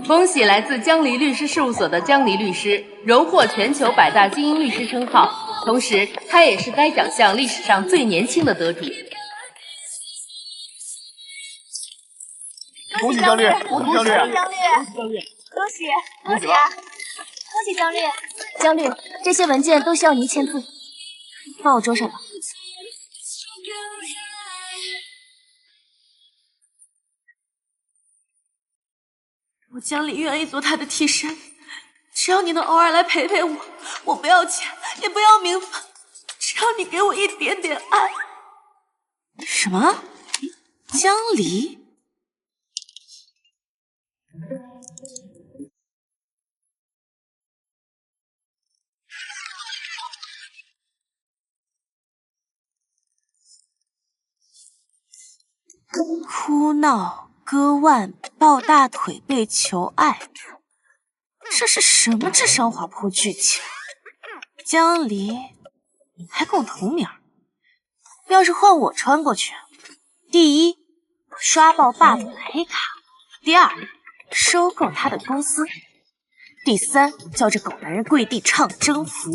恭喜来自江离律师事务所的江离律师荣获全球100大精英律师称号，同时他也是该奖项历史上最年轻的得主。恭喜江律！恭喜江律！恭喜江律！恭喜！恭喜啊！恭喜江律！江律，这些文件都需要您签字，放我桌上吧。我江离愿意做他的替身，只要你能偶尔来陪陪我，我不要钱，也不要名分，只要你给我一点点爱。什么？江离？哭闹、割腕、抱大腿、被求爱，这是什么智商滑坡剧情？江离还跟我同名，要是换我穿过去，第一，刷爆 buff 的黑卡；第二，收购他的公司；第三，叫这狗男人跪地唱征服。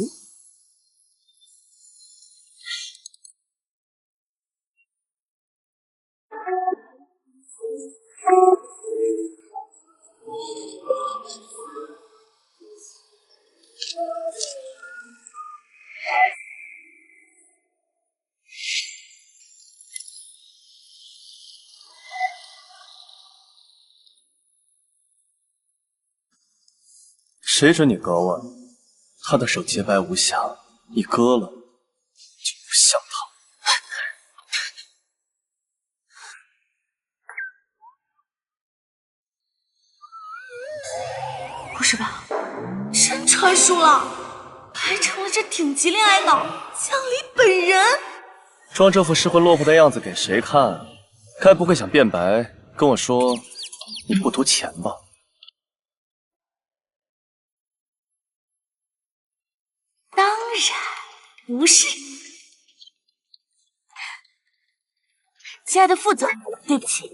谁准你割腕？他的手洁白无瑕，你割了就不像他。不是吧？真传输了，还成了这顶级恋爱脑江离本人？装这副失魂落魄的样子给谁看？该不会想辩白跟我说你不图钱吧？当然不是。亲爱的副总，对不起，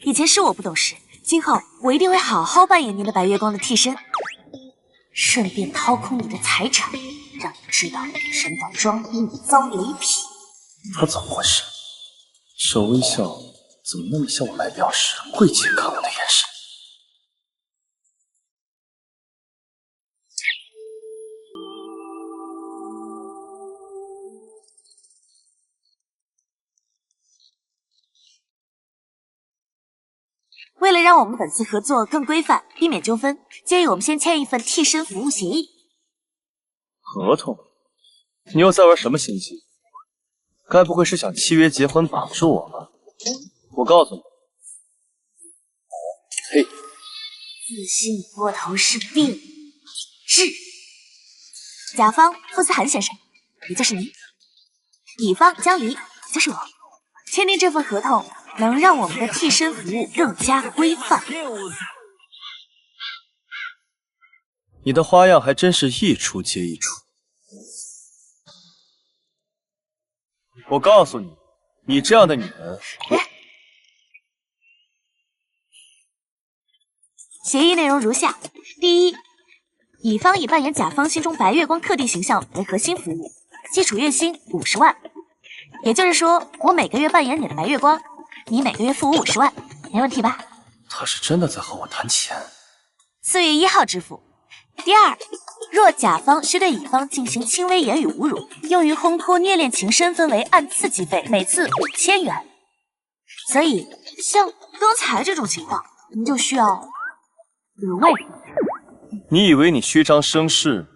以前是我不懂事，今后我一定会好好扮演您的白月光的替身，顺便掏空你的财产，让你知道什么叫装逼你遭雷劈。他怎么回事？这微笑怎么那么像我来表示柜姐看我的眼神？为了让我们本次合作更规范，避免纠纷，建议我们先签一份替身服务协议。合同？你又在玩什么心机？该不会是想契约结婚绑住我吧？我告诉你，嘿，自信过头是病，治。甲方傅思涵先生，也就是您；乙方江离，也就是我。签订这份合同，能让我们的替身服务更加规范。你的花样还真是一出接一出。我告诉你，你这样的女人，协议内容如下：第一，乙方以扮演甲方心中白月光客地形象为核心服务，基础月薪50万。也就是说，我每个月扮演你的白月光，你每个月付我50万，没问题吧？他是真的在和我谈钱。4月1号支付。第二，若甲方需对乙方进行轻微言语侮辱，用于烘托虐恋情深分为按次计费，每次5000元。所以，像刚才这种情况，您就需要补位。你以为你虚张声势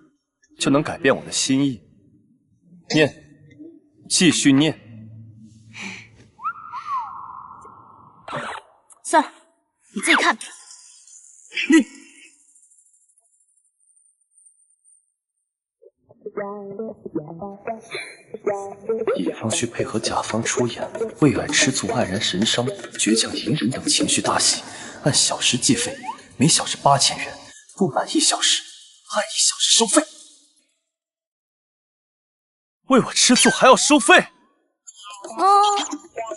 就能改变我的心意？念，继续念。算了，你自己看吧。乙方需配合甲方出演为爱吃醋、黯然神伤、倔强隐忍等情绪大戏，按小时计费，每小时8000元，不满1小时，按1小时收费。为我吃醋还要收费？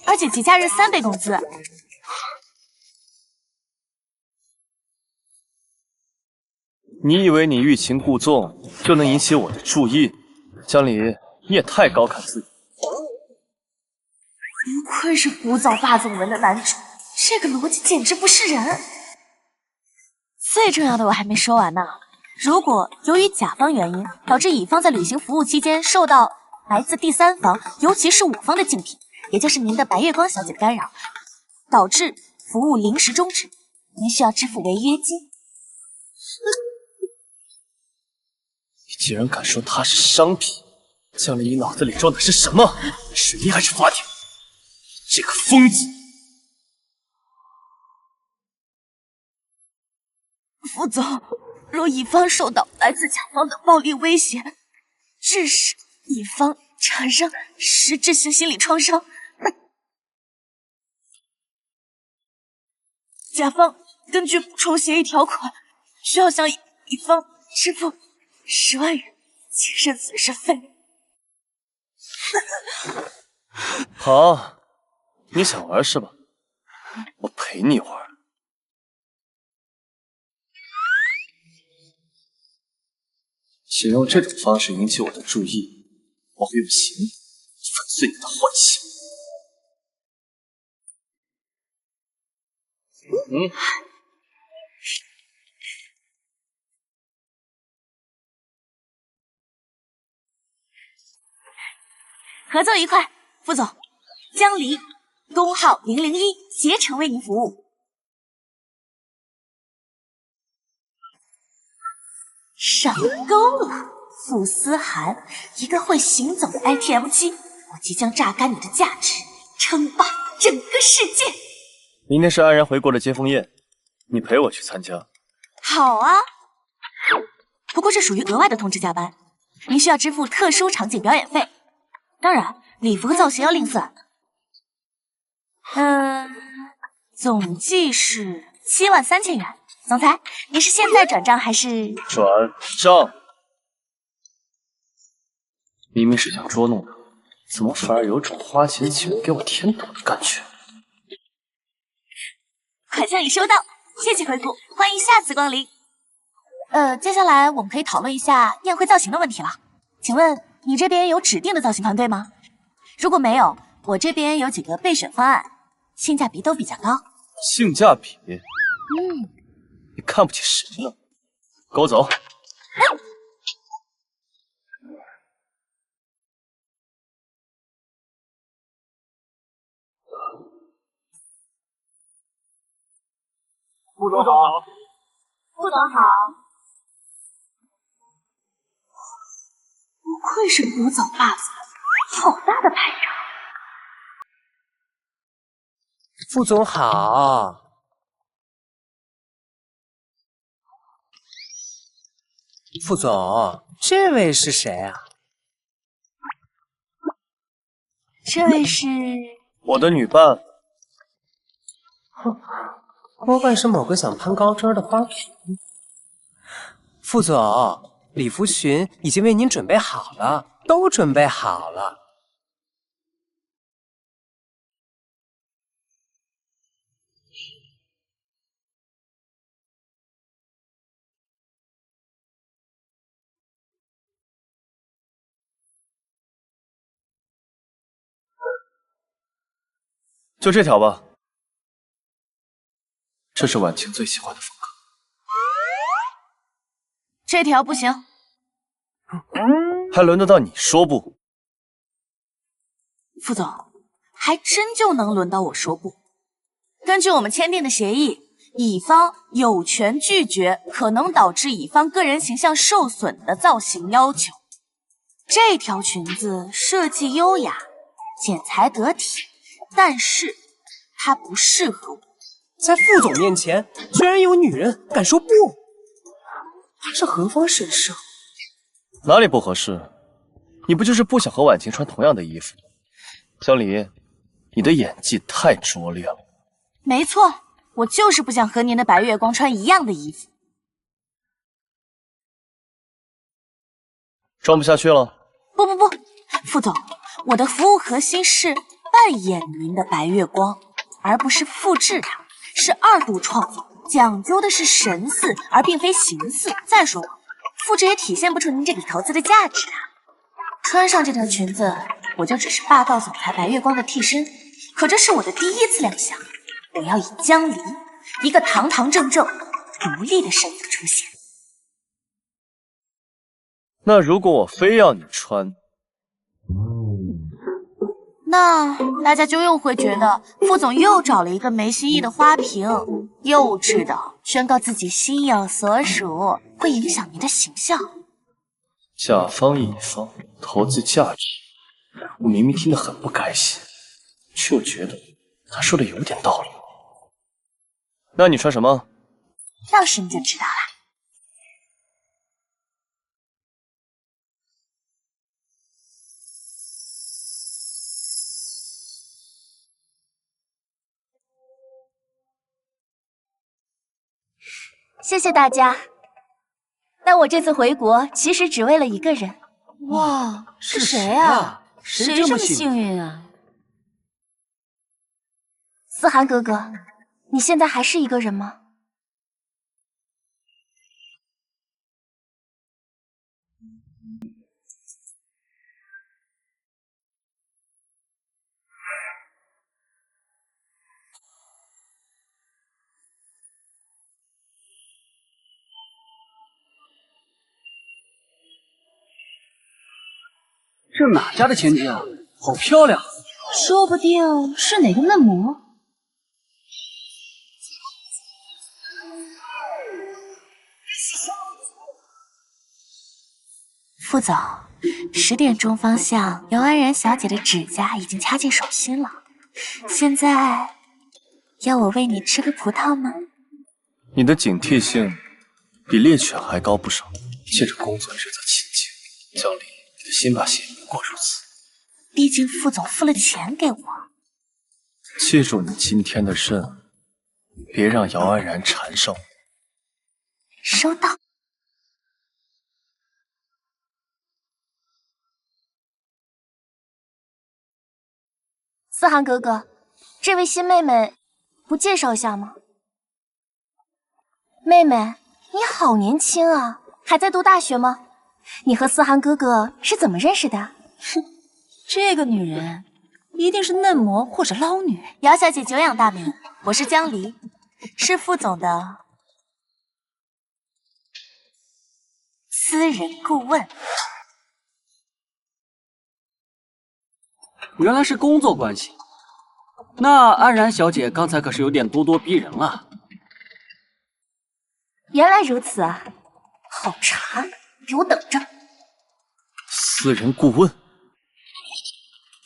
而且节假日3倍工资。你以为你欲擒故纵就能引起我的注意？江离，你也太高看自己。不愧是古早霸总文的男主，这个逻辑简直不是人。最重要的我还没说完呢。如果由于甲方原因导致乙方在履行服务期间受到来自第三方，尤其是我方的竞品，也就是您的白月光小姐的干扰，导致服务临时终止，您需要支付违约金。你竟然敢说它是商品？江离，你脑子里装的是什么？水泥还是法典？这个疯子！副总，若乙方受到来自甲方的暴力威胁，致使乙方产生实质性心理创伤，甲方根据补充协议条款，需要向乙方支付10万元精神损失费。好，你想玩是吧？我陪你玩。请用这种方式引起我的注意，我会用行动粉碎你的幻想。合作愉快，副总，江离，工号001，携程为您服务。上钩了，傅思涵，一个会行走的 ATM 机，我即将榨干你的价值，称霸整个世界。明天是安然回国的接风宴，你陪我去参加。好啊，不过这属于额外的通知加班，您需要支付特殊场景表演费，当然礼服和造型要另算。总计是73000元。总裁，你是现在转账还是？转账。明明是想捉弄我，怎么反而有种花钱请人给我添堵的感觉？款项已收到，谢谢回复，欢迎下次光临。接下来我们可以讨论一下宴会造型的问题了。请问你这边有指定的造型团队吗？如果没有，我这边有几个备选方案，性价比都比较高。性价比？你看不起谁呢？跟我走。副总好。副总好。不愧是古早霸总，好大的排场。副总好。副总，这位是谁啊？这位是我的女伴。哼，多半是某个想攀高枝的花瓶。副总，礼服裙已经为您准备好了，都准备好了。就这条吧，这是婉晴最喜欢的风格。这条不行。还轮得到你说不？副总，还真就能轮到我说不。根据我们签订的协议，乙方有权拒绝可能导致乙方个人形象受损的造型要求。这条裙子设计优雅，剪裁得体，但是它不适合我。在副总面前，居然有女人敢说不？他是何方神圣？哪里不合适？你不就是不想和婉晴穿同样的衣服？江离，你的演技太拙劣了。没错，我就是不想和您的白月光穿一样的衣服。装不下去了？不，副总，我的服务核心是扮演您的白月光，而不是复制它，是2度创造，讲究的是神似，而并非形似。再说了，复制也体现不出您这笔投资的价值啊。穿上这条裙子，我就只是霸道总裁白月光的替身，可这是我的第一次亮相，我要以江离一个堂堂正正、独立的身份出现。那如果我非要你穿，那大家就又会觉得副总又找了一个没新意的花瓶，幼稚的宣告自己心有所属，会影响您的形象。甲方乙方投资价值，我明明听得很不开心，却又觉得他说的有点道理。那你穿什么？到时你就知道了。谢谢大家。但我这次回国其实只为了一个人。哇，是谁啊？谁这么幸运啊？思涵哥哥，你现在还是一个人吗？这哪家的千金啊？好漂亮！说不定是哪个嫩模。副总，10点钟方向，姚安然小姐的指甲已经掐进手心了。现在要我喂你吃个葡萄吗？你的警惕性比猎犬还高不少。借着工作制造亲情，江离，你的新把戏不过如此。毕竟副总付了钱给我。记住你今天的任务，别让姚安然缠上我。收到。思涵哥哥，这位新妹妹，不介绍一下吗？妹妹，你好年轻啊，还在读大学吗？你和思涵哥哥是怎么认识的？哼，这个女人一定是嫩模或者捞女。姚小姐久仰大名，我是江离，是副总的私人顾问。原来是工作关系。那安然小姐刚才可是有点咄咄逼人了。原来如此啊，好馋，给我等着。私人顾问，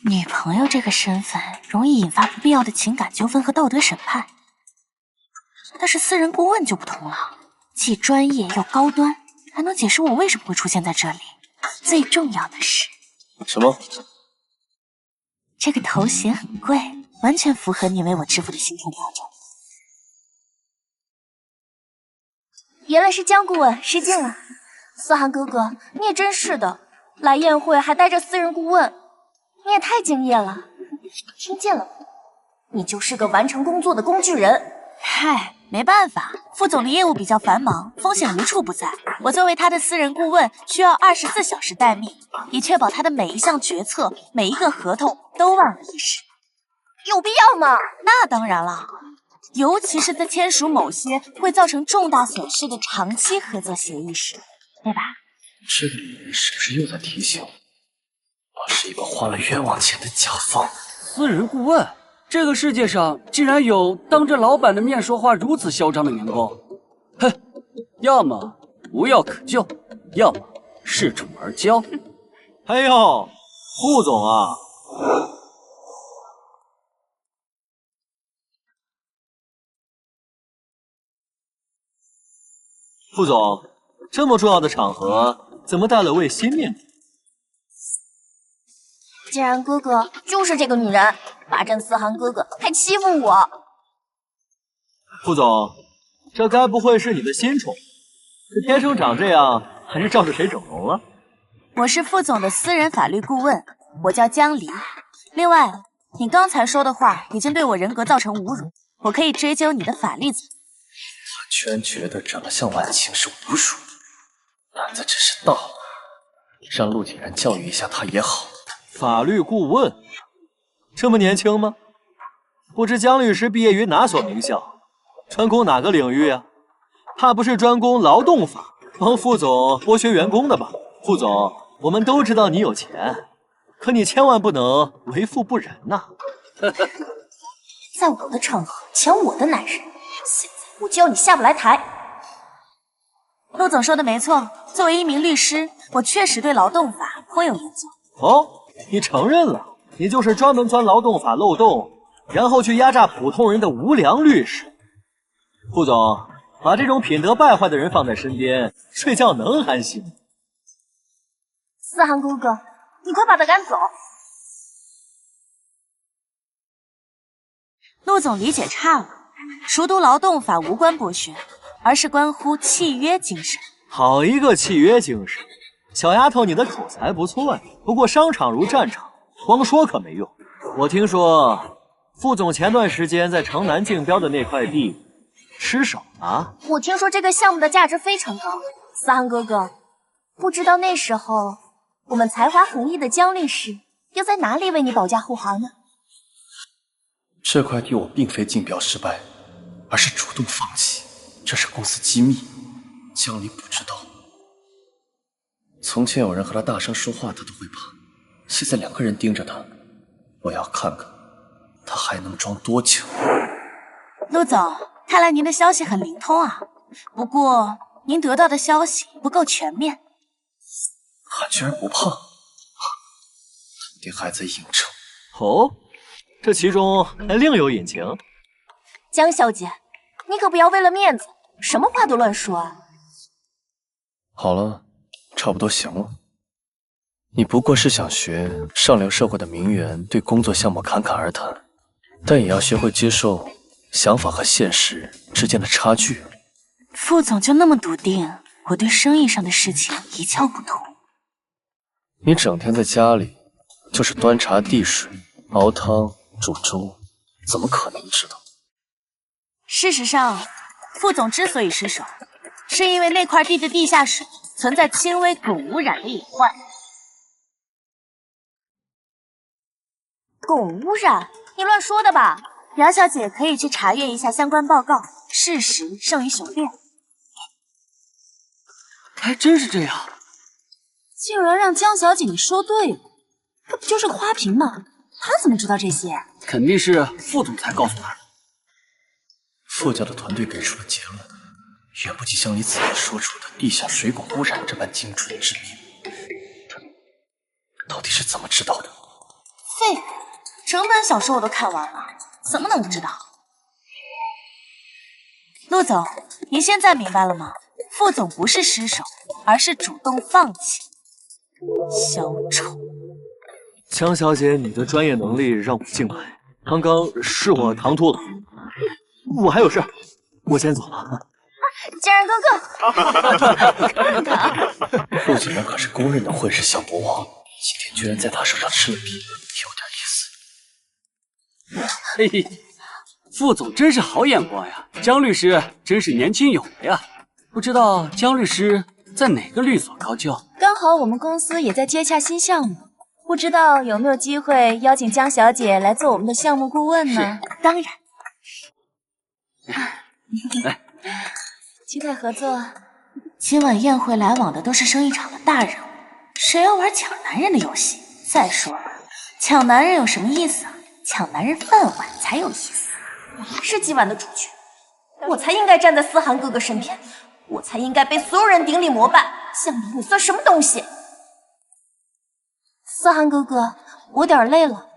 女朋友这个身份容易引发不必要的情感纠纷和道德审判，但是私人顾问就不同了，既专业又高端，还能解释我为什么会出现在这里。最重要的是，什么？这个头衔很贵，完全符合你为我支付的薪酬标准。原来是江顾问，失敬了。思涵哥哥，你也真是的，来宴会还带着私人顾问，你也太敬业了。听见了吗？你就是个完成工作的工具人。嗨，没办法，副总的业务比较繁忙，风险无处不在。我作为他的私人顾问，需要24小时待命，以确保他的每一项决策、每一个合同都万无一失。有必要吗？那当然了，尤其是在签署某些会造成重大损失的长期合作协议时，对吧？这个女人是不是又在提醒我，我是一个花了冤枉钱的甲方？私人顾问，这个世界上竟然有当着老板的面说话如此嚣张的员工，哼，要么无药可救，要么恃宠而骄。哎呦，副总啊！副总，这么重要的场合，怎么带了位新面孔？既然哥哥就是这个女人，霸占思涵哥哥，还欺负我。副总，这该不会是你的新宠？这天生长这样，还是照着谁整容了？我是副总的私人法律顾问，我叫江离。另外，你刚才说的话已经对我人格造成侮辱，我可以追究你的法律责任。居然觉得长得像婉晴是侮辱，胆子真是大了。让陆景然教育一下他也好。法律顾问，这么年轻吗？不知江律师毕业于哪所名校，专攻哪个领域啊？怕不是专攻劳动法，帮副总剥削员工的吧？副总，我们都知道你有钱，可你千万不能为富不仁呐！在我的场合抢我的男人，现在我就要你下不来台。陆总说的没错，作为一名律师，我确实对劳动法颇有研究。哦，你承认了，你就是专门钻劳动法漏洞，然后去压榨普通人的无良律师。副总，把这种品德败坏的人放在身边，睡觉能安心？思涵哥哥，你快把他赶走！陆总理解差了，熟读劳动法无关剥削，而是关乎契约精神。好一个契约精神！小丫头，你的口才不错呀。不过商场如战场，光说可没用。我听说副总前段时间在城南竞标的那块地失手了。我听说这个项目的价值非常高。思涵哥哥，不知道那时候我们才华横溢的江律师要在哪里为你保驾护航呢？这块地我并非竞标失败，而是主动放弃，这是公司机密，江离不知道。从前有人和他大声说话，他都会怕，现在2个人盯着他，我要看看他还能装多久。陆总，看来您的消息很灵通啊，不过您得到的消息不够全面。他居然不怕，肯定还在应酬。哦，这其中还另有隐情。江小姐，你可不要为了面子，什么话都乱说啊！好了，差不多行了。你不过是想学上流社会的名媛对工作项目侃侃而谈，但也要学会接受想法和现实之间的差距。副总就那么笃定我对生意上的事情一窍不通？你整天在家里就是端茶递水、熬汤煮粥，怎么可能知道？事实上，副总之所以失手，是因为那块地的地下水存在轻微汞污染的隐患。汞污染？你乱说的吧？姚小姐可以去查阅一下相关报告，事实胜于雄辩。还真是这样。竟然让江小姐你说对了，这不就是个花瓶吗？她怎么知道这些？肯定是副总裁告诉她的。傅家的团队给出的结论，远不及像你自己说出的地下水汞污染这般精准致命。他到底是怎么知道的？废话，整本小说我都看完了，怎么能不知道？陆总，您现在明白了吗？副总不是失手，而是主动放弃。小丑，江小姐，你的专业能力让我敬佩。刚刚是我唐突了，我还有事，我先走了。家人哥哥，陆景然可是公认的混世小魔王，今天居然在他手上吃了瘪，有点意思。嘿嘿，副总真是好眼光呀，江律师真是年轻有为啊！不知道江律师在哪个律所高就？刚好我们公司也在接洽新项目，不知道有没有机会邀请江小姐来做我们的项目顾问呢？当然。期待合作。今晚宴会来往的都是生意场的大人物，谁要玩抢男人的游戏？再说了，抢男人有什么意思啊？抢男人饭碗才有意思。我是今晚的主角，我才应该站在思涵哥哥身边，我才应该被所有人顶礼膜拜。江离，你算什么东西？思涵哥哥，我有点累了，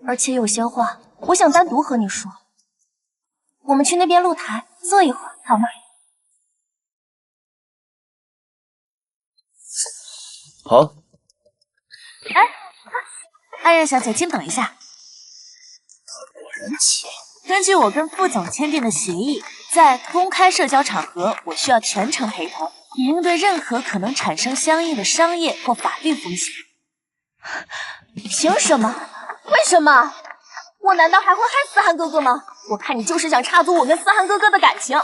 而且有些话我想单独和你说。我们去那边露台坐一会儿，好吗？好。哎，安然小姐，请等一下。果然奇了。根据我跟副总签订的协议，在公开社交场合，我需要全程陪同，以应对任何可能产生相应的商业或法律风险。凭什么？为什么？我难道还会害思涵哥哥吗？我看你就是想插足我跟思涵哥哥的感情。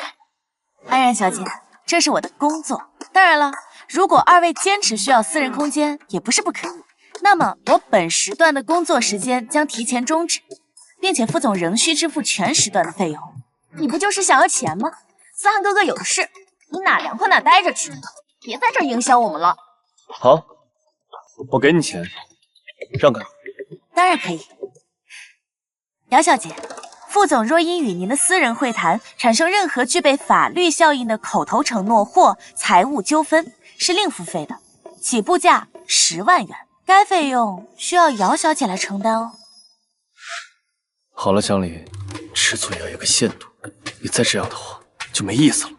安然小姐，这是我的工作。当然了，如果二位坚持需要私人空间，也不是不可以。那么我本时段的工作时间将提前终止，并且副总仍需支付全时段的费用。你不就是想要钱吗？思涵哥哥有事，你哪凉快哪待着去，别在这儿影响我们了。好，我给你钱，让开。当然可以。姚小姐，副总若因与您的私人会谈产生任何具备法律效应的口头承诺或财务纠纷，是另付费的，起步价10万元。该费用需要姚小姐来承担哦。好了，江离，吃醋也要有个限度，你再这样的话就没意思了。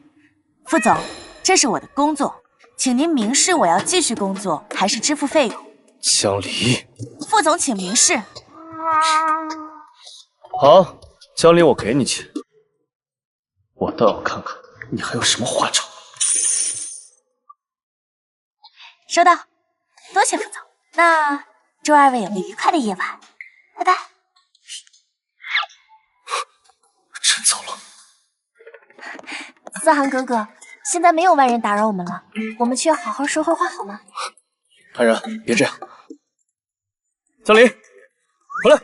副总，这是我的工作，请您明示我要继续工作还是支付费用。江离，副总请明示。好，江离，我给你钱，我倒要看看你还有什么花招。收到，多谢副总。那祝二位有个愉快的夜晚，拜拜。真走了。思涵哥哥，现在没有外人打扰我们了，我们去好好说会话好吗？安然，别这样。江离，回来。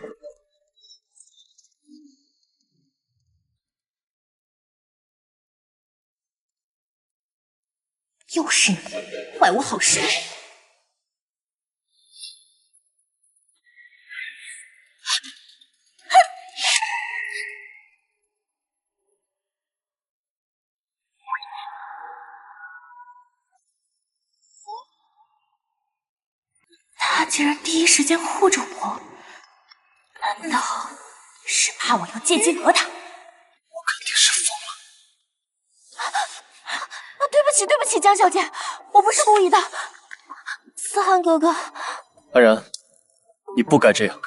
又是你，坏我好事。他竟然第一时间护着我，难道是怕我要借机讹他？我肯定是疯了。对不起，江小姐，我不是故意的。思涵哥哥，安然，你不该这样。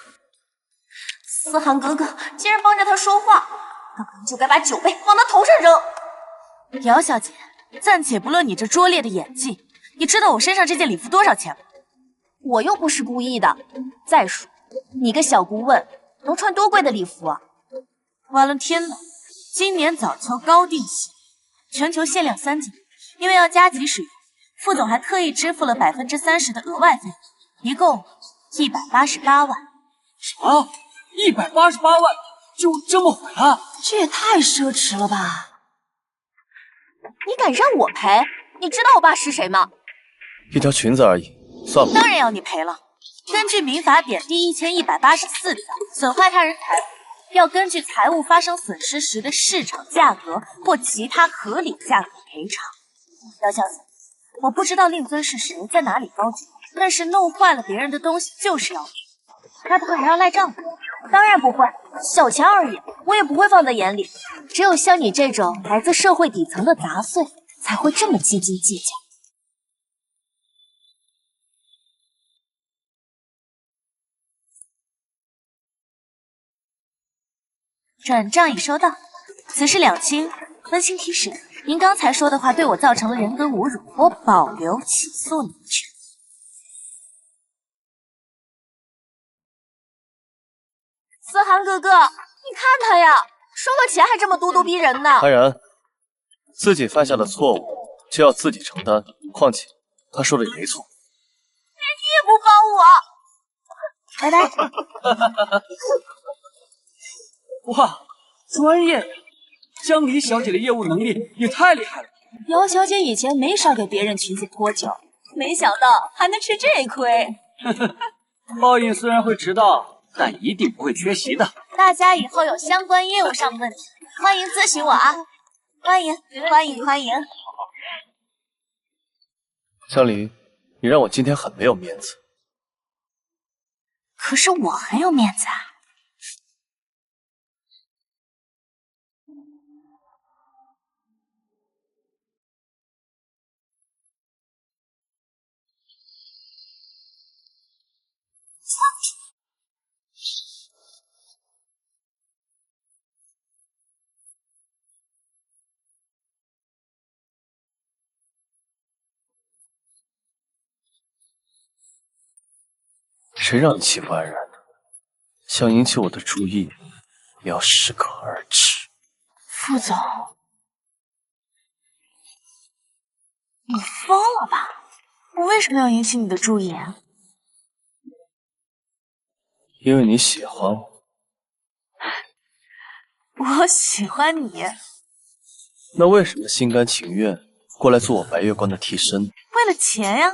思涵哥哥竟然帮着他说话，刚刚就该把酒杯往他头上扔。姚小姐，暂且不论你这拙劣的演技，你知道我身上这件礼服多少钱吗？我又不是故意的。再说，你个小顾问能穿多贵的礼服啊？完了天了，今年早秋高定系，全球限量3件，因为要加急使用，副总还特意支付了30%的额外费用，一共188万。什么？188万就这么毁了？这也太奢侈了吧！你敢让我赔？你知道我爸是谁吗？一条裙子而已，算了。当然要你赔了。根据民法典第1184条，损坏他人财物，要根据财物发生损失时的市场价格或其他合理价格赔偿。姚小姐，我不知道令尊是谁，在哪里高就，但是弄坏了别人的东西就是要赔。该不会还要赖账吧？当然不会，小钱而已，我也不会放在眼里。只有像你这种来自社会底层的杂碎，才会这么斤斤计较。转账已收到，此事两清。温馨提示：您刚才说的话对我造成了人格侮辱，我保留起诉您的权利。思涵哥哥，你看他呀，收了钱还这么咄咄逼人呢。安然，自己犯下的错误就要自己承担，况且他说的也没错。连你也不帮我，拜拜。哇，专业呀！江离小姐的业务能力也太厉害了。姚小姐以前没少给别人裙子泼酒，没想到还能吃这亏。报应虽然会迟到，但一定不会缺席的。大家以后有相关业务上的问题，欢迎咨询我啊！欢迎，欢迎，欢迎。江离，你让我今天很没有面子。可是我很有面子啊。谁让你欺负安然的？想引起我的注意，也要适可而止。副总，你疯了吧？我为什么要引起你的注意啊？因为你喜欢我。我喜欢你。那为什么心甘情愿过来做我白月光的替身？为了钱呀。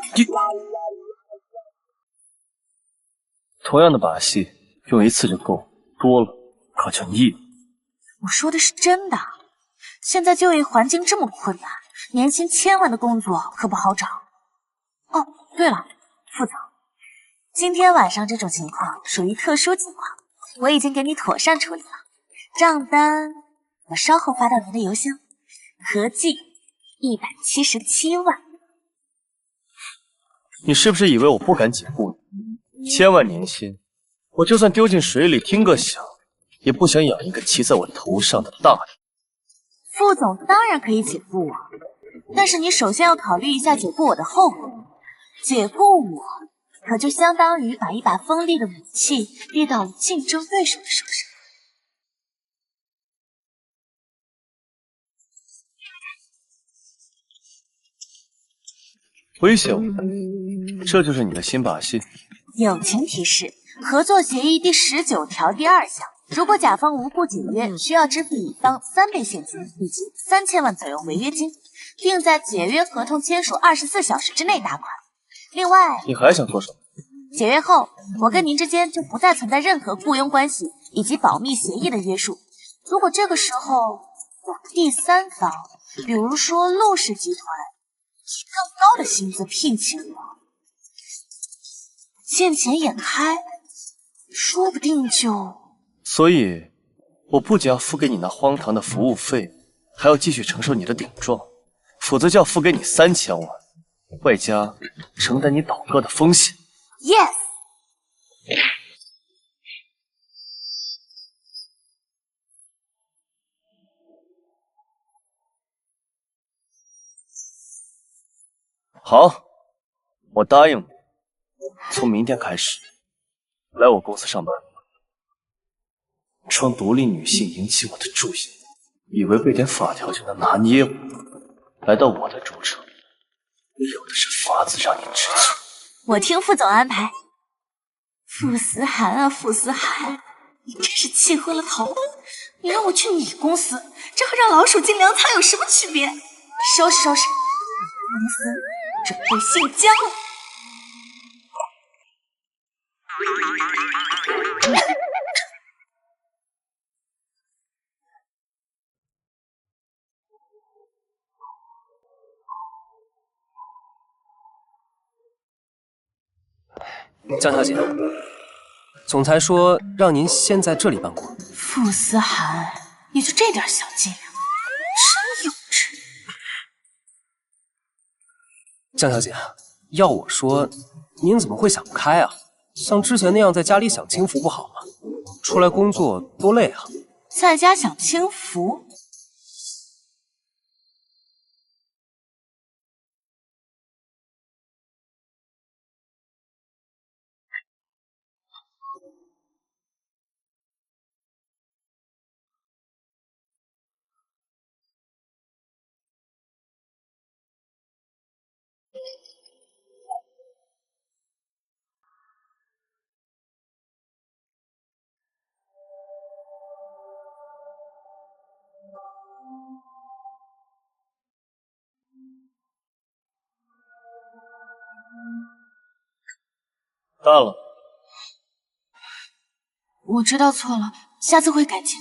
同样的把戏用一次就够，多了可就腻了。我说的是真的。现在就业环境这么困难，年薪千万的工作可不好找。哦，对了，副总，今天晚上这种情况属于特殊情况，我已经给你妥善处理了。账单我稍后发到您的邮箱，合计177万。你是不是以为我不敢解雇你？千万年薪，我就算丢进水里听个响，也不想养一个骑在我头上的大人。副总当然可以解雇我，但是你首先要考虑一下解雇我的后果。解雇我，可就相当于把一把锋利的武器递到了竞争对手的手上。威胁我，这就是你的新把戏？友情提示：合作协议第19条第2项，如果甲方无故解约，需要支付乙方3倍现金以及3000万左右违约金，并在解约合同签署24小时之内打款。另外，你还想做什么？解约后，我跟您之间就不再存在任何雇佣关系以及保密协议的约束。如果这个时候有第三方，比如说陆氏集团，以更高的薪资聘请我，见钱眼开，说不定就……所以，我不仅要付给你那荒唐的服务费，还要继续承受你的顶撞，否则就要付给你3000万，外加承担你倒戈的风险。Yes。好，我答应你，从明天开始来我公司上班。装独立女性引起我的注意，以为背点法条就能拿捏我，来到我的主场，我有的是法子让你知足。我听副总安排。傅思涵啊，傅思涵，你真是气昏了头！你让我去你公司，这和让老鼠进粮仓有什么区别？收拾收拾，公司准备姓姜了。江小姐，总裁说让您先在这里办公。傅思涵，也就这点小伎俩，真幼稚。江小姐，要我说，您怎么会想不开啊？像之前那样在家里享清福不好吗？出来工作多累啊！在家享清福？淡了。我知道错了，下次会改进。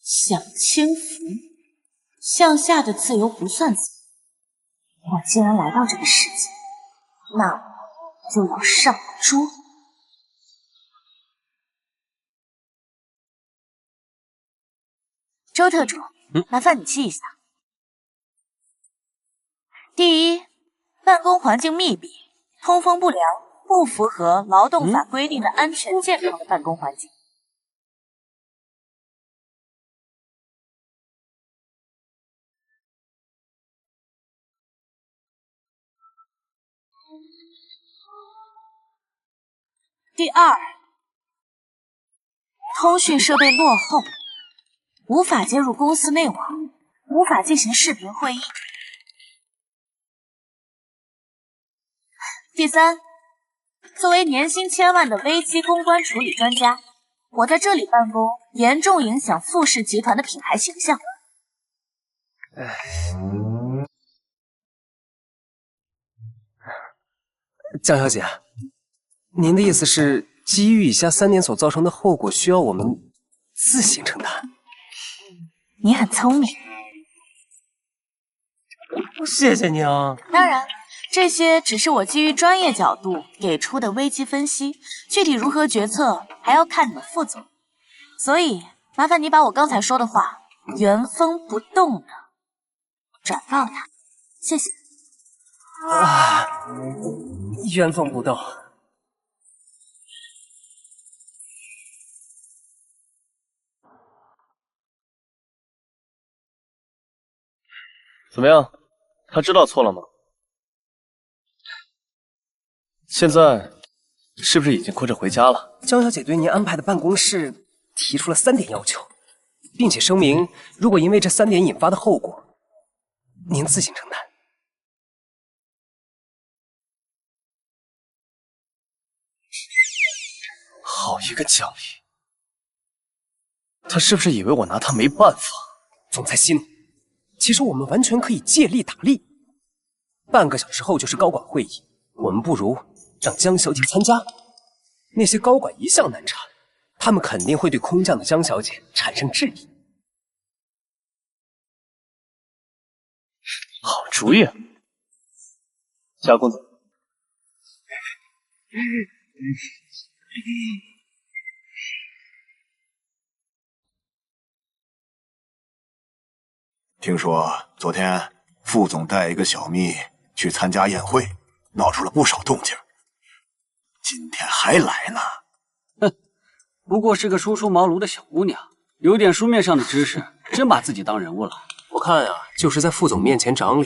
享清福，向下的自由不算自由。我既然来到这个世界，那我就要上桌。周特助，麻烦你记一下。第一，办公环境密闭、通风不良，不符合劳动法规定的安全健康的办公环境。第二，通讯设备落后，无法接入公司内网，无法进行视频会议。第三，作为年薪千万的危机公关处理专家，我在这里办公严重影响富氏集团的品牌形象。江小姐，您的意思是，基于以下3点所造成的后果，需要我们自行承担？你很聪明。谢谢您啊。当然，这些只是我基于专业角度给出的危机分析，具体如何决策还要看你们副总。所以，麻烦你把我刚才说的话原封不动的转告他，谢谢。原封不动。怎么样？他知道错了吗？现在是不是已经哭着回家了？江小姐对您安排的办公室提出了3点要求，并且声明，如果因为这3点引发的后果，您自行承担。好一个江离，他是不是以为我拿他没办法？总裁息怒，其实我们完全可以借力打力。半个小时后就是高管会议，我们不如让江小姐参加。那些高管一向难缠，他们肯定会对空降的江小姐产生质疑。好主意，夏公子。听说昨天副总带一个小蜜去参加宴会，闹出了不少动静。今天还来呢。哼，不过是个初出茅庐的小姑娘，有点书面上的知识，真把自己当人物了。我看啊，就是在副总面前长脸，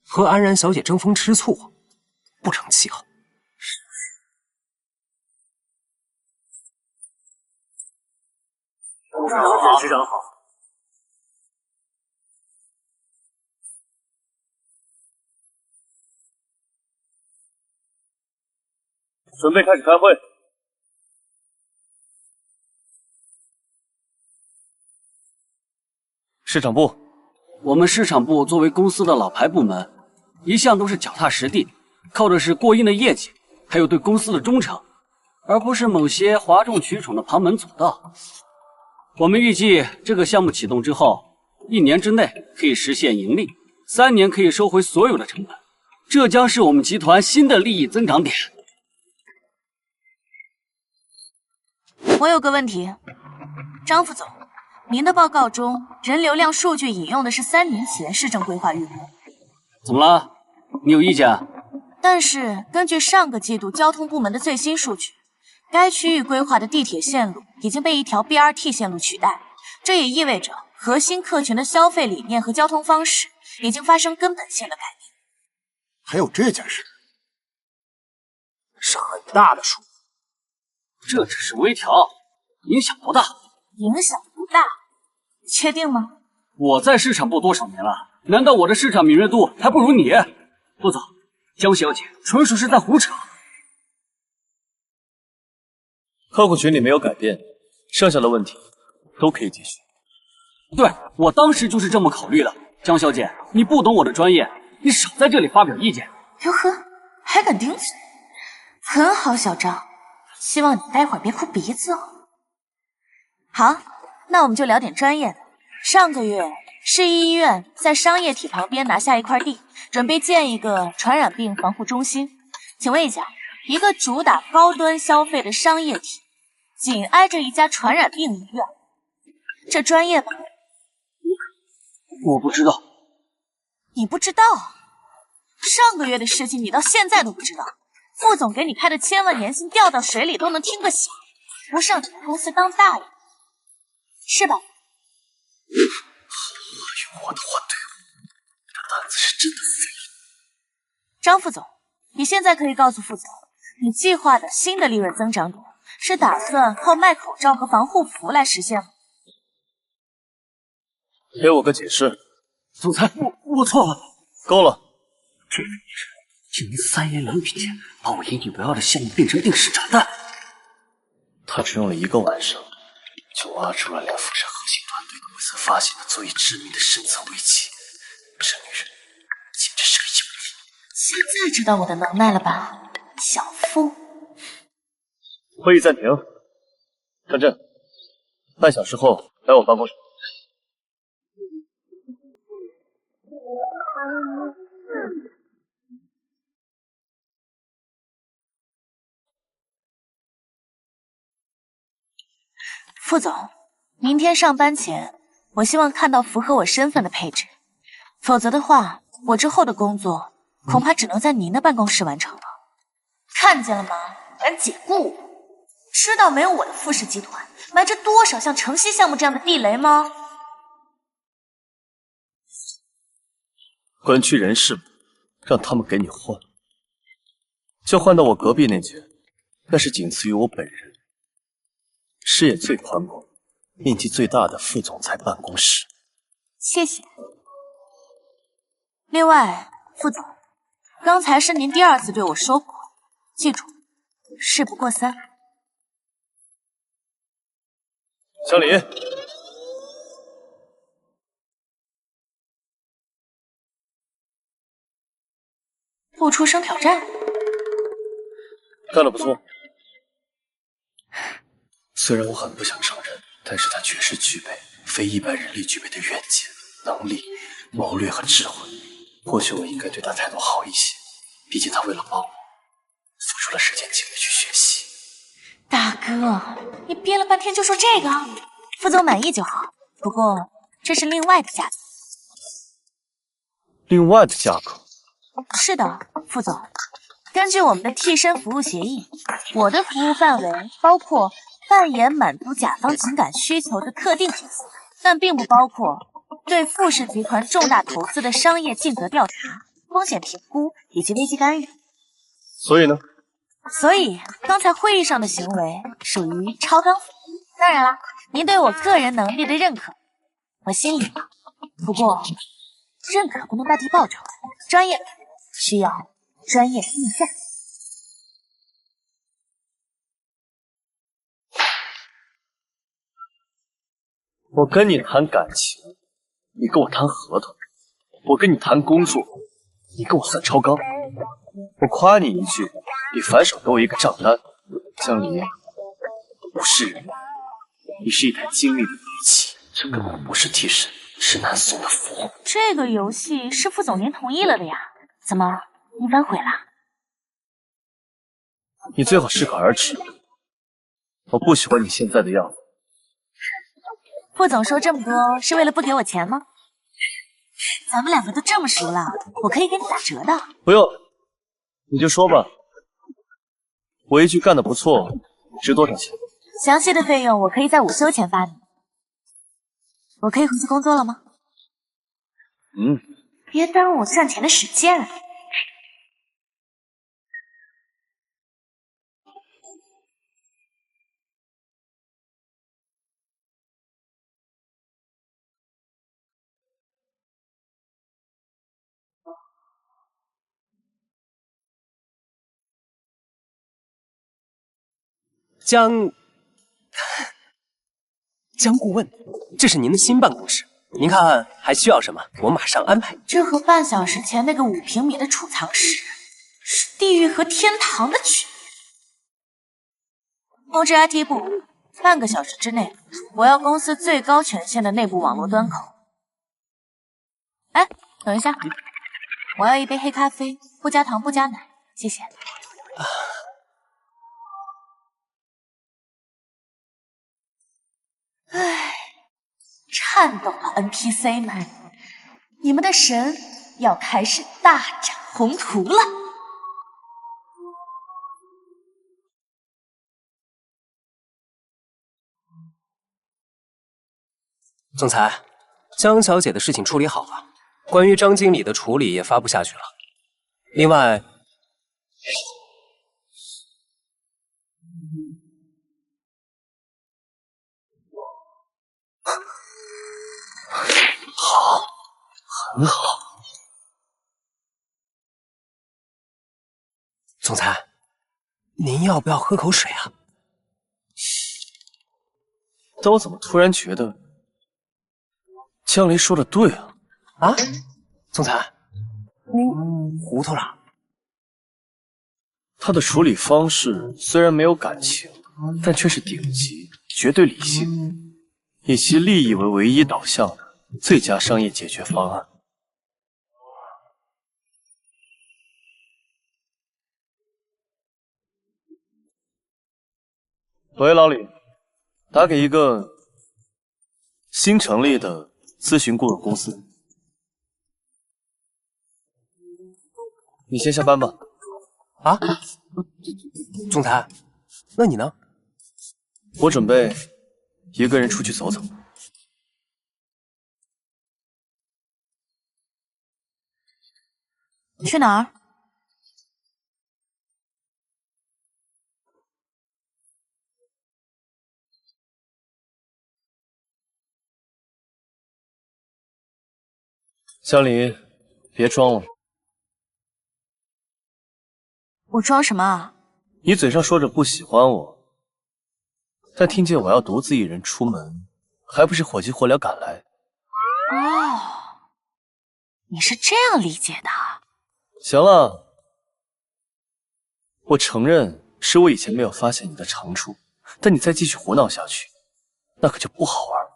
和安然小姐争风吃醋，不成气候。局长好。准备开始开会。市场部，我们市场部作为公司的老牌部门，一向都是脚踏实地，靠的是过硬的业绩，还有对公司的忠诚，而不是某些哗众取宠的旁门左道。我们预计这个项目启动之后，1年之内可以实现盈利，3年可以收回所有的成本，这将是我们集团新的利益增长点。我有个问题，张副总，您的报告中人流量数据引用的是3年前市政规划预估，怎么了？你有意见？但是根据上个季度交通部门的最新数据，该区域规划的地铁线路已经被一条 BRT 线路取代，这也意味着核心客群的消费理念和交通方式已经发生根本性的改变。还有这件事，是很大的数。这只是微调，影响不大。影响不大，确定吗？我在市场部多少年了？难道我的市场敏锐度还不如你？副总，江小姐纯属是在胡扯。客户群里没有改变，剩下的问题都可以继续。对，我当时就是这么考虑的。江小姐，你不懂我的专业，你少在这里发表意见。哟呵，还敢顶嘴，很好，小张。希望你待会儿别哭鼻子哦。好，那我们就聊点专业的。上个月，市医院在商业体旁边拿下一块地，准备建一个传染病防护中心。请问一下，一个主打高端消费的商业体，紧挨着一家传染病医院，这专业吗？我不知道。你不知道？上个月的事情你到现在都不知道？副总给你开的千万年薪掉到水里都能听个响，不上你们公司当大爷，是吧？用我的话对我，这胆子是真的废了。张副总，你现在可以告诉副总，你计划的新的利润增长点是打算靠卖口罩和防护服来实现吗？给我个解释。总裁，我错了。够了。这个女人竟因3言2语间把我引以为傲的项目变成定时炸弹。她只用了1个晚上，就挖出了连富士核心团队都未曾发现的最为致命的深层危机。这女人简直是个妖人。现在知道我的能耐了吧，小夫？会议暂停。张震，半小时后来我办公室。副总，明天上班前，我希望看到符合我身份的配置，否则的话，我之后的工作恐怕只能在您的办公室完成了。看见了吗？敢解雇我？知道没有我的富士集团埋着多少像城西项目这样的地雷吗？关区人事部，让他们给你换，就换到我隔壁那间，那是仅次于我本人，视野最宽广、面积最大的副总裁办公室。谢谢。另外，副总，刚才是您第2次对我说过，记住，事不过3。乡里，不出声挑战，干得不错。虽然我很不想承认，但是他确实具备非一般人力具备的远见、能力、谋略和智慧。或许我应该对他态度好一些，毕竟他为了帮我，付出了时间精力去学习。大哥，你憋了半天就说这个，副总满意就好。不过这是另外的价格。另外的价格？是的，副总。根据我们的替身服务协议，我的服务范围包括扮演满足甲方情感需求的特定角色，但并不包括对富士集团重大投资的商业尽责调查、风险评估以及危机干预。所以呢？所以刚才会议上的行为属于超纲服务。当然啦，您对我个人能力的认可，我心里了。不过，认可不能代替报酬，专业需要专业定价。我跟你谈感情，你跟我谈合同；我跟你谈工作，你跟我算超纲。我夸你一句，你反手给我一个账单。江离，不是人，你是一台精密的仪器，这根本不是替身，是南宋的服务。这个游戏是副总您同意了的呀？怎么，您反悔了？你最好适可而止。我不喜欢你现在的样子。副总说这么多是为了不给我钱吗？咱们2个都这么熟了，我可以给你打折的。不用，你就说吧。我一句干得不错，值多少钱？详细的费用我可以在午休前发你。我可以回去工作了吗？别耽误我赚钱的时间了。江顾问，这是您的新办公室，您看还需要什么，我马上安排。这和半小时前那个5平米的储藏室是地狱和天堂的区别。通知 IT 部，半个小时之内，我要公司最高权限的内部网络端口。哎，等一下，我要一杯黑咖啡，不加糖不加奶，谢谢。唉，颤抖了 NPC 们，你们的神要开始大展宏图了。总裁，江小姐的事情处理好了，关于张经理的处理也发不下去了。另外，好，很好。总裁，您要不要喝口水啊？但我怎么突然觉得江离说的对啊？啊，总裁，您糊涂了？他的处理方式虽然没有感情，但却是顶级、绝对理性，以其利益为唯一导向的最佳商业解决方案。喂，老李，打给一个新成立的咨询顾问公司。你先下班吧。啊，总裁，那你呢？我准备一个人出去走走。去哪儿？江离，别装了。我装什么啊？你嘴上说着不喜欢我，但听见我要独自一人出门，还不是火急火燎赶来？哦，你是这样理解的。行了，我承认是我以前没有发现你的长处，但你再继续胡闹下去，那可就不好玩了。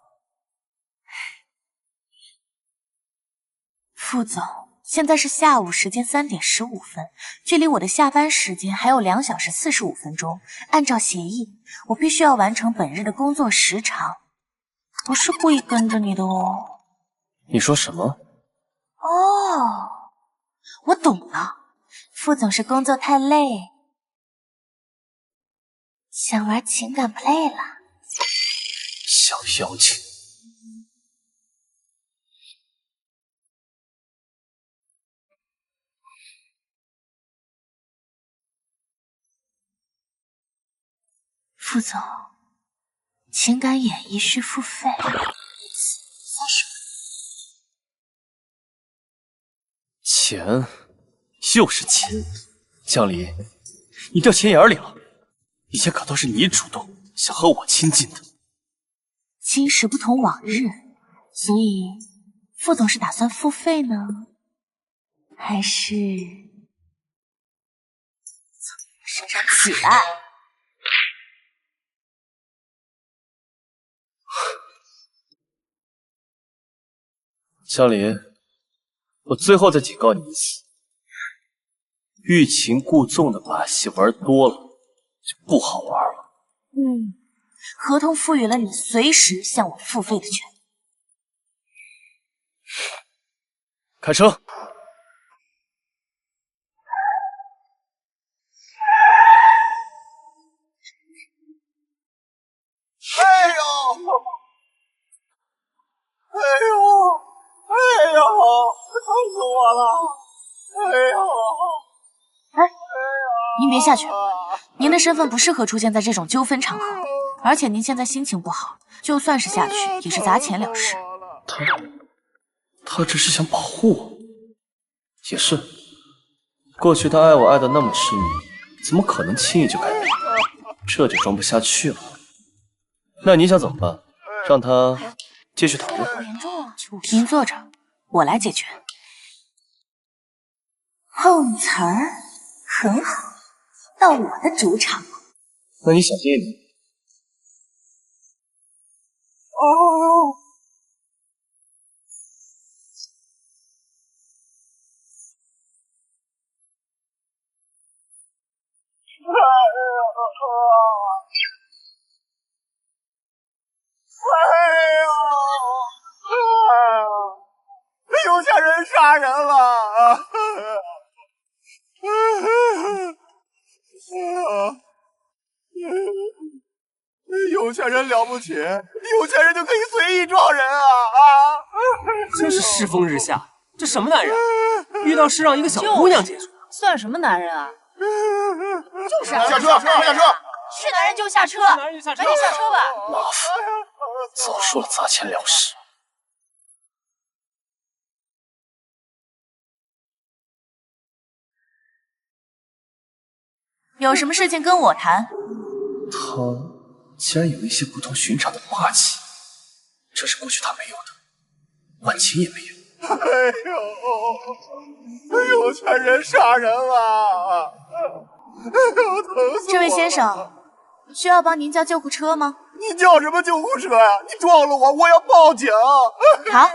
副总，现在是下午时间3点15分，距离我的下班时间还有2小时45分钟。按照协议，我必须要完成本日的工作时长。不是故意跟着你的哦。你说什么？哦，我懂了，副总是工作太累，想玩情感 play 了。小妖精。副总，情感演绎需付费。钱，又是钱。江离，你掉钱眼里了。以前可都是你主动想和我亲近的。今时不同往日，所以副总是打算付费呢，还是从我身上起来？江离，我最后再警告你一次，欲擒故纵的把戏玩多了就不好玩了。合同赋予了你随时向我付费的权利。开车。哎呦！哎呦！哎呦！疼死我了！哎呦！哎，您别下去，您的身份不适合出现在这种纠纷场合，而且您现在心情不好，就算是下去也是砸钱了事。他这是想保护我。也是，过去他爱我爱的那么痴迷，怎么可能轻易就改变？这就装不下去了。那你想怎么办？让他继续躺着？严重啊！您坐着，我来解决。碰瓷儿很好，到我的主场。那你小心一点。哦！有钱人杀人了！有钱人了不起，有钱人就可以随意撞人啊！真是世风日下，这什么男人？遇到事让一个小姑娘解决，算什么男人啊？就是啊，下车，快下车！是男人就下车，男人就下车，赶紧下车吧。麻烦，早说了砸钱了事。有什么事情跟我谈。他竟然有一些不同寻常的霸气，这是过去他没有的，婉晴也没有。哎呦，有钱人杀人了！哎呦，疼死我！这位先生，需要帮您叫救护车吗？你叫什么救护车呀？你撞了我，我要报警！好。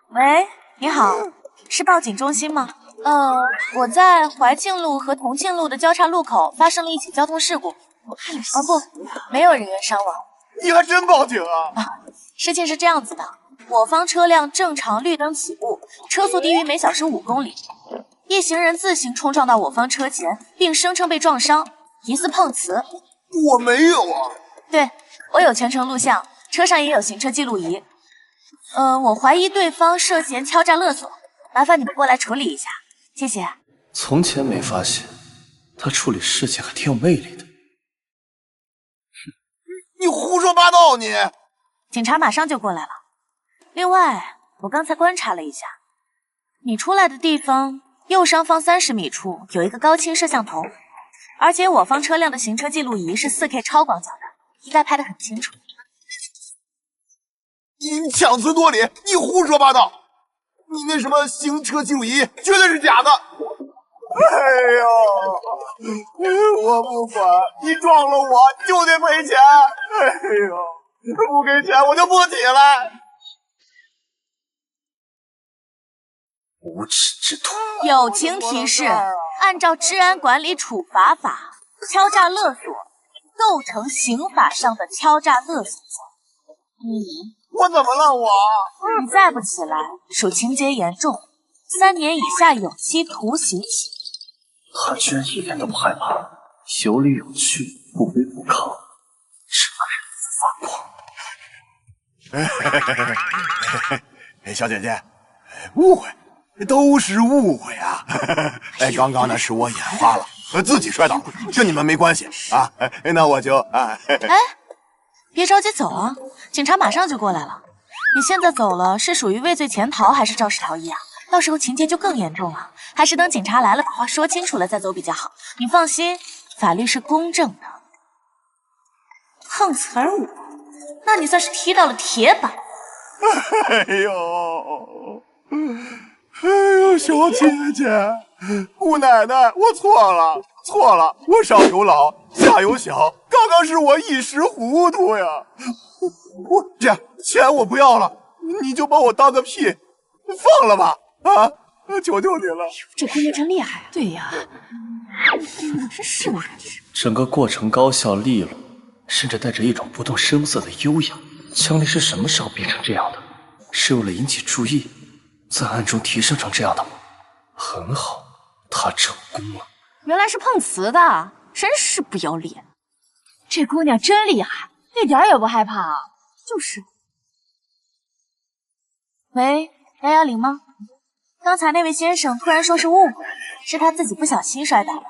喂，你好，是报警中心吗？我在怀庆路和同庆路的交叉路口发生了一起交通事故。不，没有人员伤亡。你还真报警啊？事情是这样子的，我方车辆正常绿灯起步，车速低于每小时5公里。一行人自行冲撞到我方车前，并声称被撞伤，疑似碰瓷。我没有啊。对，我有全程录像，车上也有行车记录仪。我怀疑对方涉嫌敲诈勒索，麻烦你们过来处理一下，谢谢。从前没发现，他处理事情还挺有魅力的。你胡说八道你！警察马上就过来了。另外，我刚才观察了一下，你出来的地方右上方30米处有一个高清摄像头，而且我方车辆的行车记录仪是4K 超广角的，应该拍得很清楚。你强词夺理，你胡说八道！你那什么行车记录仪绝对是假的！哎呦，我不管，你撞了我就得赔钱！哎呦，不给钱我就不起来！无耻之徒！友情提示：按照治安管理处罚法，敲诈勒索构成刑法上的敲诈勒索罪。我怎么了我？你再不起来，属情节严重，3年以下有期徒刑起。他居然一点都不害怕，有理有据，不卑不亢，这个人自发狂。哎，小姐姐，误会，都是误会啊！哎，刚刚那是我眼花了，自己摔倒了，跟你们没关系啊。那我就哎，别着急走啊，警察马上就过来了。你现在走了，是属于畏罪潜逃还是肇事逃逸啊？到时候情节就更严重了，还是等警察来了把话说清楚了再走比较好。你放心，法律是公正的。碰瓷儿我，那你算是踢到了铁板。哎呦，小姐姐，姑奶奶，我错了，我上有老，下有小，刚刚是我一时糊涂呀。这样钱我不要了，你就把我当个屁，放了吧。啊！求求你了！这姑娘真厉害啊！对呀，真是无人。整个过程高效利落，甚至带着一种不动声色的优雅。江离是什么时候变成这样的？是为了引起注意，在暗中提升成这样的吗？很好，他成功了。原来是碰瓷的，真是不要脸！这姑娘真厉害，一点也不害怕啊！就是。喂，110吗？刚才那位先生突然说是误会，是他自己不小心摔倒的，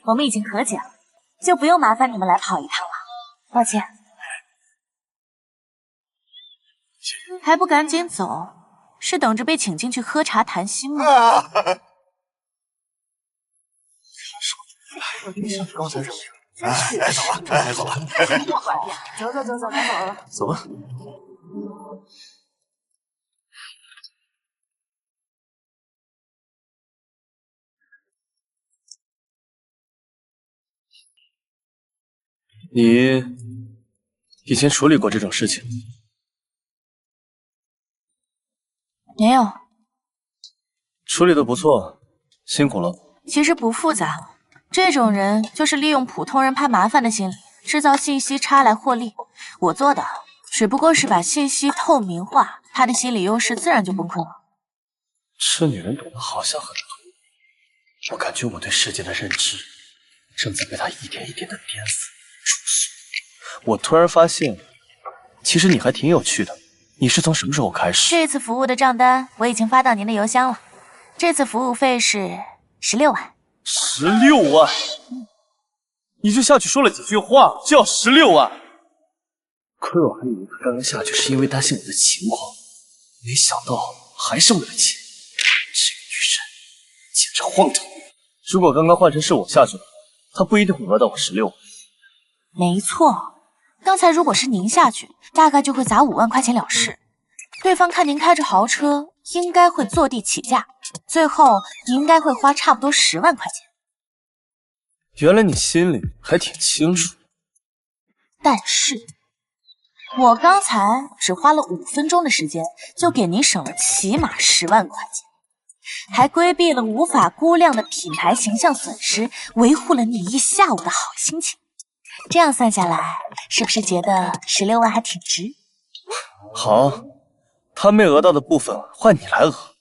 我们已经和解了，就不用麻烦你们来跑一趟了，抱歉。还不赶紧走，是等着被请进去喝茶谈心吗？刚才是走吧，走吧。你以前处理过这种事情？没有。处理的不错，辛苦了。其实不复杂，这种人就是利用普通人怕麻烦的心理，制造信息差来获利。我做的只不过是把信息透明化，他的心理优势自然就崩溃了。这女人懂得好像很多，我感觉我对世界的认知正在被她一点一点的颠死。我突然发现，其实你还挺有趣的。你是从什么时候开始？这次服务的账单我已经发到您的邮箱了，这次服务费是16万。16万？你就下去说了几句话，就要16万？亏我还以为他刚刚下去是因为担心我的情况，没想到还是为了钱。这个女人荒唐。如果刚刚换成是我下去了，他不一定会讹到我16万。没错，刚才如果是您下去，大概就会砸5万块钱了事。对方看您开着豪车，应该会坐地起价，最后你应该会花差不多10万块钱。原来你心里还挺清楚。但是，我刚才只花了5分钟的时间，就给您省了起码10万块钱，还规避了无法估量的品牌形象损失，维护了你一下午的好心情。这样算下来，是不是觉得16万还挺值？好，他没讹到的部分换你来讹。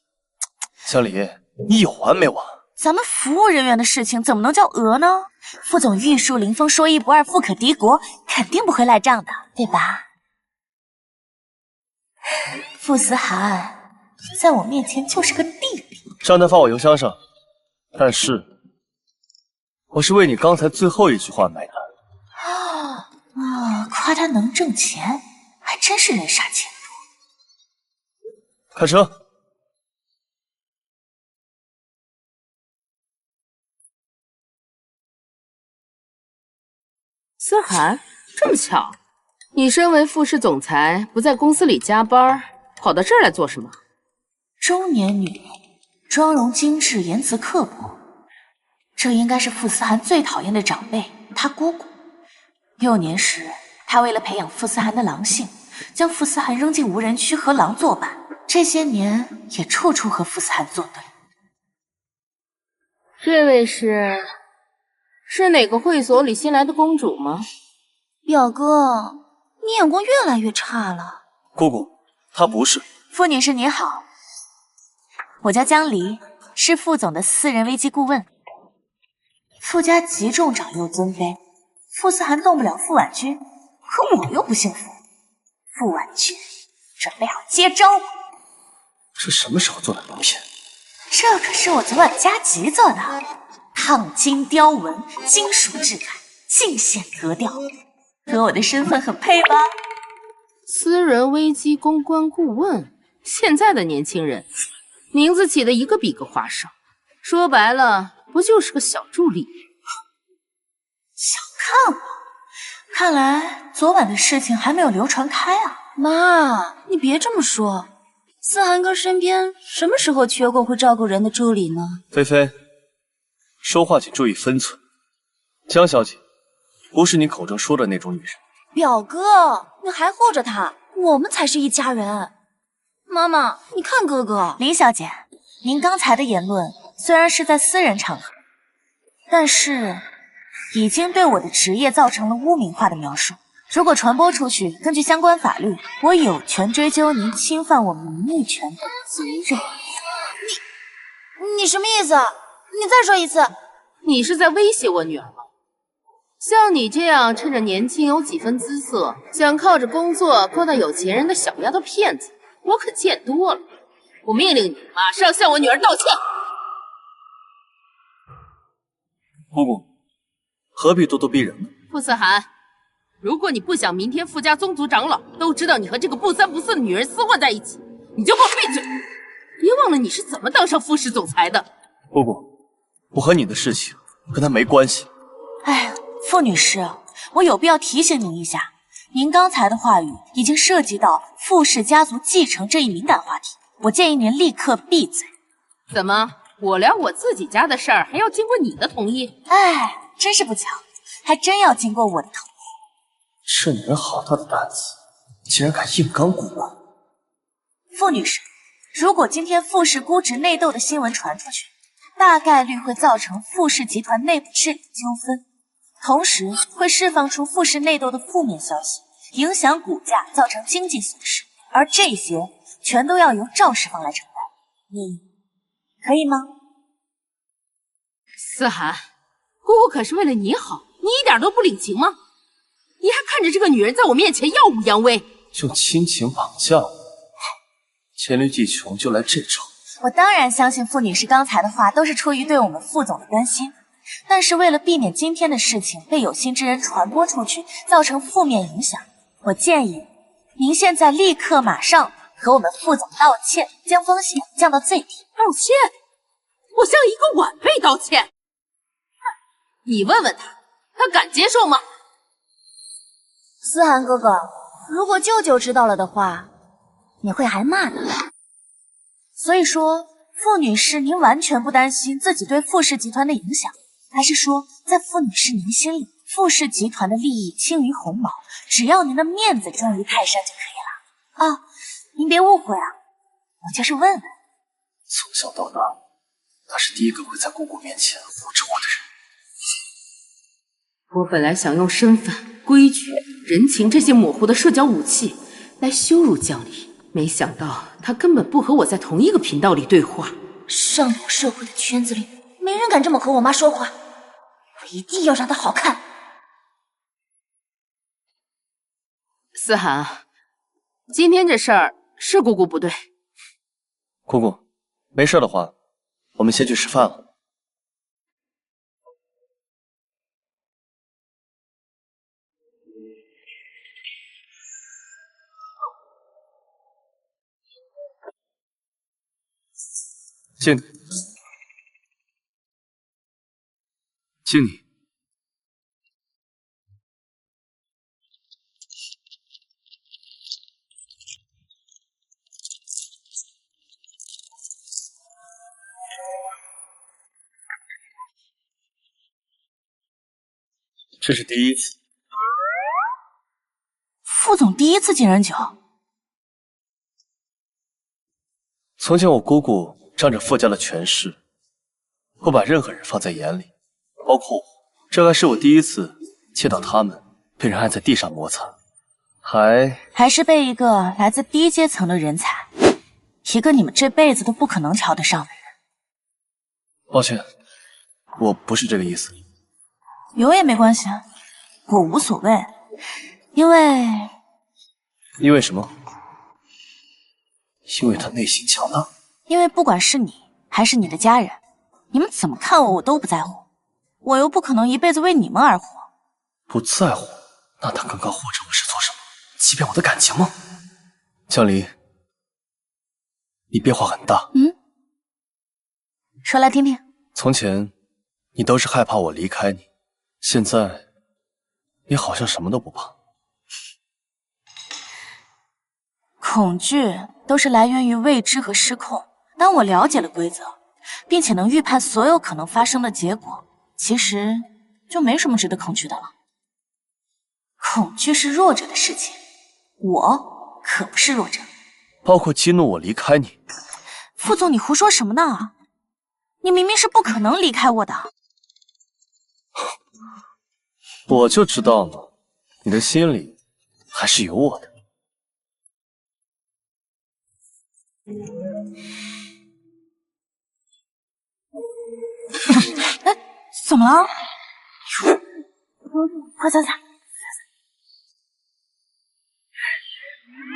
江离，你有完没完？咱们服务人员的事情怎么能叫讹呢？副总玉树临风，说一不二，富可敌国，肯定不会赖账的，对吧？傅思涵在我面前就是个弟弟。账单发我邮箱上，但是我是为你刚才最后一句话买单。夸他能挣钱，还真是人傻钱多。开车。思涵，这么巧，你身为副市总裁，不在公司里加班，跑到这儿来做什么？中年女人，妆容精致，言辞刻薄，这应该是傅思涵最讨厌的长辈，他姑姑。幼年时，他为了培养傅思涵的狼性，将傅思涵扔进无人区和狼作伴，这些年也处处和傅思涵作对。这位是哪个会所里新来的公主吗？表哥，你眼光越来越差了。姑姑，她不是。傅女士你好，我叫江离，是傅总的私人危机顾问。傅家极重长幼尊卑，傅思涵动不了傅婉君，可我又不姓傅。傅婉君，准备好接招吧。这什么时候做的名片？这可是我昨晚加急做的，烫金雕纹，金属质感，尽显格调，和我的身份很配吧？私人危机公关顾问，现在的年轻人名字起的一个比个花哨，说白了不就是个小助理？小看我，看来昨晚的事情还没有流传开啊。妈，你别这么说，思涵哥身边什么时候缺过会照顾人的助理呢？菲菲，说话请注意分寸。江小姐，不是你口中说的那种女人。表哥，你还护着他，我们才是一家人。妈妈，你看哥哥。林小姐，您刚才的言论虽然是在私人场合，但是已经对我的职业造成了污名化的描述。如果传播出去，根据相关法律，我有权追究您侵犯我名誉权的责任。你什么意思？你再说一次。你是在威胁我女儿吗？像你这样趁着年轻有几分姿色，想靠着工作勾搭有钱人的小丫头片子，我可见多了。我命令你马上向我女儿道歉。姑姑，何必咄咄逼人呢？傅思涵，如果你不想明天傅家宗族长老都知道你和这个不三不四的女人厮混在一起，你就给我闭嘴！别忘了你是怎么当上副市总裁的。姑姑，我和你的事情跟他没关系。哎，傅女士，我有必要提醒您一下，您刚才的话语已经涉及到傅氏家族继承这一敏感话题，我建议您立刻闭嘴。怎么，我聊我自己家的事儿还要经过你的同意？哎，真是不巧，还真要经过我的同意。这女人好大的胆子，竟然敢硬刚姑姑。傅女士，如果今天傅氏估值内斗的新闻传出去，大概率会造成傅氏集团内部治理纠纷，同时会释放出傅氏内斗的负面消息，影响股价，造成经济损失，而这些全都要由赵世芳来承担。你可以吗？思涵，姑姑可是为了你好，你一点都不领情吗？你还看着这个女人在我面前耀武扬威，用亲情绑架我，黔驴技穷就来这招。我当然相信傅女士刚才的话都是出于对我们傅总的关心，但是为了避免今天的事情被有心之人传播出去，造成负面影响，我建议您现在立刻马上和我们傅总道歉，将风险降到最低。道歉？我向一个晚辈道歉？你问问他，他敢接受吗？思涵哥哥，如果舅舅知道了的话，你会挨骂的。所以说，傅女士，您完全不担心自己对傅氏集团的影响，还是说，在傅女士您心里，傅氏集团的利益轻于鸿毛，只要您的面子重于泰山就可以了？啊，您别误会啊，我就是问问。从小到大，他是第一个会在姑姑面前护着我的人。我本来想用身份、规矩、人情这些模糊的社交武器来羞辱江离，没想到他根本不和我在同一个频道里对话。上流社会的圈子里，没人敢这么和我妈说话，我一定要让她好看。思涵，今天这事儿是姑姑不对。姑姑，没事的话，我们先去吃饭了。敬你，敬你。这是第一次。傅总第一次敬人酒。从前我姑姑仗着傅家的权势，不把任何人放在眼里，包括我。这还是我第一次见到他们被人按在地上摩擦，还是被一个来自低阶层的人才，一个你们这辈子都不可能瞧得上的人。抱歉，我不是这个意思。有也没关系，我无所谓，因为什么？因为他内心强大。因为不管是你还是你的家人，你们怎么看我，我都不在乎。我又不可能一辈子为你们而活。不在乎？那他刚刚护着我是做什么？欺骗我的感情吗？江离，你变化很大。说来听听。从前你都是害怕我离开你，现在你好像什么都不怕。恐惧都是来源于未知和失控。当我了解了规则，并且能预判所有可能发生的结果，其实就没什么值得恐惧的了。恐惧是弱者的事情，我可不是弱者。包括激怒我离开你。副总，你胡说什么呢？你明明是不可能离开我的。我就知道嘛，你的心里还是有我的。哎，怎么了？快走走。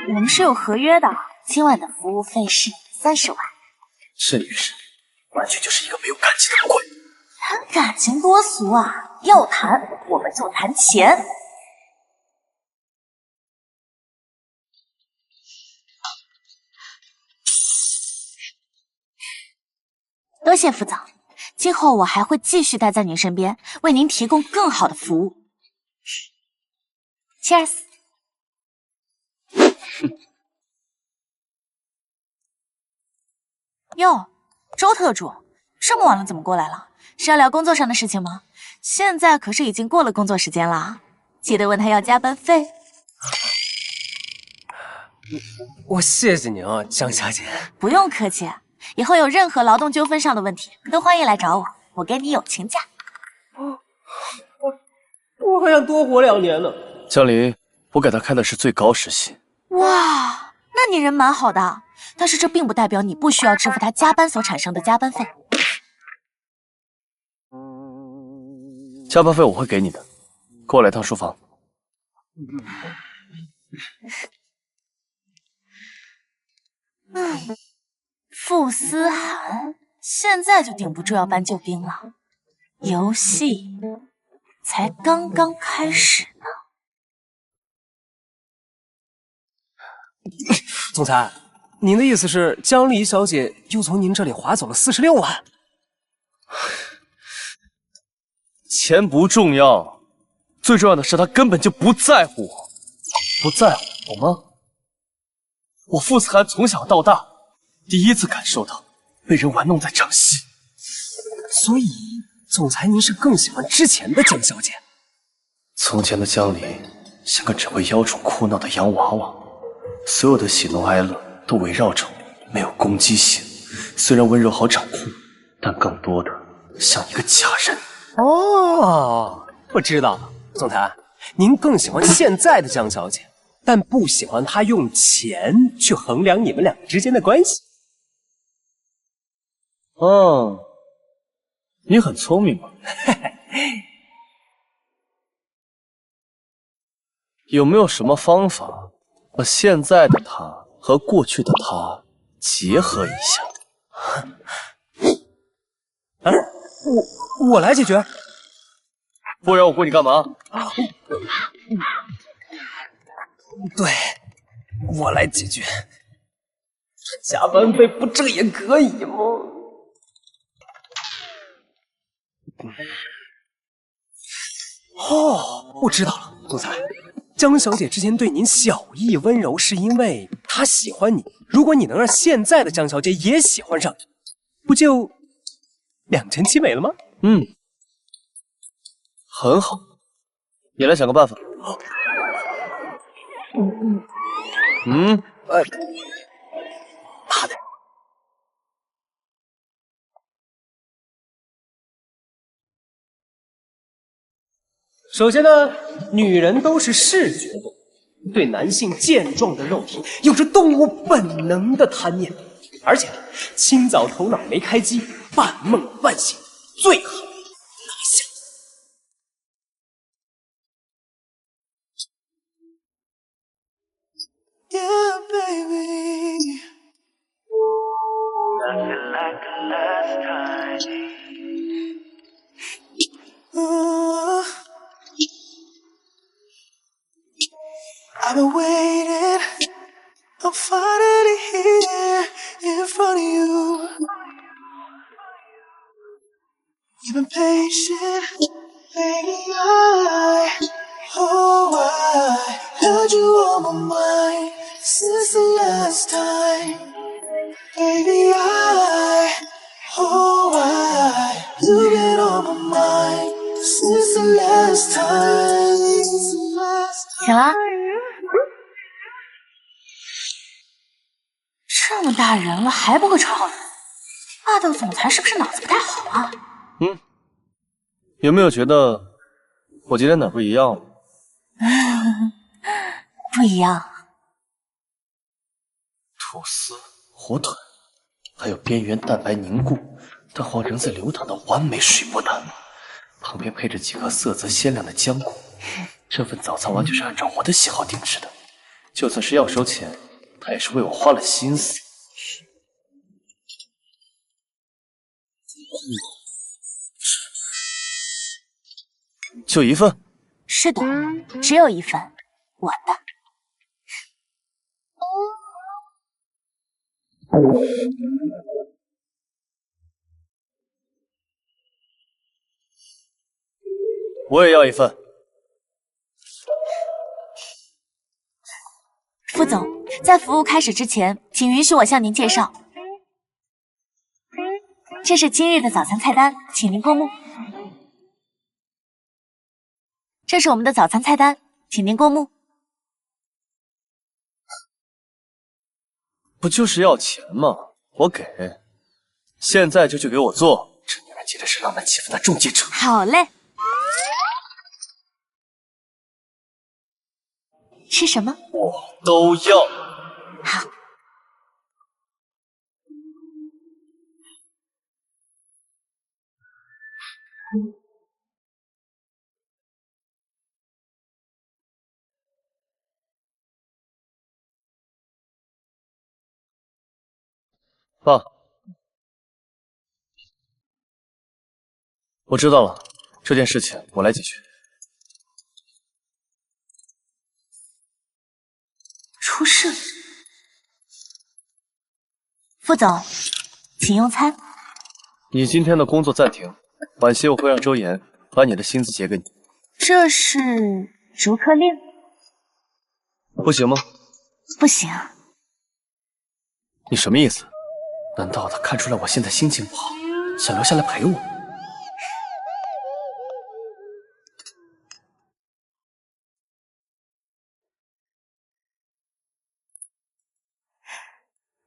我们是有合约的，今晚的服务费是30万。这女人完全就是一个没有感情的鬼。谈感情多俗啊！要谈我们就谈钱。多谢副总，今后我还会继续待在您身边，为您提供更好的服务。Cheers。哟，周特助，这么晚了怎么过来了？是要聊工作上的事情吗？现在可是已经过了工作时间了，记得问他要加班费。我谢谢您啊，江小姐。不用客气，以后有任何劳动纠纷上的问题，都欢迎来找我，我给你友情价。我还想多活2年呢。江离，我给他开的是最高时薪。哇，那你人蛮好的，但是这并不代表你不需要支付他加班所产生的加班费。加班费我会给你的，跟我来趟书房。傅思涵现在就顶不住要搬救兵了，游戏才刚刚开始呢。总裁，您的意思是江离小姐又从您这里划走了46万？钱不重要，最重要的是他根本就不在乎我，不在乎我吗？我傅思涵从小到大，第一次感受到被人玩弄在掌心。所以，总裁您是更喜欢之前的江小姐？从前的江离像个只会妖宠哭闹的洋娃娃，所有的喜怒哀乐都围绕着我，没有攻击性。虽然温柔好掌控，但更多的像一个假人。哦，我知道了，总裁，您更喜欢现在的江小姐，但不喜欢她用钱去衡量你们两个之间的关系。哦，你很聪明嘛。有没有什么方法把现在的他和过去的他结合一下？啊，我来解决。不然我雇你干嘛？对，我来解决。加班费不挣也可以吗？哦，我知道了，总裁，江小姐之前对您小意温柔，是因为她喜欢你。如果你能让现在的江小姐也喜欢上你，不就两全其美了吗？嗯，很好，你来想个办法。好的。首先呢，女人都是视觉动物，对男性健壮的肉体有着动物本能的贪念，而且清早头脑没开机，半梦半醒，最好拿下。Yeah, baby. Nothing like the last time. I've been waiting. I'm finally here in front of you. You've been patient, baby. I had you on my mind since the last time. Baby, you've been on my mind since the last time. 醒了？这么大人了还不会传好人？霸道总裁是不是脑子不太好啊？有没有觉得我今天哪不一样？不一样。吐司、火腿，还有边缘蛋白凝固，蛋黄仍在流淌的完美水波蛋，旁边配着几颗色泽鲜亮的浆果。这份早餐完全是按照我的喜好定制的，就算是要收钱，他也是为我花了心思。就一份？是的，只有一份，我的。我也要一份。副总，在服务开始之前，请允许我向您介绍，这是今日的早餐菜单，请您过目。这是我们的早餐菜单，请您过目。不就是要钱吗？我给，现在就去给我做。这女人简直是浪漫气氛的终结者。好嘞。吃什么？我都要。好。爸，我知道了，这件事情我来解决。出事了。副总，请用餐。你今天的工作暂停，晚些我会让周岩把你的薪资结给你。这是逐客令？不行吗？不行。你什么意思？难道他看出来我现在心情不好，想留下来陪我？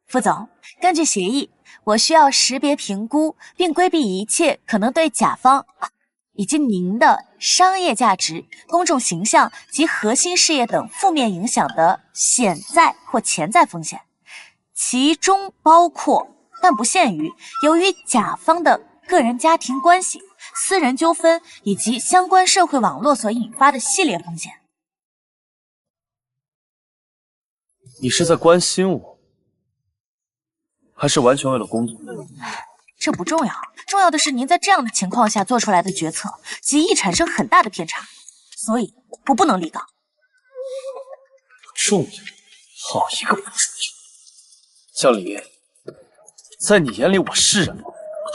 副总，根据协议，我需要识别评估并规避一切可能对甲方以及您的商业价值、公众形象及核心事业等负面影响的潜在或潜在风险，其中包括但不限于由于甲方的个人家庭关系、私人纠纷以及相关社会网络所引发的系列风险。你是在关心我，还是完全为了工作？这不重要，重要的是您在这样的情况下做出来的决策极易产生很大的偏差，所以我不能立岗。重要？好一个不重要！江离，在你眼里我是人吗？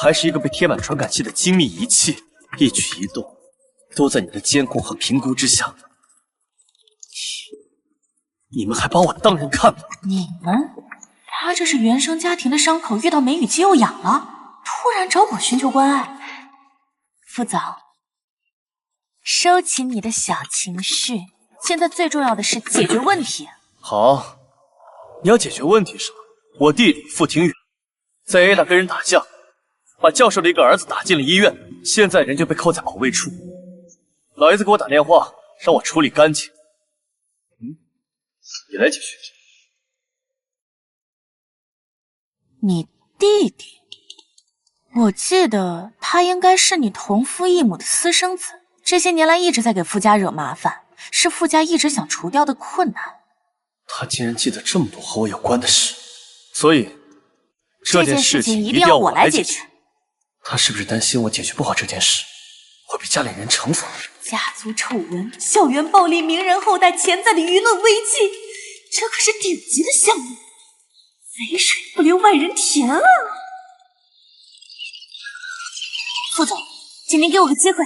还是一个被贴满传感器的精密仪器？一举一动都在你的监控和评估之下。你们还把我当人看吗？你们？他这是原生家庭的伤口遇到梅雨季又痒了，突然找我寻求关爱。副总，收起你的小情绪，现在最重要的是解决问题。好，你要解决问题是吧？我弟弟傅庭远在 A 大跟人打架，把教授的一个儿子打进了医院，现在人就被扣在保卫处。老爷子给我打电话，让我处理干净。你来解决。你弟弟，我记得他应该是你同父异母的私生子，这些年来一直在给傅家惹麻烦，是傅家一直想除掉的困难。他竟然记得这么多和我有关的事，所以这件事情一定要我来解决。他是不是担心我解决不好这件事，会被家里人惩罚？家族丑闻、校园暴力、名人后代潜在的舆论危机，这可是顶级的项目，肥水不流外人田啊！副总，请您给我个机会。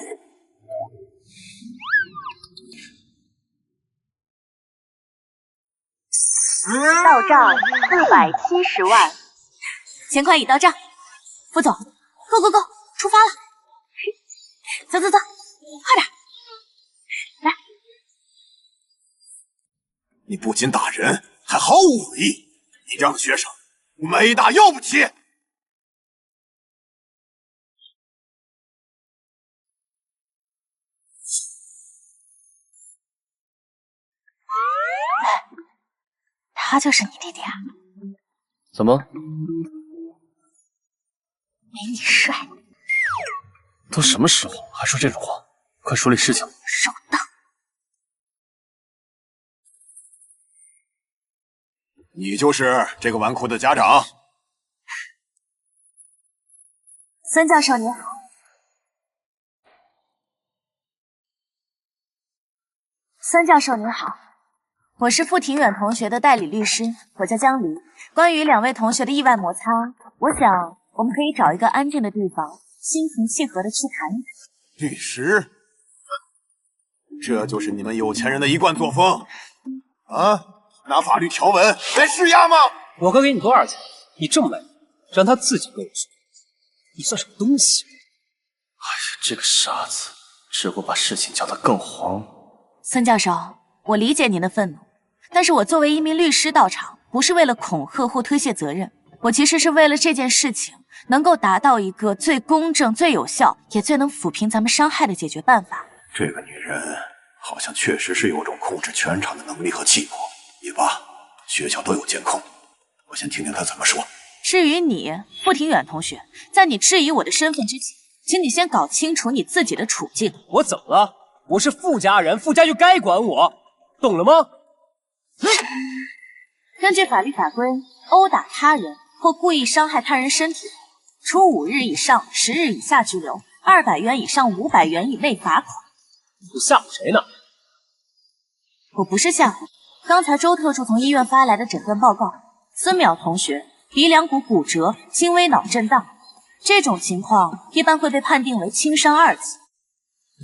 到账470万，钱款已到账。副总 ，Go Go Go， 出发了！走走走，快点！来，你不仅打人，还毫无悔意。你这样的学生，我们 A 大要不起。他就是你弟弟啊？怎么？没你帅。都什么时候了，还说这种话？快处理事情。手当。你就是这个纨绔的家长？孙教授您好。孙教授您好，我是傅庭远同学的代理律师，我叫江离。关于两位同学的意外摩擦，我想我们可以找一个安静的地方，心平气和的去谈一谈。律师？这就是你们有钱人的一贯作风啊！拿法律条文来施压吗？我哥给你多少钱？你这么卖力，让他自己跟我说，你算什么东西？哎呀，这个傻子，只会把事情搅得更黄。孙教授，我理解您的愤怒，但是我作为一名律师到场，不是为了恐吓或推卸责任，我其实是为了这件事情能够达到一个最公正、最有效，也最能抚平咱们伤害的解决办法。这个女人好像确实是有种控制全场的能力和气魄。也罢，学校都有监控，我先听听她怎么说。至于你，傅庭远同学，在你质疑我的身份之前，请你先搞清楚你自己的处境。我怎么了？我是傅家人，傅家就该管我，懂了吗？根据法律法规，殴打他人或故意伤害他人身体，处5日以上10日以下拘留，200元以上500元以内罚款。你吓唬谁呢？我不是吓唬，刚才周特助从医院发来的诊断报告，孙淼同学鼻梁骨骨折，轻微脑震荡，这种情况一般会被判定为轻伤2级。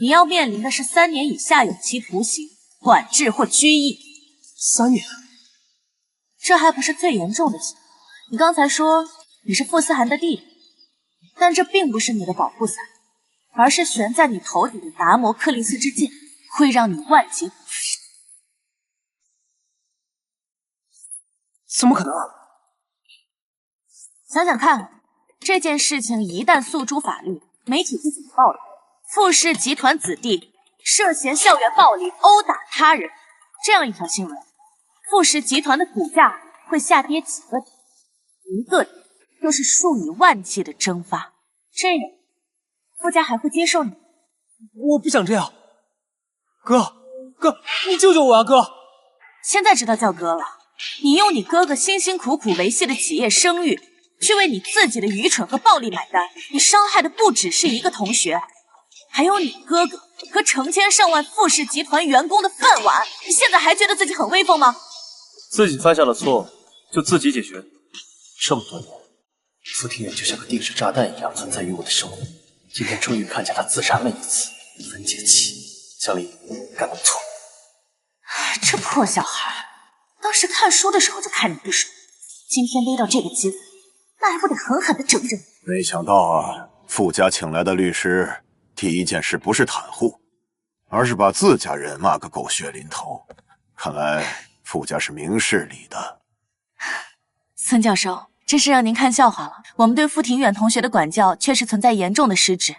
你要面临的是3年以下有期徒刑、管制或拘役。3年？这还不是最严重的刑。你刚才说你是傅思涵的弟弟，但这并不是你的保护伞，而是悬在你头顶的达摩克利斯之剑，会让你万劫不复。怎么可能？想想看，这件事情一旦诉诸法律，媒体会怎么报道？傅氏集团子弟涉嫌校园暴力、殴打他人，这样一条新闻，傅氏集团的股价会下跌几个点，一个点就是数以万计的蒸发。这样，傅家还会接受你？我不想这样。哥，你救救我啊，哥！现在知道叫哥了。你用你哥哥辛辛苦苦维系的企业声誉，去为你自己的愚蠢和暴力买单。你伤害的不只是一个同学，还有你哥哥和成千上万傅氏集团员工的饭碗。你现在还觉得自己很威风吗？自己犯下了错，就自己解决。这么多年，傅庭远就像个定时炸弹一样存在于我的生活。今天终于看见他自燃了一次，分解气。江离，干得不错。这破小孩，当时看书的时候就看你不爽，今天勒到这个鸡子，那还不得狠狠地整整？没想到啊，傅家请来的律师第一件事不是袒护，而是把自家人骂个狗血淋头。看来傅家是明事理的。孙教授，真是让您看笑话了。我们对傅庭远同学的管教确实存在严重的失职。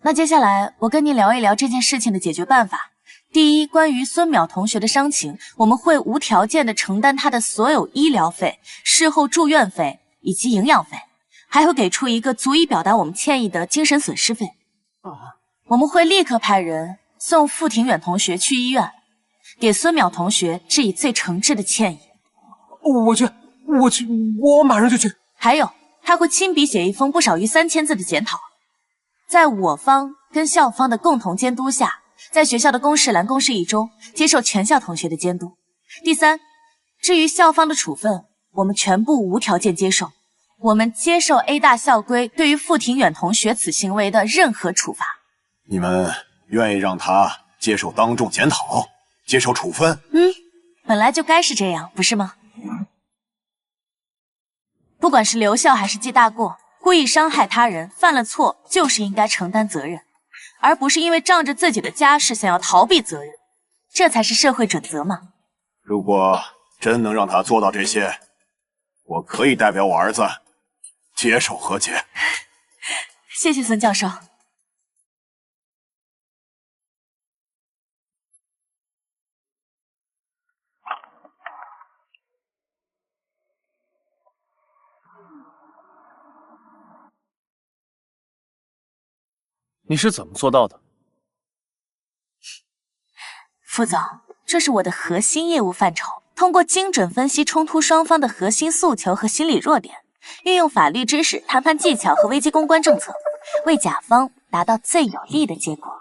那接下来我跟您聊一聊这件事情的解决办法。第一，关于孙淼同学的伤情，我们会无条件的承担他的所有医疗费、事后住院费以及营养费，还会给出一个足以表达我们歉意的精神损失费。我们会立刻派人送傅庭远同学去医院，给孙淼同学致以最诚挚的歉意。我去，我马上就去。还有，他会亲笔写一封不少于3000字的检讨，在我方跟校方的共同监督下，在学校的公示栏、公示一中接受全校同学的监督。第三，至于校方的处分，我们全部无条件接受。我们接受 A 大校规对于傅庭远同学此行为的任何处罚。你们愿意让他接受当众检讨，接受处分？本来就该是这样，不是吗？不管是留校还是记大过，故意伤害他人，犯了错就是应该承担责任，而不是因为仗着自己的家世想要逃避责任，这才是社会准则嘛。如果真能让他做到这些，我可以代表我儿子接受和解。谢谢孙教授。你是怎么做到的？副总，这是我的核心业务范畴，通过精准分析冲突双方的核心诉求和心理弱点，运用法律知识、谈判技巧和危机公关政策，为甲方达到最有利的结果。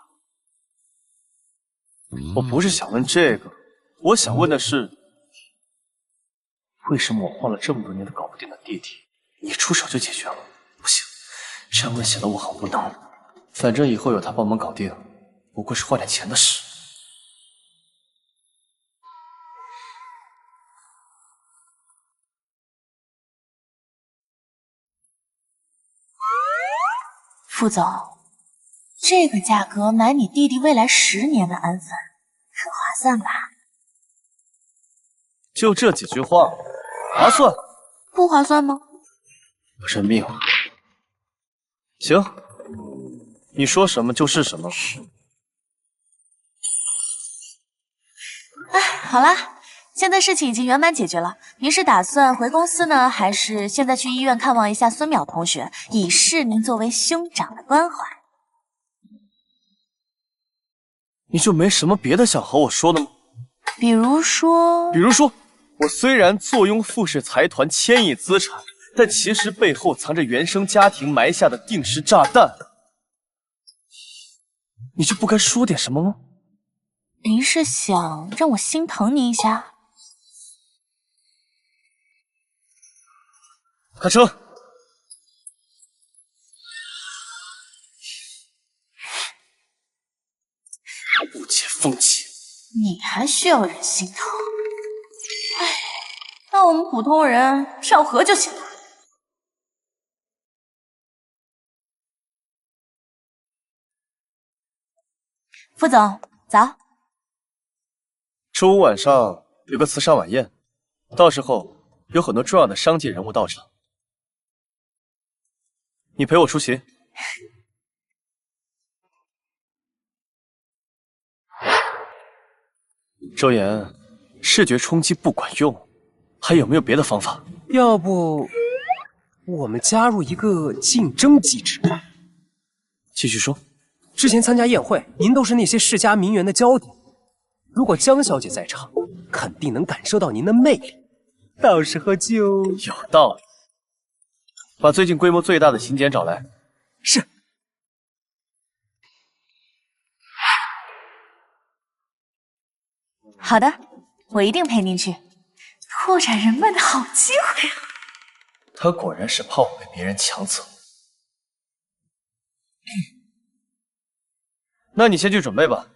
我不是想问这个，我想问的是，为什么我换了这么多年都搞不定的弟弟，你出手就解决了？不行，这样问显得我很无能。反正以后有他帮忙搞定，不过是花点钱的事。副总，这个价格买你弟弟未来10年的安分，很划算吧？就这几句话，划算？不划算吗？我认命了。行，你说什么就是什么。哎，好啦，现在事情已经圆满解决了。您是打算回公司呢，还是现在去医院看望一下孙淼同学，以示您作为兄长的关怀？你就没什么别的想和我说的吗？比如说，我虽然坐拥傅氏财团1000亿资产，但其实背后藏着原生家庭埋下的定时炸弹。你就不该说点什么吗？您是想让我心疼您一下？开车。还需要人心疼。唉，那我们普通人跳河就行了。副总，早。周五晚上有个慈善晚宴，到时候有很多重要的商界人物到场，你陪我出席。周岩，视觉冲击不管用，还有没有别的方法？要不我们加入一个竞争机制？继续说。之前参加宴会，您都是那些世家名媛的焦点。如果江小姐在场，肯定能感受到您的魅力，到时候就有道理。把最近规模最大的刑检找来。是。好的，我一定陪您去。拓展人脉的好机会啊！他果然是怕我被别人抢走。那你先去准备吧，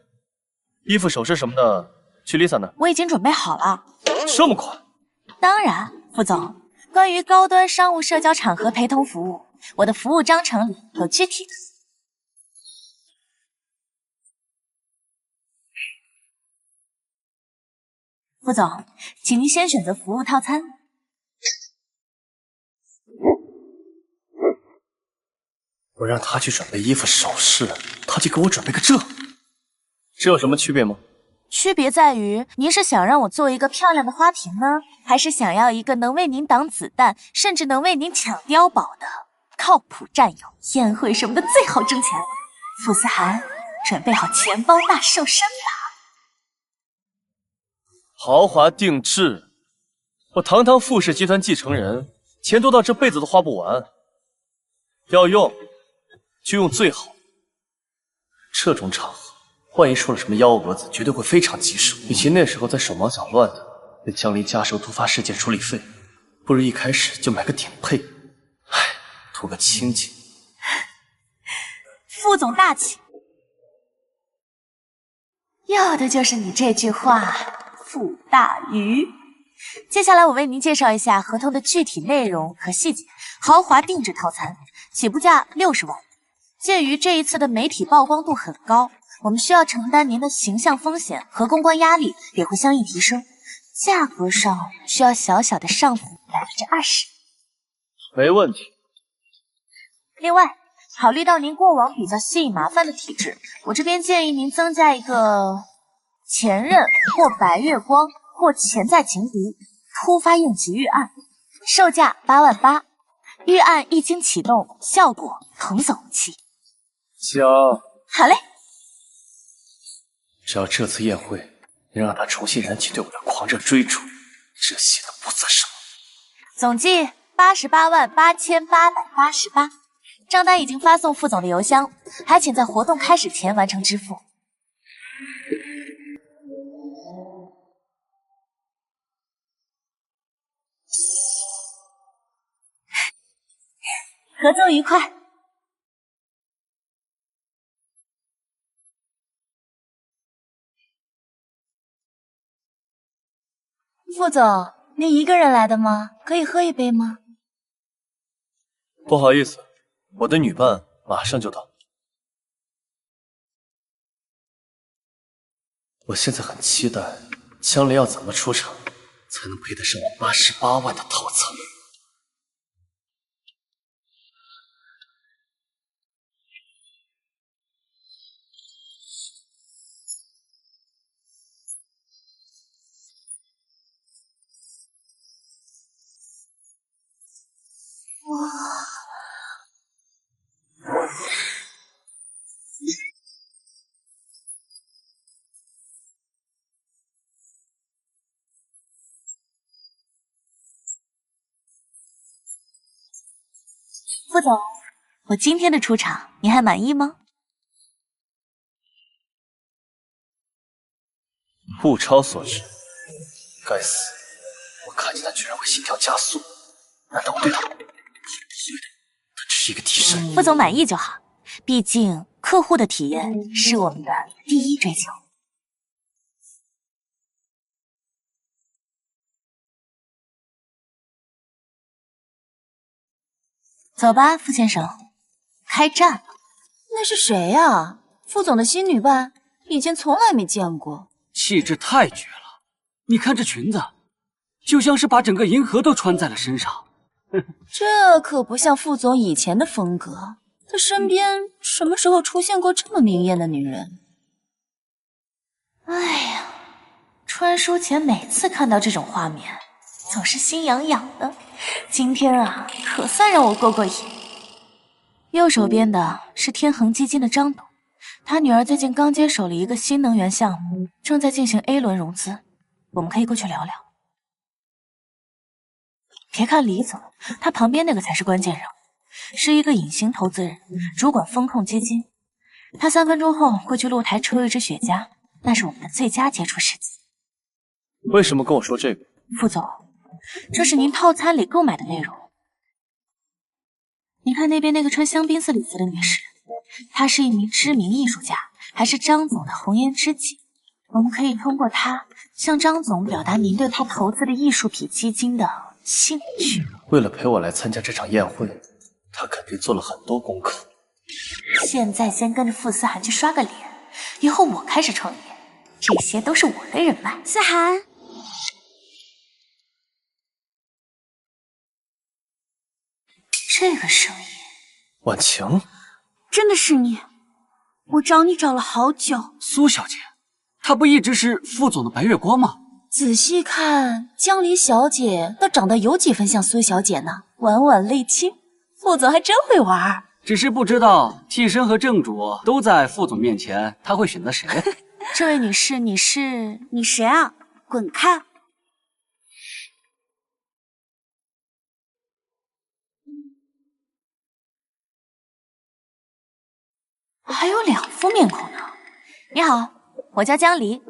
衣服、首饰什么的，去 Lisa 那儿。我已经准备好了。这么快？当然，副总，关于高端商务社交场合陪同服务，我的服务章程里有具体的。副总，请您先选择服务套餐。我让他去准备衣服首饰，他就给我准备个这有什么区别吗？区别在于，您是想让我做一个漂亮的花瓶呢，还是想要一个能为您挡子弹，甚至能为您抢碉堡的靠谱战友？宴会什么的最好挣钱了。傅思涵，准备好钱包大瘦身吧。豪华定制，我堂堂傅氏集团继承人，钱多到这辈子都花不完。要用就用最好。这种场合，万一出了什么幺蛾子，绝对会非常棘手。与其那时候在手忙脚乱的为江离家收突发事件处理费，不如一开始就买个顶配。唉，图个清静。副总大气，要的就是你这句话，傅大鱼。接下来我为您介绍一下合同的具体内容和细节。豪华定制套餐，起步价60万。鉴于这一次的媒体曝光度很高，我们需要承担您的形象风险和公关压力也会相应提升，价格上需要小小的上浮20%。没问题。另外，考虑到您过往比较吸引麻烦的体质，我这边建议您增加一个前任或白月光或潜在情敌突发应急预案，售价8万8。预案一经启动，效果童叟无欺。行，好嘞。只要这次宴会能让他重新燃起对我的狂热追逐，这些都不算什么。总计88万8888，账单已经发送副总的邮箱，还请在活动开始前完成支付。合作愉快。副总，您一个人来的吗？可以喝一杯吗？不好意思，我的女伴马上就到。我现在很期待江离要怎么出场，才能配得上我88万的套餐。副总，我今天的出场您还满意吗？物超所值。该死，我看见他居然会心跳加速，难道我对他不对的？他只是一个替身。副总满意就好，毕竟客户的体验是我们的第一追求。走吧，傅先生，开战。那是谁呀？傅总的新女伴，以前从来没见过。气质太绝了，你看这裙子，就像是把整个银河都穿在了身上。这可不像傅总以前的风格。他身边什么时候出现过这么明艳的女人？哎呀，穿书前每次看到这种画面，总是心痒痒的。今天啊，可算让我过过瘾。右手边的是天恒基金的张董，他女儿最近刚接手了一个新能源项目，正在进行 A 轮融资，我们可以过去聊聊。别看李总，他旁边那个才是关键人物，是一个隐形投资人，主管风控基金。他3分钟后会去露台抽一支雪茄，那是我们的最佳接触时机。为什么跟我说这个？副总，这是您套餐里购买的内容。你看那边那个穿香槟色礼服的女士，她是一名知名艺术家，还是张总的红颜知己。我们可以通过她向张总表达您对她投资的艺术品基金的兴趣。为了陪我来参加这场宴会，他肯定做了很多功课。现在先跟着傅思涵去刷个脸，以后我开始创业，这些都是我的人脉。思涵，这个声音，婉晴，真的是你？我找你找了好久。苏小姐，她不一直是副总的白月光吗？仔细看，江离小姐倒长得有几分像苏小姐呢，婉婉泪清。副总还真会玩。只是不知道替身和正主都在副总面前，他会选择谁？这位女士，你是？你谁啊？滚开！还有2副面孔呢。你好，我叫江离，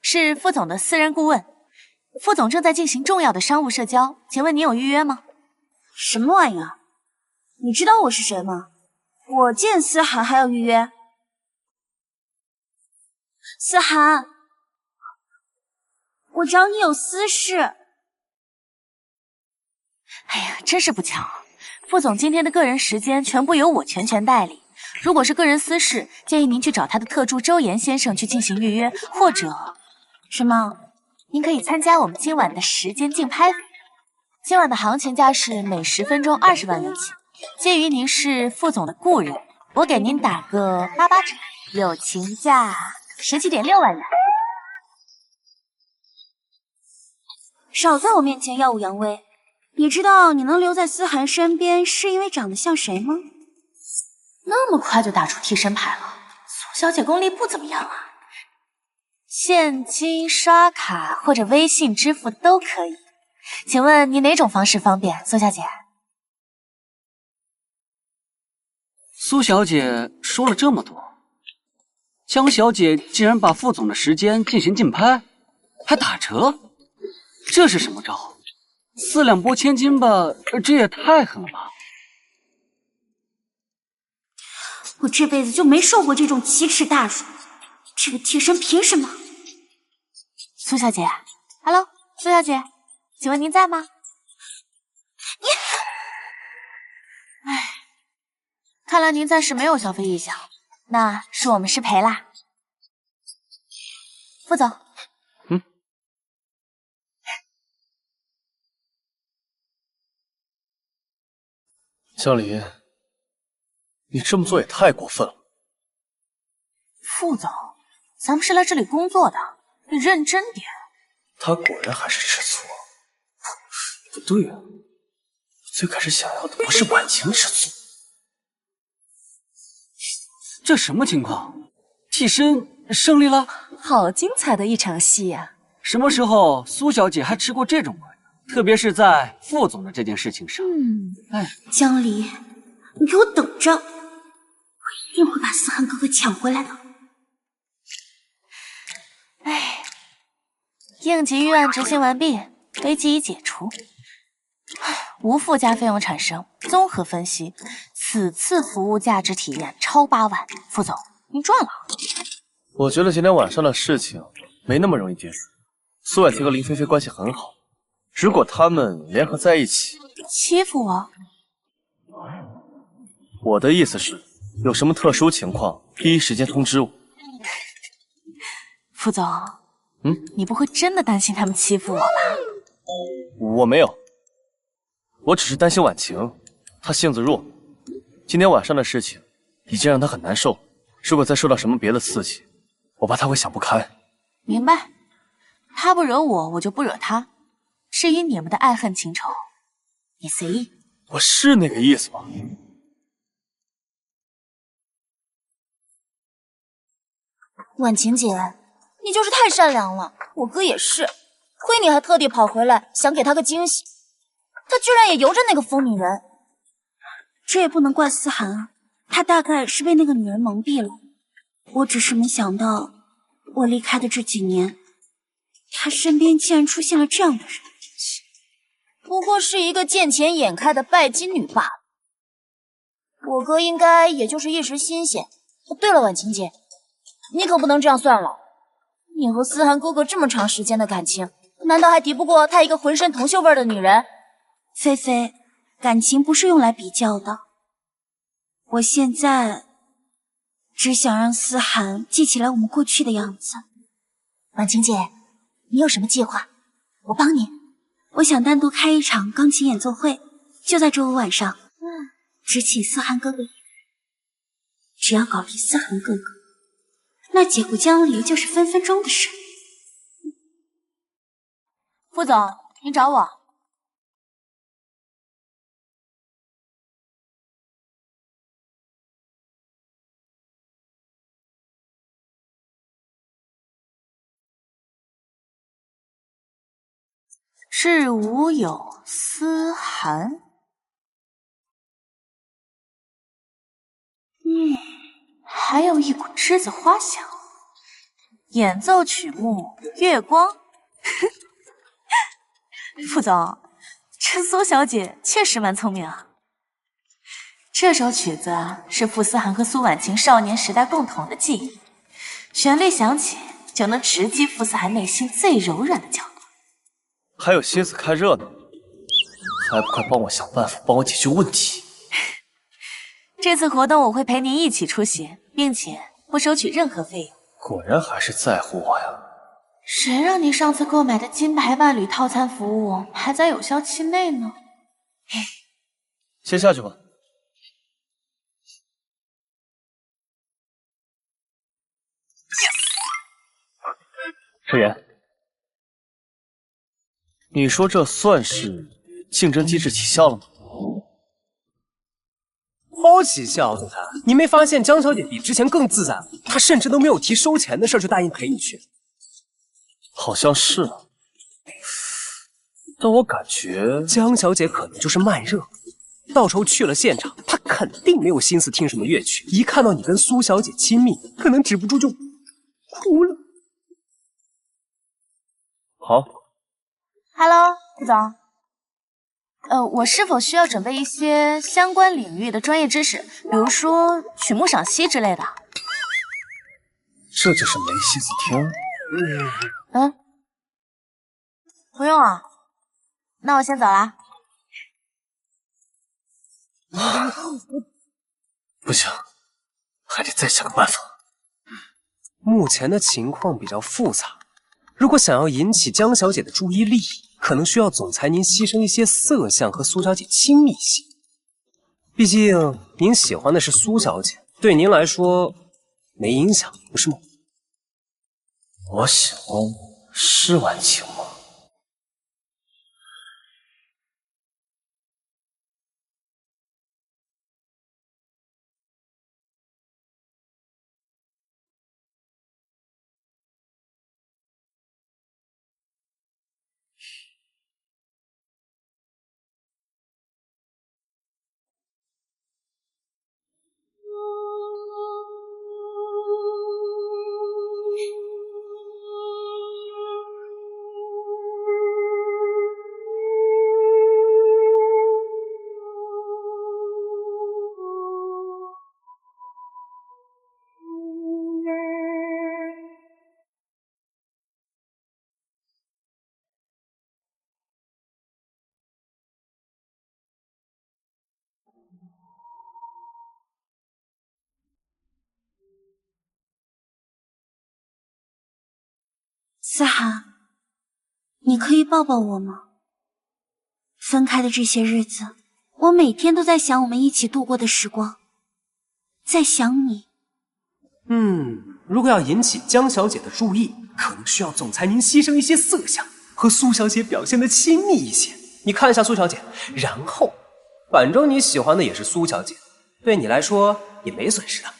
是副总的私人顾问。副总正在进行重要的商务社交，请问你有预约吗？什么玩意儿？你知道我是谁吗？我见思涵还要预约？思涵，我找你有私事。哎呀，真是不巧，副总今天的个人时间全部由我全权代理。如果是个人私事，建议您去找他的特助周岩先生去进行预约，或者什么？您可以参加我们今晚的时间竞拍。今晚的行情价是每10分钟20万元起。鉴于您是副总的故人，我给您打个88折，友情价17.6万元。少在我面前耀武扬威！你知道你能留在思涵身边是因为长得像谁吗？那么快就打出替身牌了，苏小姐功力不怎么样啊。现金、刷卡或者微信支付都可以。请问你哪种方式方便，苏小姐？苏小姐说了这么多，江小姐竟然把副总的时间进行竞拍，还打折，这是什么招？4两拨千斤吧，这也太狠了吧！我这辈子就没受过这种奇耻大辱，这个替身凭什么？苏小姐 ，Hello， 苏小姐，请问您在吗？你，哎，看来您暂时没有消费意向，那是我们失陪啦。副总，江离，你这么做也太过分了。副总，咱们是来这里工作的，你认真点。他果然还是吃醋。不对啊，最开始想要的不是婉晴吃醋。这什么情况？替身胜利了？好精彩的一场戏呀！什么时候苏小姐还吃过这种亏？特别是在副总的这件事情上。江离，你给我等着，我一定会把思涵哥哥抢回来的。应急预案执行完毕，危机已解除，无附加费用产生。综合分析，此次服务价值体验超8万。副总，您赚了。我觉得今天晚上的事情没那么容易结束。苏婉晴和林菲菲关系很好，如果他们联合在一起，欺负我？我的意思是，有什么特殊情况，第一时间通知我。副总，你不会真的担心他们欺负我吧？我没有，我只是担心婉晴，她性子弱，今天晚上的事情已经让她很难受，如果再受到什么别的刺激，我怕她会想不开。明白，他不惹我，我就不惹他。至于你们的爱恨情仇，你随意。我是那个意思吗？婉晴姐，你就是太善良了，我哥也是，亏你还特地跑回来，想给他个惊喜，他居然也由着那个疯女人。这也不能怪思涵啊，他大概是被那个女人蒙蔽了。我只是没想到，我离开的这几年，他身边竟然出现了这样的人。不过是一个见钱眼开的拜金女罢了，我哥应该也就是一时新鲜。对了，婉晴姐，你可不能这样算老。你和思涵哥哥这么长时间的感情，难道还敌不过他一个浑身铜锈味的女人？菲菲，感情不是用来比较的。我现在只想让思涵记起来我们过去的样子。婉晴姐，你有什么计划？我帮你。我想单独开一场钢琴演奏会，就在周五晚上，只请思涵哥哥一人。只要搞定思涵哥哥，那解雇江离就是分分钟的事。副总，你找我？致无有思涵。还有一股栀子花香。演奏曲目《月光》。副总，这苏小姐确实蛮聪明啊。这首曲子是傅思涵和苏婉晴少年时代共同的记忆，旋律响起就能直击傅思涵内心最柔软的角落。还有心思看热闹，还不快帮我想办法，帮我解决问题？这次活动我会陪您一起出席，并且不收取任何费用。果然还是在乎我呀！谁让你上次购买的金牌伴侣套餐服务还在有效期内呢？先下去吧。陈岩，你说这算是竞争机制起效了吗？猫起笑的他，你没发现江小姐比之前更自在吗？她甚至都没有提收钱的事，就答应陪你去。好像是啊，但我感觉江小姐可能就是慢热，到时候去了现场，她肯定没有心思听什么乐曲，一看到你跟苏小姐亲密，可能止不住就哭了。好 ，Hello， 副总。我是否需要准备一些相关领域的专业知识，比如说曲目赏析之类的？这就是梅戏子厅。不用啊。那我先走啦。不行，还得再想个办法。目前的情况比较复杂，如果想要引起江小姐的注意力，可能需要总裁您牺牲一些色相和苏小姐亲密性。毕竟您喜欢的是苏小姐，对您来说没影响，不是吗？我喜欢是婉晴吗？思涵，你可以抱抱我吗？分开的这些日子，我每天都在想我们一起度过的时光，在想你。如果要引起江小姐的注意，可能需要总裁您牺牲一些色相，和苏小姐表现的亲密一些。你看一下苏小姐，然后，反正你喜欢的也是苏小姐，对你来说也没损失的。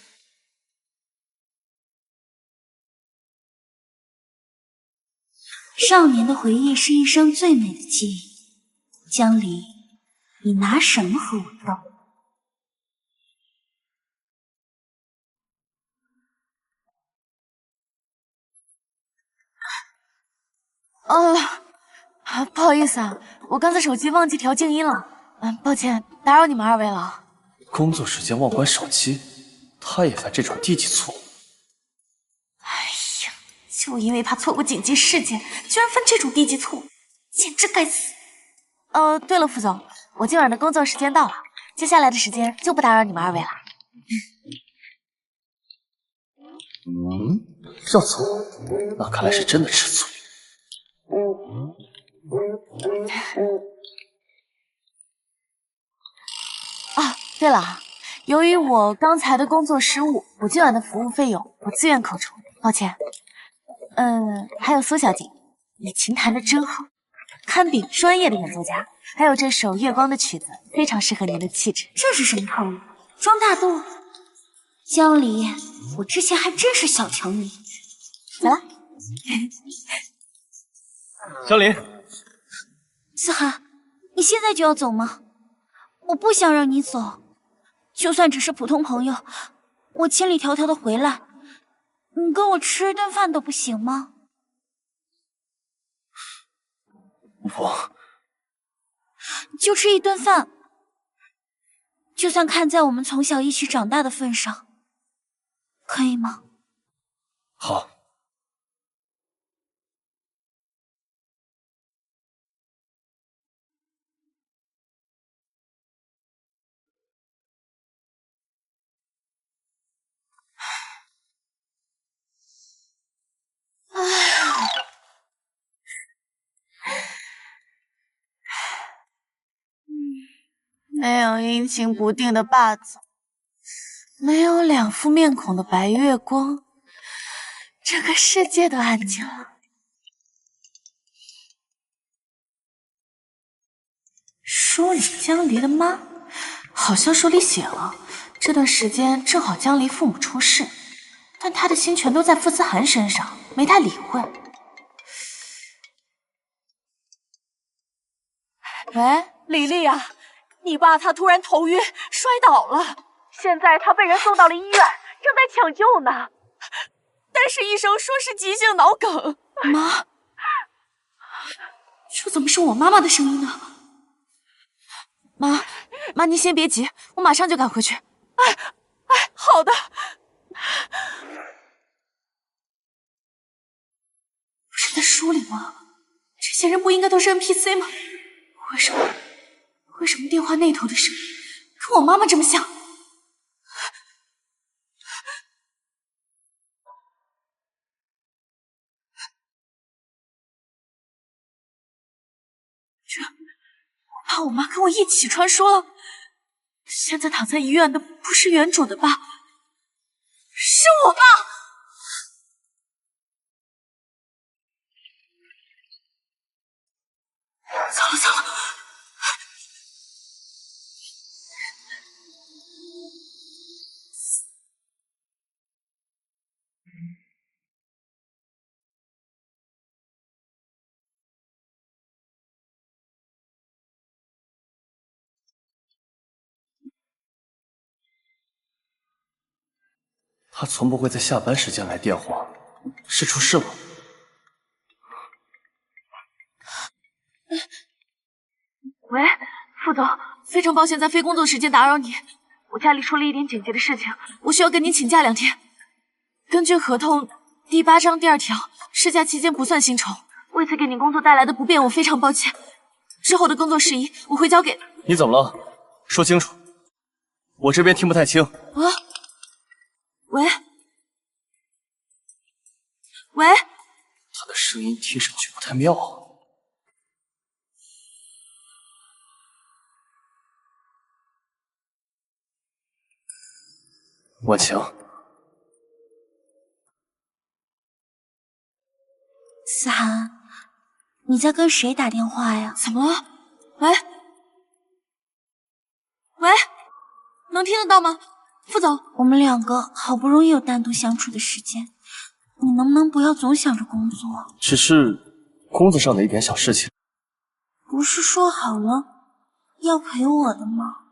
少年的回忆是一生最美的记忆。江离，你拿什么和我斗？不好意思啊，我刚才手机忘记调静音了，抱歉，打扰你们二位了。工作时间忘关手机，他也犯这种低级错误。哎呀，就因为怕错过紧急事件，居然犯这种低级错误，简直该死！对了，副总，我今晚的工作时间到了，接下来的时间就不打扰你们二位了。要走？那看来是真的吃醋。对了，由于我刚才的工作失误，我今晚的服务费用我自愿扣除，抱歉。还有苏小姐，你琴弹的真好，堪比专业的演奏家。还有这首《月光》的曲子，非常适合您的气质。这是什么套路？装大度？江离，我之前还真是小瞧你。来啦，江离，思涵，你现在就要走吗？我不想让你走，就算只是普通朋友，我千里迢迢的回来，你跟我吃一顿饭都不行吗？就吃一顿饭，就算看在我们从小一起长大的份上，可以吗？好。没有阴晴不定的霸总，没有两副面孔的白月光，整个世界都安静了。书里江离的妈，好像书里写了，这段时间正好江离父母出事，但他的心全都在傅思涵身上，没太理会。喂，李丽呀，你爸他突然头晕摔倒了，现在他被人送到了医院，正在抢救呢。但是医生说是急性脑梗。妈，这怎么是我妈妈的声音呢？妈，您先别急，我马上就赶回去。好的。不是在书里吗？这些人不应该都是 NPC 吗？为什么电话那头的声音跟我妈妈这么像？我怕我妈跟我一起传说了。现在躺在医院的不是原主的爸，是我爸。糟了！他从不会在下班时间来电话，是出事了？喂，副总，非常抱歉在非工作时间打扰你，我家里出了一点紧急的事情，我需要跟您请假2天。根据合同第8章第2条，事假期间不算薪酬，为此给您工作带来的不便，我非常抱歉。之后的工作事宜我会交给……你怎么了？说清楚，我这边听不太清。喂，他的声音听上去不太妙啊。婉晴，思涵，你在跟谁打电话呀？怎么了？喂，喂，能听得到吗？副总，我们两个好不容易有单独相处的时间，你能不能不要总想着工作？只是工作上的一点小事情。不是说好了要陪我的吗？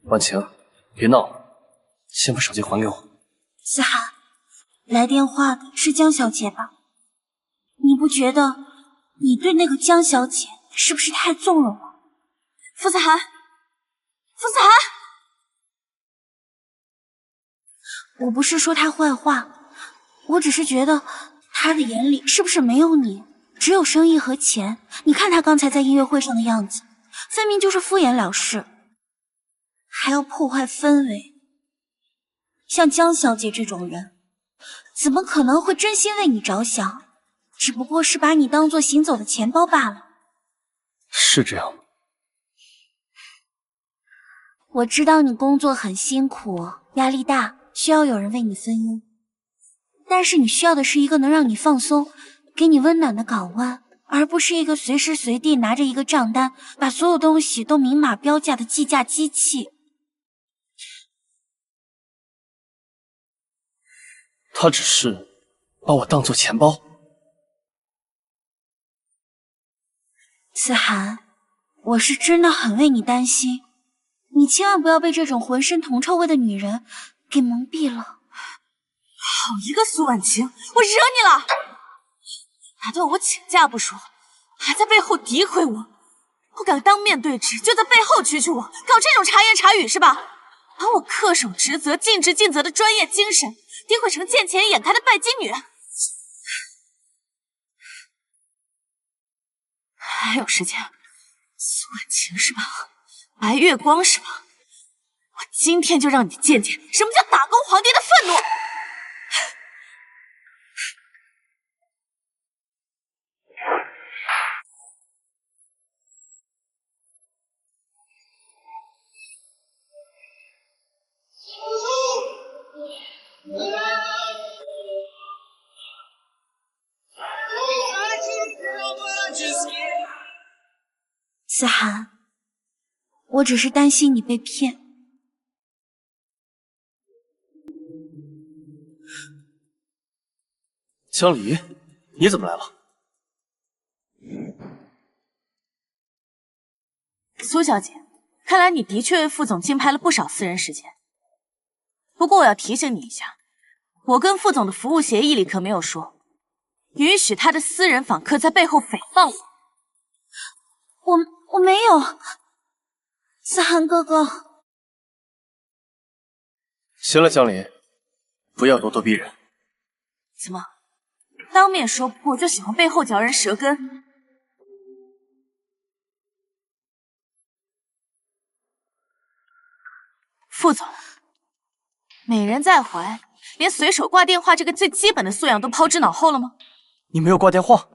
婉晴，别闹了，先把手机还给我。思涵，来电话的是江小姐吧？你不觉得你对那个江小姐是不是太纵容了？傅思涵，傅思涵，我不是说她坏话，我只是觉得她的眼里是不是没有你，只有生意和钱？你看她刚才在音乐会上的样子，分明就是敷衍了事，还要破坏氛围。像江小姐这种人，怎么可能会真心为你着想？只不过是把你当做行走的钱包罢了。是这样吗？我知道你工作很辛苦，压力大，需要有人为你分忧。但是你需要的是一个能让你放松、给你温暖的港湾，而不是一个随时随地拿着一个账单，把所有东西都明码标价的计价机器。他只是把我当做钱包。思涵，我是真的很为你担心，你千万不要被这种浑身铜臭味的女人给蒙蔽了。好一个苏婉晴，我惹你了！打断我请假不说，还在背后诋毁我，不敢当面对质，就在背后蛐蛐我，搞这种察言察语是吧？把我恪守职责、尽职尽责的专业精神诋毁成见钱眼开的拜金女。还有时间，苏婉晴是吧？白月光是吧？我今天就让你见见什么叫打工皇帝的愤怒！思涵，我只是担心你被骗。江离，你怎么来了？苏小姐，看来你的确为副总竞拍了不少私人时间。不过我要提醒你一下，我跟副总的服务协议里可没有说，允许他的私人访客在背后诽谤我。我没有，思涵哥哥。行了，江离，不要咄咄逼人。怎么，当面说不过就喜欢背后嚼人舌根？副总，美人在怀，连随手挂电话这个最基本的素养都抛之脑后了吗？你没有挂电话，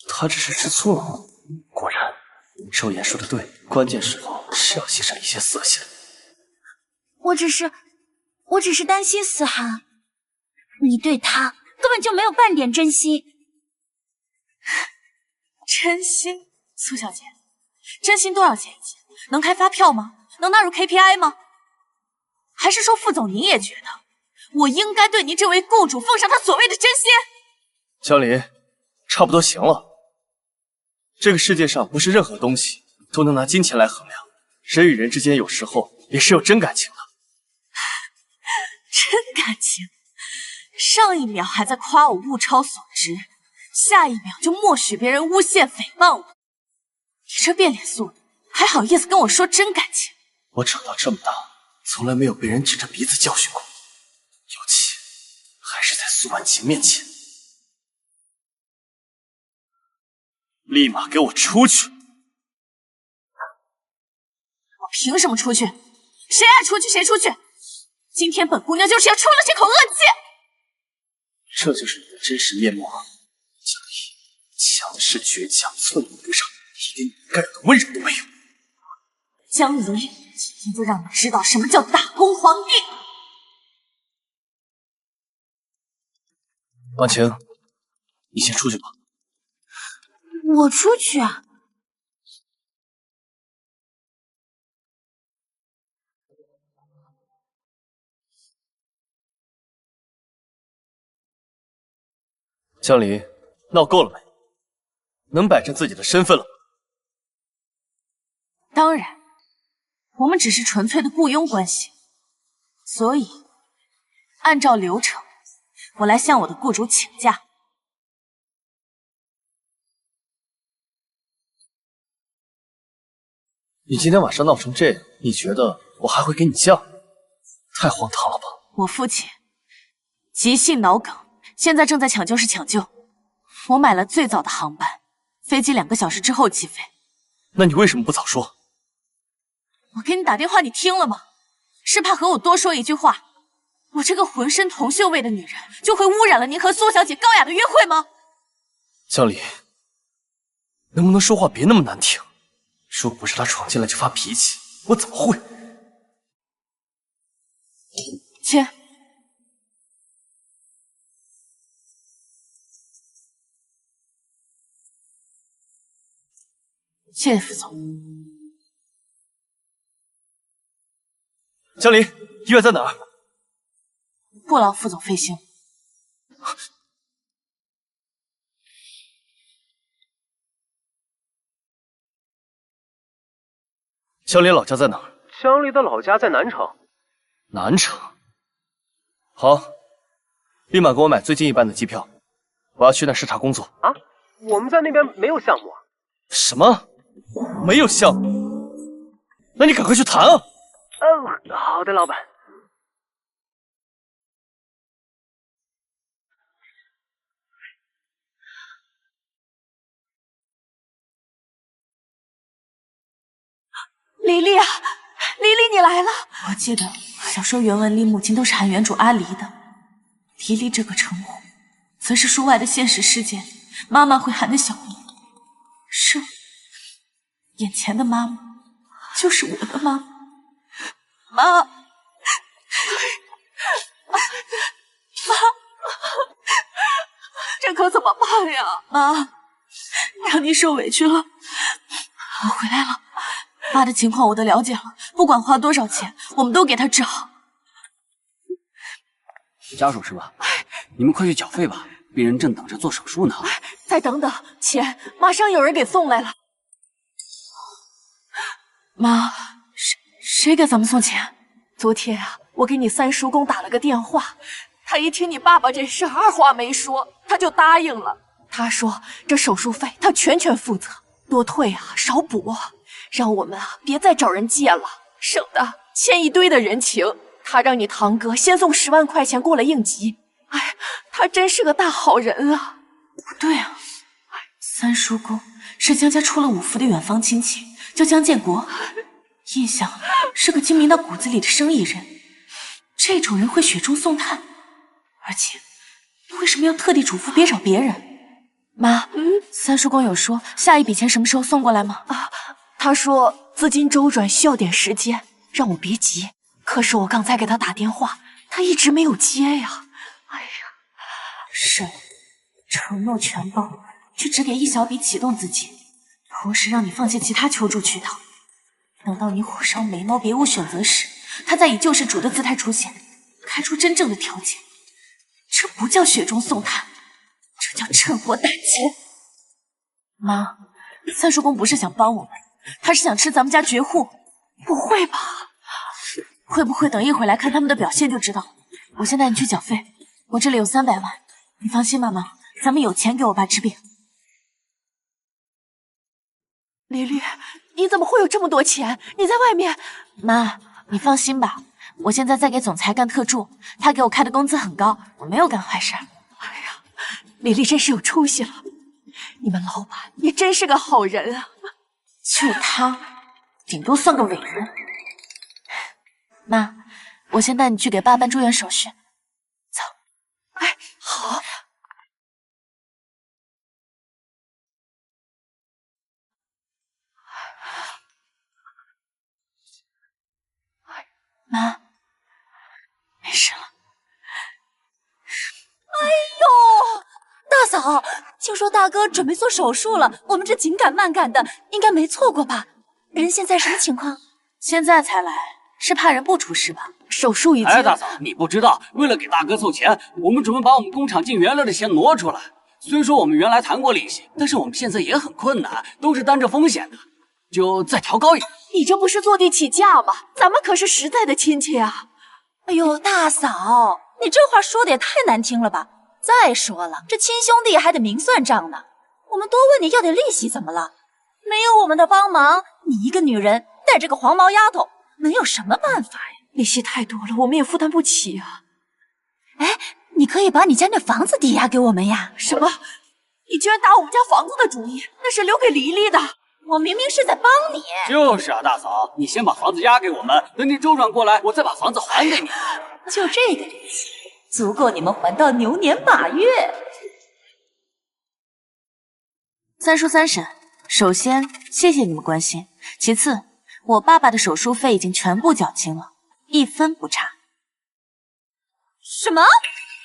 他只是吃醋了。果然，周岩说的对，关键时候是要牺牲一些色相。我只是担心思涵，你对他根本就没有半点真心。真心？苏小姐，真心多少钱一斤？能开发票吗？能纳入 KPI 吗？还是说副总您也觉得我应该对您这位雇主奉上他所谓的真心？江离，差不多行了。这个世界上不是任何东西都能拿金钱来衡量，人与人之间有时候也是有真感情的。真感情？上一秒还在夸我物超所值，下一秒就默许别人诬陷诽谤我。你这变脸速度，还好意思跟我说真感情？我长到这么大，从来没有被人指着鼻子教训过，尤其还是在苏婉晴面前。立马给我出去！我凭什么出去？谁爱出去谁出去！今天本姑娘就是要出了这口恶气！这就是你的真实面目啊，江强势倔强，寸步不让，一点掩盖的温柔都没有。江离，今天就让你知道什么叫大公皇帝！婉晴，你先出去吧。我出去啊？江离，闹够了没？能摆正自己的身份了吗？当然，我们只是纯粹的雇佣关系，所以按照流程，我来向我的雇主请假。你今天晚上闹成这样，你觉得我还会给你假？太荒唐了吧！我父亲急性脑梗，现在正在抢救室抢救。我买了最早的航班，飞机2个小时之后起飞。那你为什么不早说？我给你打电话，你听了吗？是怕和我多说一句话，我这个浑身铜锈味的女人就会污染了您和苏小姐高雅的约会吗？江离，能不能说话别那么难听？如果不是他闯进来就发脾气，我怎么会？切。谢谢副总。江离，医院在哪儿？不劳副总费心。江离老家在哪儿？江离的老家在南城。南城。好，立马给我买最近一班的机票，我要去那视察工作。啊，我们在那边没有项目啊。什么？没有项目？那你赶快去谈啊！好的，老板。黎黎啊，黎黎，你来了！我记得小说原文里母亲都是喊原主阿离的，黎黎这个称呼，则是书外的现实世界妈妈会喊的小名。是，眼前的妈妈就是我的妈妈。妈，妈，这可怎么办呀？妈，让你受委屈了。我回来了，爸的情况我都了解了，不管花多少钱，我们都给他治好。家属是吧？你们快去缴费吧，病人正等着做手术呢。再等等，钱马上有人给送来了。妈，谁给咱们送钱？昨天啊，我给你三叔公打了个电话，他一听你爸爸这事儿，二话没说，他就答应了。他说这手术费他全负责，多退啊少补啊，让我们啊别再找人借了，省得欠一堆的人情。他让你堂哥先送10万块钱过了应急。哎，他真是个大好人啊。不对啊，三叔公是江家出了5福的远房亲戚，叫江建国，印象是个精明到骨子里的生意人。这种人会雪中送炭，而且为什么要特地嘱咐别找别人？妈，三叔公有说下一笔钱什么时候送过来吗？他说资金周转需要点时间，让我别急。可是我刚才给他打电话，他一直没有接呀。哎呀，是承诺全包，却只给一小笔启动资金，同时让你放弃其他求助渠道。等到你火烧眉毛别无选择时，他再以救世主的姿态出现，开出真正的条件。这不叫雪中送炭，这叫趁火打劫。妈，三叔公不是想帮我们，他是想吃咱们家绝户。不会吧？会不会等一会儿来看他们的表现就知道。我先带你去缴费，我这里有300万，你放心吧，妈，咱们有钱给我爸治病。黎黎，你怎么会有这么多钱？你在外面……妈，你放心吧，我现在在给总裁干特助，他给我开的工资很高，我没有干坏事。哎呀，黎黎真是有出息了，你们老板也真是个好人啊。就他，顶多算个伟人。妈，我先带你去给爸办住院手续。走。哎，好。说大哥准备做手术了，我们这紧赶慢赶的，应该没错过吧？人现在什么情况？现在才来，是怕人不出事吧？手术已经……哎，大嫂，你不知道，为了给大哥凑钱，我们准备把我们工厂进原料的钱挪出来。虽说我们原来谈过利息，但是我们现在也很困难，都是担着风险的，就再调高一点。你这不是坐地起价吗？咱们可是实在的亲戚啊！哎呦，大嫂，你这话说的也太难听了吧！再说了，这亲兄弟还得明算账呢。我们多问你要点利息怎么了？没有我们的帮忙，你一个女人带着个黄毛丫头，能有什么办法呀？利息太多了，我们也负担不起啊。哎，你可以把你家那房子抵押给我们呀。什么？你居然打我们家房子的主意？那是留给黎黎的。我明明是在帮你。就是啊，大嫂，你先把房子押给我们，等你周转过来，我再把房子还给你。就这个利息，足够你们还到牛年马月。三叔三婶，首先谢谢你们关心，其次，我爸爸的手术费已经全部缴清了，1分不差。什么？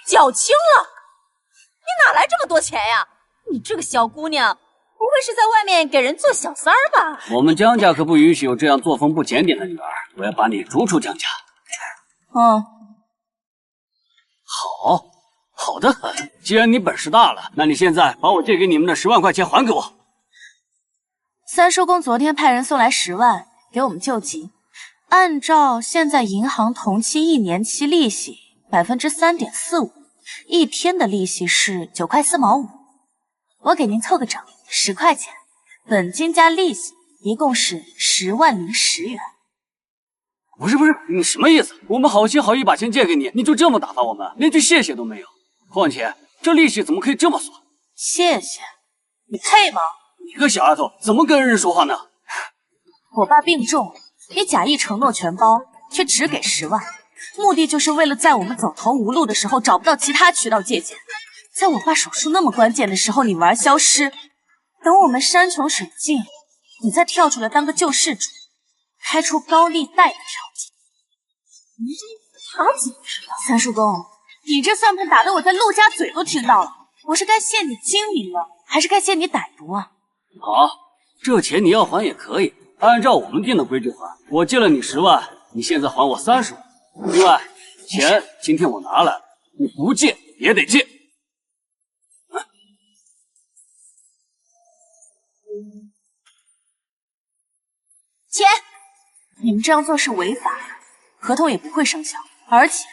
缴清了？你哪来这么多钱呀？你这个小姑娘，不会是在外面给人做小三儿吧？我们江家可不允许有这样作风不检点的女儿，我要把你逐出江家。好，好的很。既然你本事大了，那你现在把我借给你们的10万块钱还给我。三叔公昨天派人送来10万给我们救急，按照现在银行同期1年期利息3.45%，一天的利息是9块4毛5。我给您凑个整，10块钱，本金加利息一共是10万零10元。不是，你什么意思？我们好心好意把钱借给你，你就这么打发我们，连句谢谢都没有。况且这利息怎么可以这么算？谢谢？你配吗？你个小丫头，怎么跟人说话呢？我爸病重，你假意承诺全包，却只给10万，目的就是为了在我们走投无路的时候找不到其他渠道借钱，在我爸手术那么关键的时候你玩消失，等我们山穷水尽，你再跳出来当个救世主，开出高利贷的条件。他怎么知道？三叔公，你这算盘打得我在陆家嘴都听到了，我是该谢你精明了，还是该谢你歹毒啊？好，这钱你要还也可以，按照我们定的规矩还。我借了你10万，你现在还我30万。另外，钱今天我拿了，你不借也得借。钱，你们这样做是违法的，合同也不会生效，而且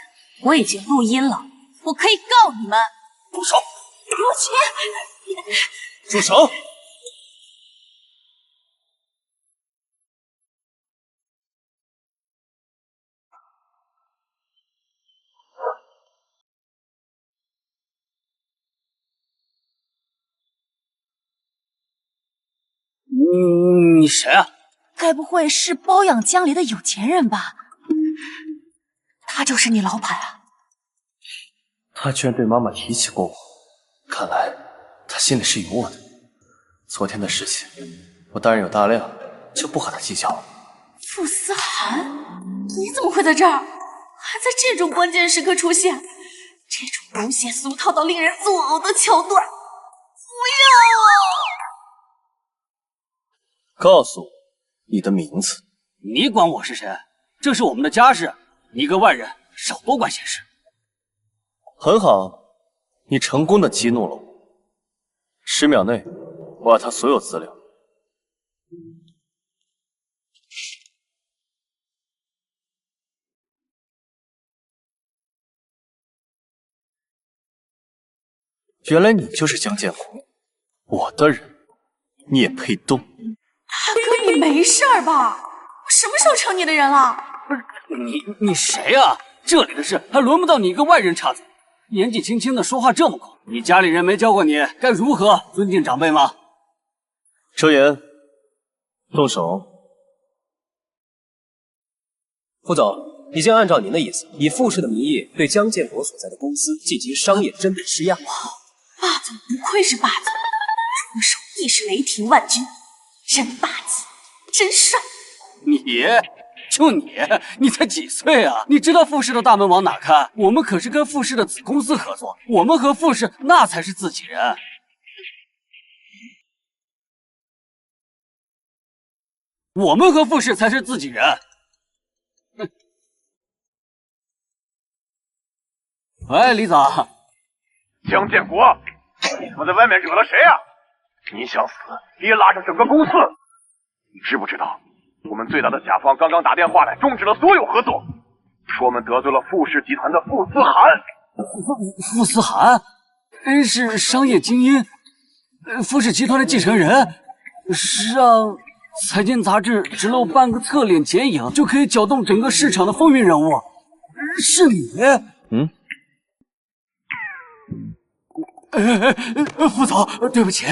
我已经录音了，我可以告你们。住手！给我钱！住手！你谁啊？该不会是包养江离的有钱人吧？他就是你老板啊？他居然对妈妈提起过我，看来他心里是有我的。昨天的事情，我当然有大量，就不和他计较了。傅思涵，你怎么会在这儿？还在这种关键时刻出现，这种狗血俗套到令人作呕的桥段，不要啊！告诉我你的名字。你管我是谁？这是我们的家事，你一个外人少多管闲事。很好，你成功的激怒了我。10秒内，我要他所有资料。原来你就是江建国，我的人，你也配动？大哥，你没事吧？我什么时候成你的人了？不是你谁啊？这里的事还轮不到你一个外人插嘴。年纪轻轻的说话这么狂，你家里人没教过你该如何尊敬长辈吗？周岩，动手。副总，已经按照您的意思，以傅氏的名义对江建国所在的公司进行商业针对施压。霸总不愧是霸总，出手亦是雷霆万钧，真霸气，真帅。你才几岁啊？你知道傅氏的大门往哪开？我们可是跟傅氏的子公司合作，我们和傅氏那才是自己人。我们和傅氏才是自己人。喂，李总。江建国，你他妈在外面惹了谁啊？你想死，别拉上整个公司！你知不知道，我们最大的甲方刚刚打电话来，终止了所有合作，说我们得罪了傅氏集团的傅思涵。傅思涵，真是商业精英，傅氏集团的继承人，是让财经杂志只露半个侧脸剪影就可以搅动整个市场的风云人物，是你？副总，对不起，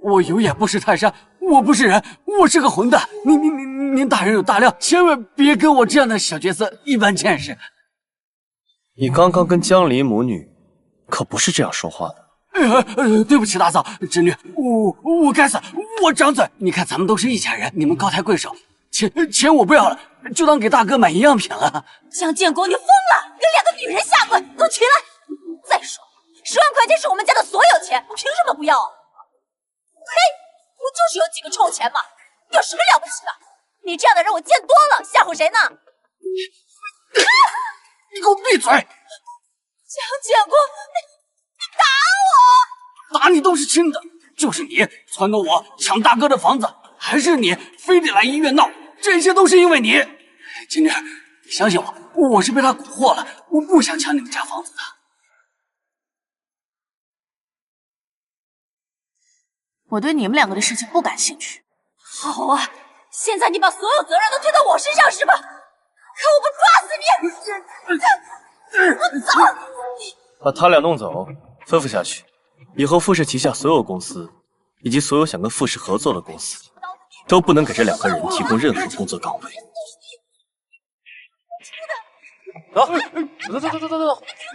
我有眼不识泰山，我不是人，我是个混蛋。您大人有大量，千万别跟我这样的小角色一般见识。你刚刚跟江离母女可不是这样说话的。对不起，大嫂，侄女，我该死，我张嘴。你看咱们都是一家人，你们高抬贵手，钱我不要了，就当给大哥买营养品了。江建国，你疯了？跟两个女人下跪，给我起来！再说，10万块钱是我们家的所有钱，我凭什么不要啊？呸！我就是有几个臭钱嘛，有什么了不起的？你这样的人我见多了，吓唬谁呢？你给我闭嘴！江建国，你打我！打你都是轻的，就是你撺掇我抢大哥的房子，还是你非得来医院闹，这些都是因为你。金女，你相信我，我是被他蛊惑了，我不想抢你们家房子的。我对你们两个的事情不感兴趣。好啊，现在你把所有责任都推到我身上是吧？看我不抓死你！我走！把他俩弄走，吩咐下去，以后傅氏旗下所有公司以及所有想跟傅氏合作的公司，都不能给这2个人提供任何工作岗位。走！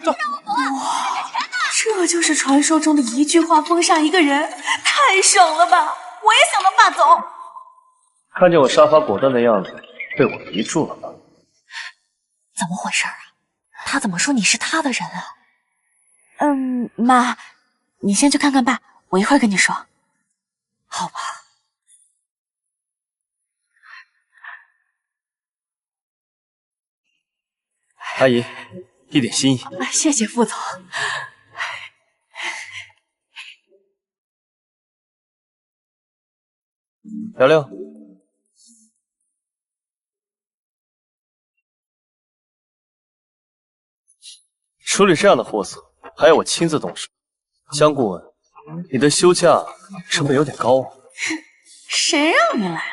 哇，这就是传说中的一句话封杀一个人，太省了吧！我也想当霸总。看见我杀伐果断的样子，被我迷住了吧？怎么回事啊？他怎么说你是他的人啊？妈，你先去看看爸，我一会儿跟你说。好吧。阿姨，一点心意。谢谢副总。聊聊。处理这样的货色，还要我亲自动手？江顾问，你的休假成本有点高啊。谁让你来？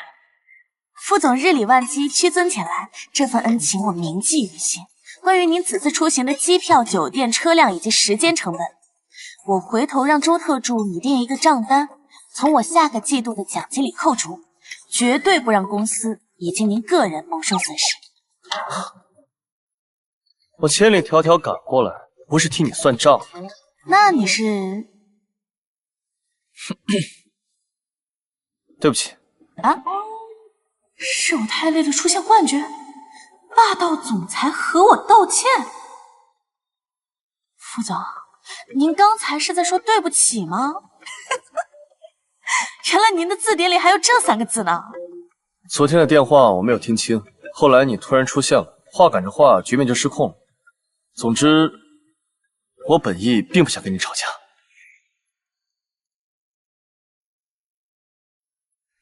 副总日理万机，屈尊前来，这份恩情我铭记于心。关于您此次出行的机票、酒店、车辆以及时间成本，我回头让周特助拟定一个账单，从我下个季度的奖金里扣除，绝对不让公司以及您个人蒙受损失。我千里迢迢赶过来，不是替你算账。那你是？对不起。啊？是我太累了，出现幻觉？霸道总裁和我道歉？副总，您刚才是在说对不起吗？原来您的字典里还有这3个字呢。昨天的电话我没有听清，后来你突然出现了，话赶着话，局面就失控了。总之，我本意并不想跟你吵架。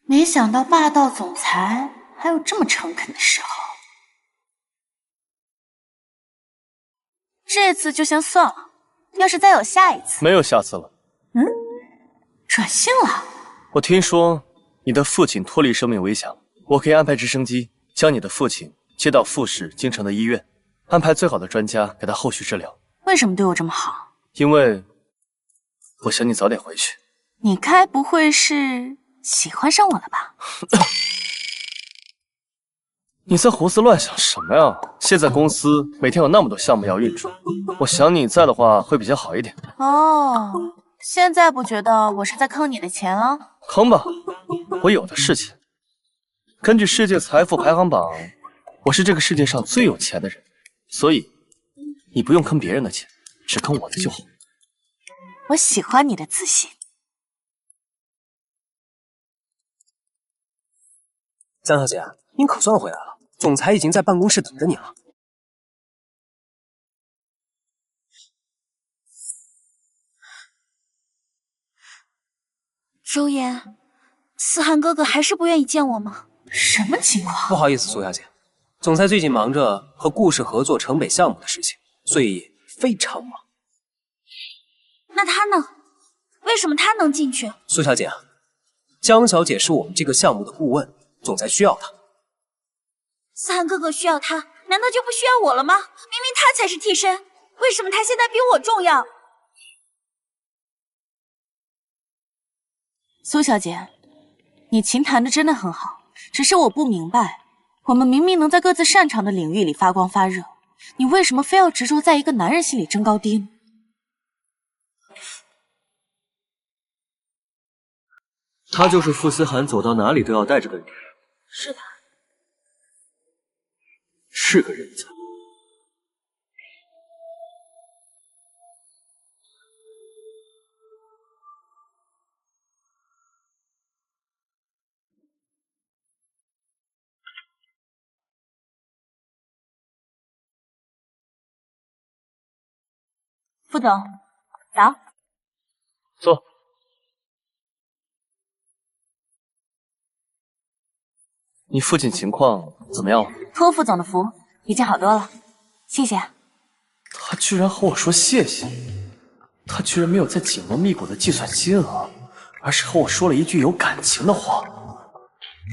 没想到霸道总裁还有这么诚恳的时候。这次就先算了，要是再有下一次，没有下次了。转性了？我听说你的父亲脱离生命危险，我可以安排直升机将你的父亲接到傅氏京城的医院，安排最好的专家给他后续治疗。为什么对我这么好？因为我想你早点回去。你该不会是喜欢上我了吧？你在胡思乱想什么呀？现在公司每天有那么多项目要运转，我想你在的话会比较好一点。哦，现在不觉得我是在坑你的钱了？坑吧，我有的是钱。根据世界财富排行榜，我是这个世界上最有钱的人，所以你不用坑别人的钱，只坑我的就好。我喜欢你的自信。江小姐，您可算回来了，总裁已经在办公室等着你了。周言，思涵哥哥还是不愿意见我吗？什么情况？不好意思，苏小姐，总裁最近忙着和顾氏合作城北项目的事情，所以非常忙。那他呢？为什么他能进去？苏小姐，江小姐是我们这个项目的顾问，总裁需要她。思涵哥哥需要他，难道就不需要我了吗？明明他才是替身，为什么他现在比我重要？苏小姐，你琴弹的真的很好，只是我不明白，我们明明能在各自擅长的领域里发光发热，你为什么非要执着在一个男人心里争高低呢？她就是傅思涵走到哪里都要带着的人。是的。是个人才。副总，早。坐。你父亲情况怎么样了？托副总的福，已经好多了，谢谢。他居然和我说谢谢，他居然没有再紧锣密鼓的计算金额，而是和我说了一句有感情的话。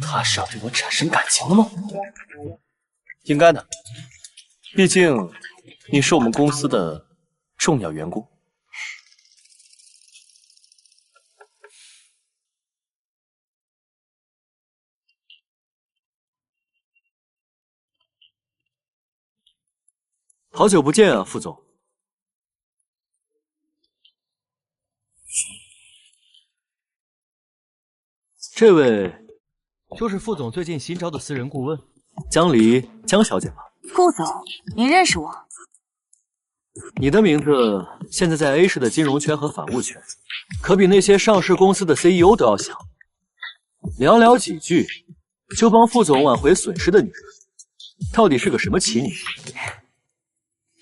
他是要对我产生感情了吗？应该的，毕竟你是我们公司的重要员工。好久不见啊，副总。这位就是副总最近新招的私人顾问江离江小姐吧？顾总，您认识我？你的名字现在在 A 市的金融圈和法务圈，可比那些上市公司的 CEO 都要响。寥寥几句就帮副总挽回损失的女人，到底是个什么奇女？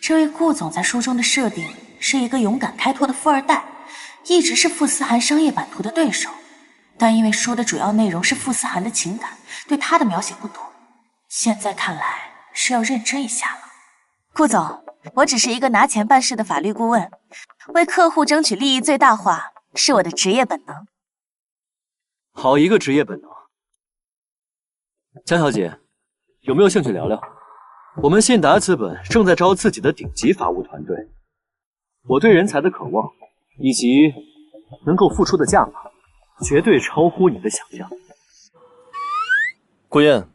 这位顾总在书中的设定是一个勇敢开拓的富二代，一直是傅思涵商业版图的对手。但因为书的主要内容是傅思涵的情感，对他的描写不多。现在看来是要认真一下了。顾总，我只是一个拿钱办事的法律顾问，为客户争取利益最大化是我的职业本能。好一个职业本能！江小姐，有没有兴趣聊聊？我们信达资本正在招自己的顶级法务团队，我对人才的渴望以及能够付出的价码，绝对超乎你的想象。顾燕，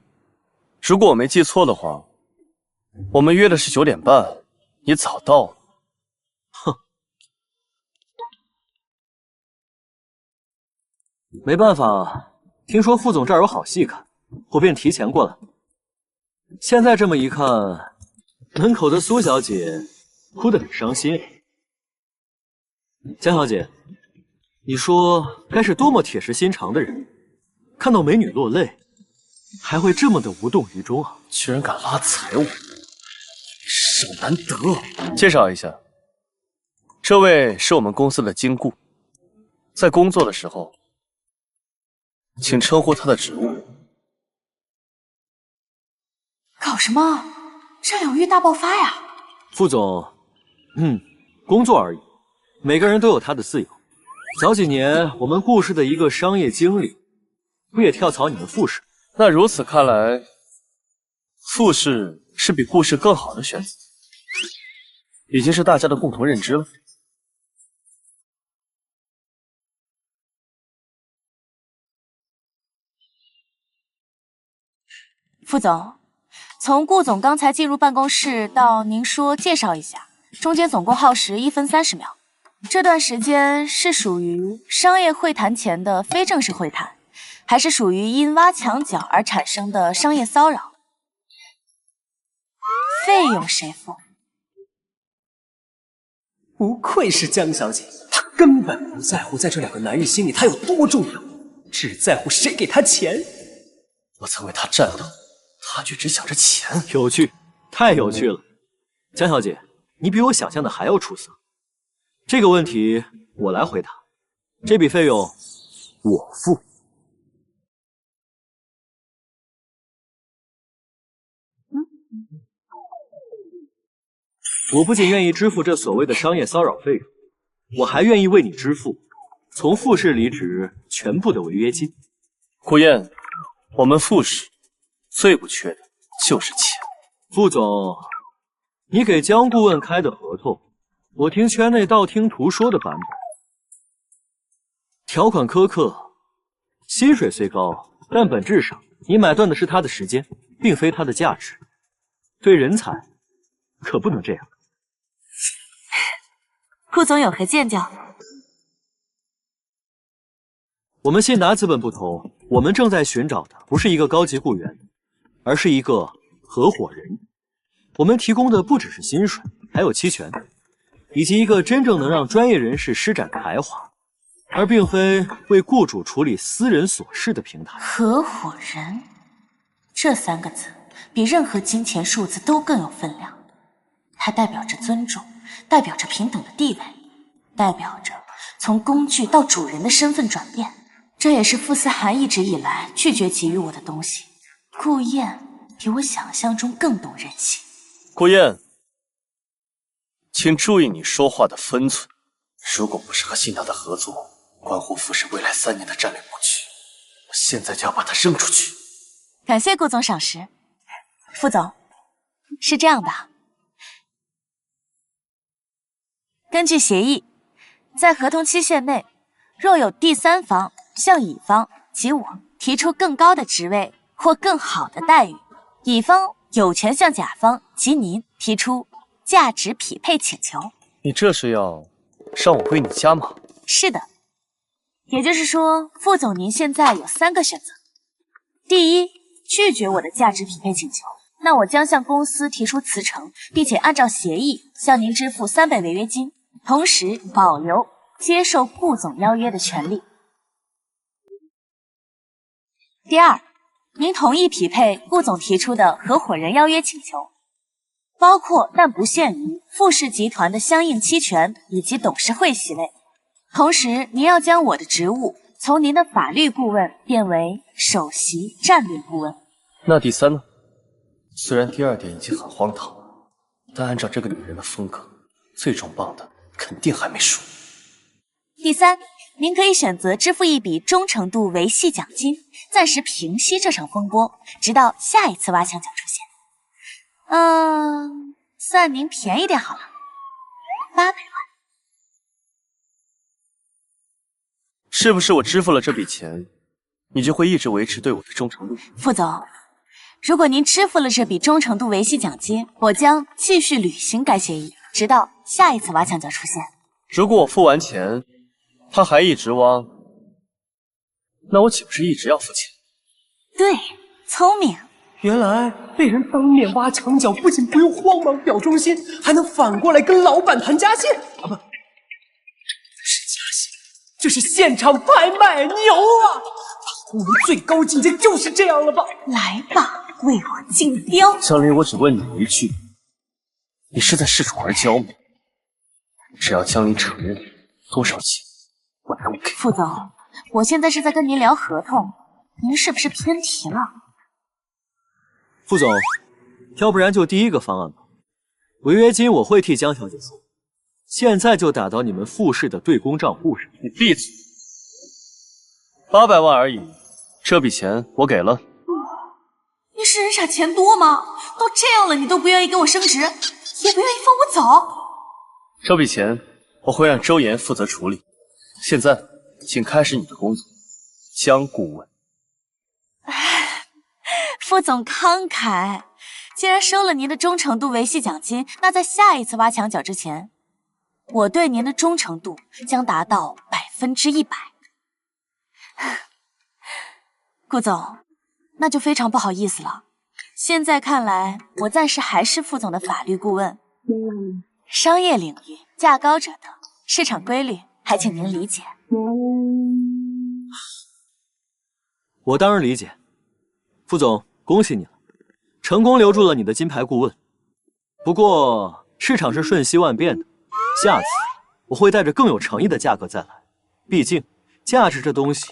如果我没记错的话，我们约的是9点半，你早到了。哼，没办法，听说副总这儿有好戏看，我便提前过来。现在这么一看，门口的苏小姐哭得很伤心。江小姐，你说该是多么铁石心肠的人，看到美女落泪，还会这么的无动于衷啊！居然敢拉踩我，手难得。介绍一下，这位是我们公司的金顾，在工作的时候，请称呼他的职务。搞什么？占有欲大爆发呀！副总，工作而已，每个人都有他的自由。早几年，我们顾氏的一个商业经理，不也跳槽你们傅氏？那如此看来，傅氏是比顾氏更好的选择，已经是大家的共同认知了。副总。从顾总刚才进入办公室到您说介绍一下，中间总共耗时1分30秒。这段时间是属于商业会谈前的非正式会谈，还是属于因挖墙脚而产生的商业骚扰？费用谁付？不愧是江小姐，她根本不在乎在这2个男人心里她有多重要，只在乎谁给她钱。我曾为他战斗，他却只想着钱。有趣，太有趣了。江小姐，你比我想象的还要出色。这个问题我来回答，这笔费用我付。我不仅愿意支付这所谓的商业骚扰费用，我还愿意为你支付从傅氏离职全部的违约金。顾燕，我们傅氏最不缺的就是钱。傅总，你给江顾问开的合同，我听圈内道听途说的版本，条款苛刻，薪水虽高，但本质上你买断的是他的时间，并非他的价值。对人才可不能这样。顾总有何见教？我们信达资本不同，我们正在寻找的不是一个高级雇员，而是一个合伙人。我们提供的不只是薪水，还有期权，以及一个真正能让专业人士施展才华，而并非为雇主处理私人琐事的平台。合伙人，这3个字比任何金钱数字都更有分量。它代表着尊重，代表着平等的地位，代表着从工具到主人的身份转变。这也是傅思涵一直以来拒绝给予我的东西。顾燕比我想象中更懂人性。顾燕，请注意你说话的分寸。如果不是和信达的合作关乎傅氏未来3年的战略布局，我现在就要把它扔出去。感谢顾总赏识。傅总，是这样的，根据协议，在合同期限内，若有第3方向乙方及我提出更高的职位或更好的待遇，乙方有权向甲方及您提出价值匹配请求。你这是要让我为你加码？是的，也就是说，傅总您现在有3个选择：第一，拒绝我的价值匹配请求，那我将向公司提出辞呈，并且按照协议向您支付3倍违约金，同时保留接受顾总邀约的权利。第二，您同意匹配顾总提出的合伙人邀约请求，包括但不限于傅氏集团的相应期权以及董事会席位。同时，您要将我的职务从您的法律顾问变为首席战略顾问。那第3呢？虽然第2点已经很荒唐了，但按照这个女人的风格，最重磅的肯定还没说。第3，您可以选择支付一笔忠诚度维系奖金，暂时平息这场风波，直到下一次挖墙脚出现。算您便宜点好了，800万。是不是我支付了这笔钱，你就会一直维持对我的忠诚度？傅总，如果您支付了这笔忠诚度维系奖金，我将继续履行该协议，直到下一次挖墙脚出现。如果我付完钱，他还一直挖，那我岂不是一直要付钱？对，聪明。原来被人当面挖墙脚，不仅不用慌忙表忠心，还能反过来跟老板谈加薪啊！不，是加薪，这是现场拍卖，牛啊！我们最高境界就是这样了吧？来吧，为我竞标。江离，我只问你一句，你是在恃宠而骄吗？只要江离承认多少钱，我都给。傅总，我现在是在跟您聊合同，您是不是偏题了？傅总，要不然就第1个方案吧，违约金我会替江小姐付，现在就打到你们傅氏的对公账户上。你闭嘴！800万而已，这笔钱我给了。你是人傻钱多吗？都这样了，你都不愿意给我升职，也不愿意放我走？这笔钱我会让周岩负责处理。现在，请开始你的工作，江顾问。傅总慷慨，既然收了您的忠诚度维系奖金，那在下一次挖墙脚之前，我对您的忠诚度将达到100%。顾总，那就非常不好意思了。现在看来，我暂时还是傅总的法律顾问。商业领域价高者得，市场规律还请您理解。我当然理解。副总，恭喜你了，成功留住了你的金牌顾问。不过市场是瞬息万变的，下次我会带着更有诚意的价格再来。毕竟价值这东西，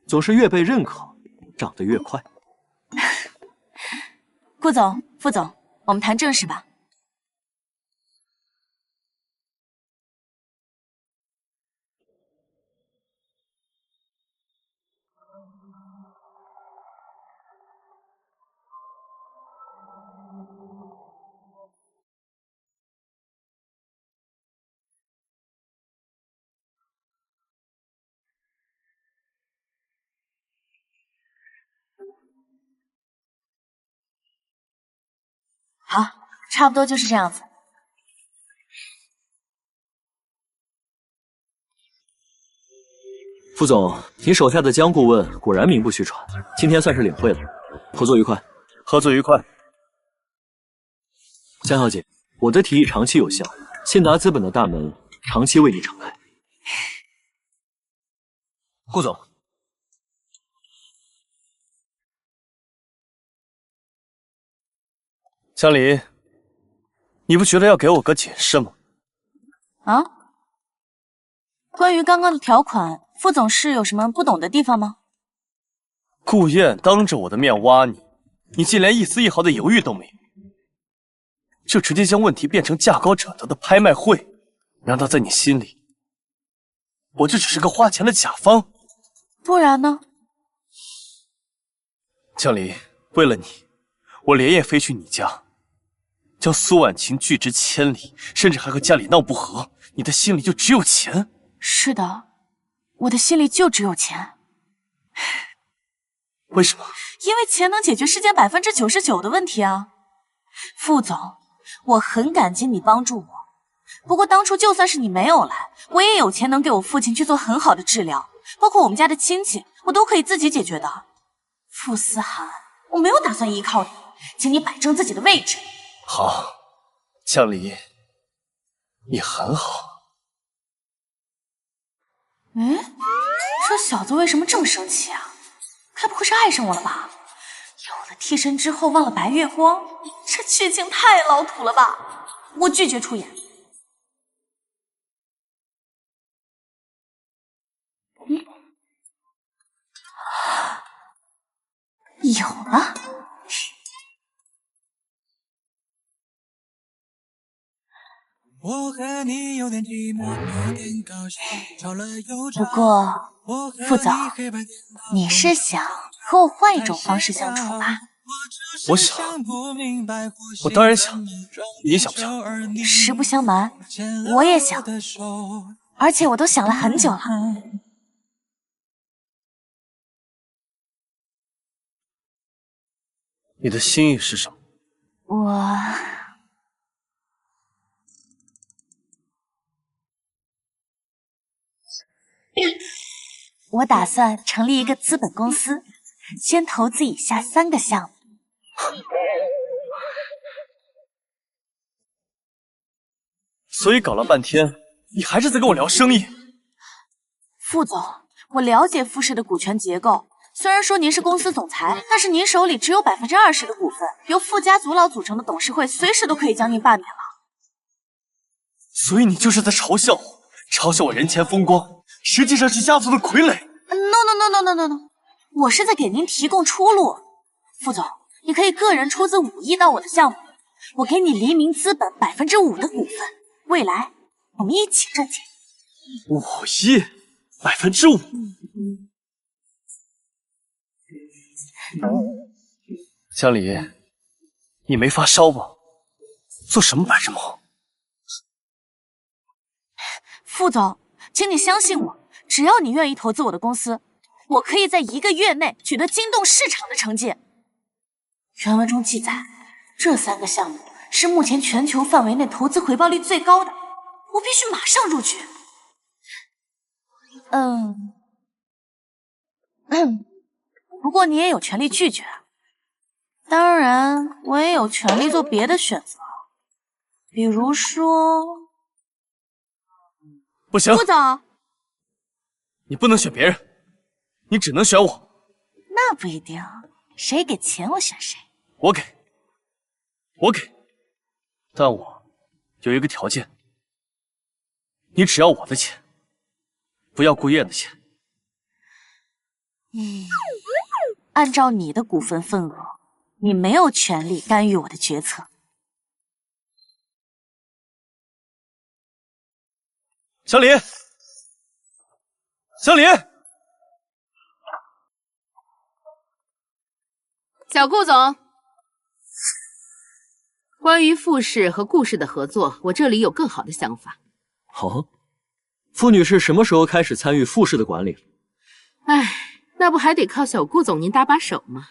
总是越被认可，涨得越快。顾总、副总，我们谈正事吧。好，差不多就是这样子。副总，你手下的江顾问果然名不虚传，今天算是领会了，合作愉快。合作愉快。江小姐，我的提议长期有效，信达资本的大门长期为你敞开。顾总，江离，你不觉得要给我个解释吗？啊？关于刚刚的条款，副总是有什么不懂的地方吗？顾燕当着我的面挖你，你竟连一丝一毫的犹豫都没有，就直接将问题变成价高者得的拍卖会，难道在你心里，我就只是个花钱的甲方？不然呢？江离，为了你，我连夜飞去你家，将苏婉晴拒之千里，甚至还和家里闹不和。你的心里就只有钱？是的，我的心里就只有钱。为什么？因为钱能解决世间99%的问题啊！副总，我很感激你帮助我。不过当初就算是你没有来，我也有钱能给我父亲去做很好的治疗，包括我们家的亲戚，我都可以自己解决的。傅思涵，我没有打算依靠你，请你摆正自己的位置。好，江离，你很好。这小子为什么这么生气啊？该不会是爱上我了吧？有了替身之后忘了白月光，这剧情太老土了吧！我拒绝出演。有了。不过，副总，你是想和我换一种方式相处吧？我想，我当然想，你想不想？实不相瞒，我也想，而且我都想了很久了。你的心意是什么？我打算成立一个资本公司，先投资以下3个项目。所以搞了半天，你还是在跟我聊生意。副总，我了解傅氏的股权结构，虽然说您是公司总裁，但是您手里只有20%的股份，由傅家族老组成的董事会随时都可以将您罢免了。所以你就是在嘲笑我，嘲笑我人前风光，实际上是家族的傀儡。No， 我是在给您提供出路。副总，你可以个人出资5亿到我的项目，我给你黎明资本5%的股份，未来我们一起赚钱。5亿，5%。江离，你没发烧吧？做什么白日梦？副总，请你相信我，只要你愿意投资我的公司，我可以在1个月内取得惊动市场的成绩。原文中记载，这3个项目是目前全球范围内投资回报率最高的，我必须马上入局。不过你也有权利拒绝，当然我也有权利做别的选择，比如说……不行，副总，你不能选别人，你只能选我。那不一定，谁给钱我选谁。我给，我给，但我有一个条件，你只要我的钱，不要顾燕的钱。按照你的股份份额，你没有权利干预我的决策。小李，小李，小顾总，关于傅氏和顾氏的合作，我这里有更好的想法。哦，傅女士什么时候开始参与傅氏的管理？唉，那不还得靠小顾总您搭把手吗？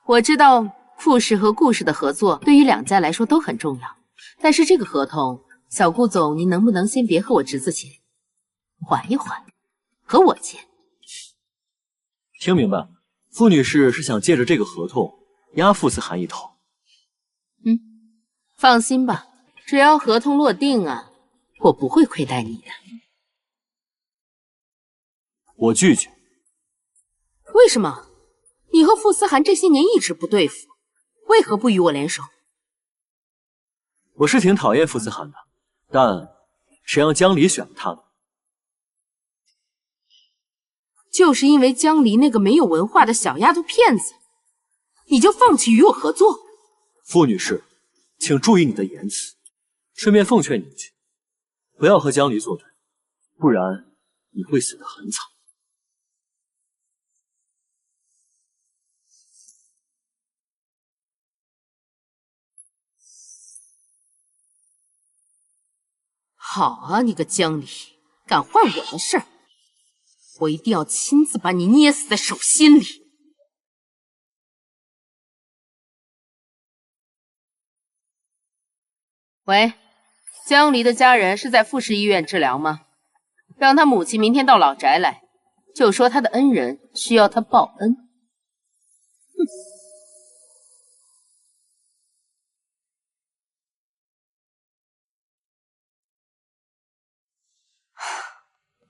我知道傅氏和顾氏的合作对于两家来说都很重要，但是这个合同，小顾总您能不能先别和我侄子签，缓一缓，和我签？听明白，傅女士是想借着这个合同压傅思涵一头。放心吧，只要合同落定啊，我不会亏待你的。我拒绝。为什么？你和傅思涵这些年一直不对付，为何不与我联手？我是挺讨厌傅思涵的，但谁让江离选了他呢？就是因为江离那个没有文化的小丫头片子，你就放弃与我合作？傅女士，请注意你的言辞，顺便奉劝你一句，不要和江离作对，不然你会死得很惨。好啊，你个江离，敢坏我的事儿，我一定要亲自把你捏死在手心里。喂，江离的家人是在傅氏医院治疗吗？让他母亲明天到老宅来，就说他的恩人需要他报恩。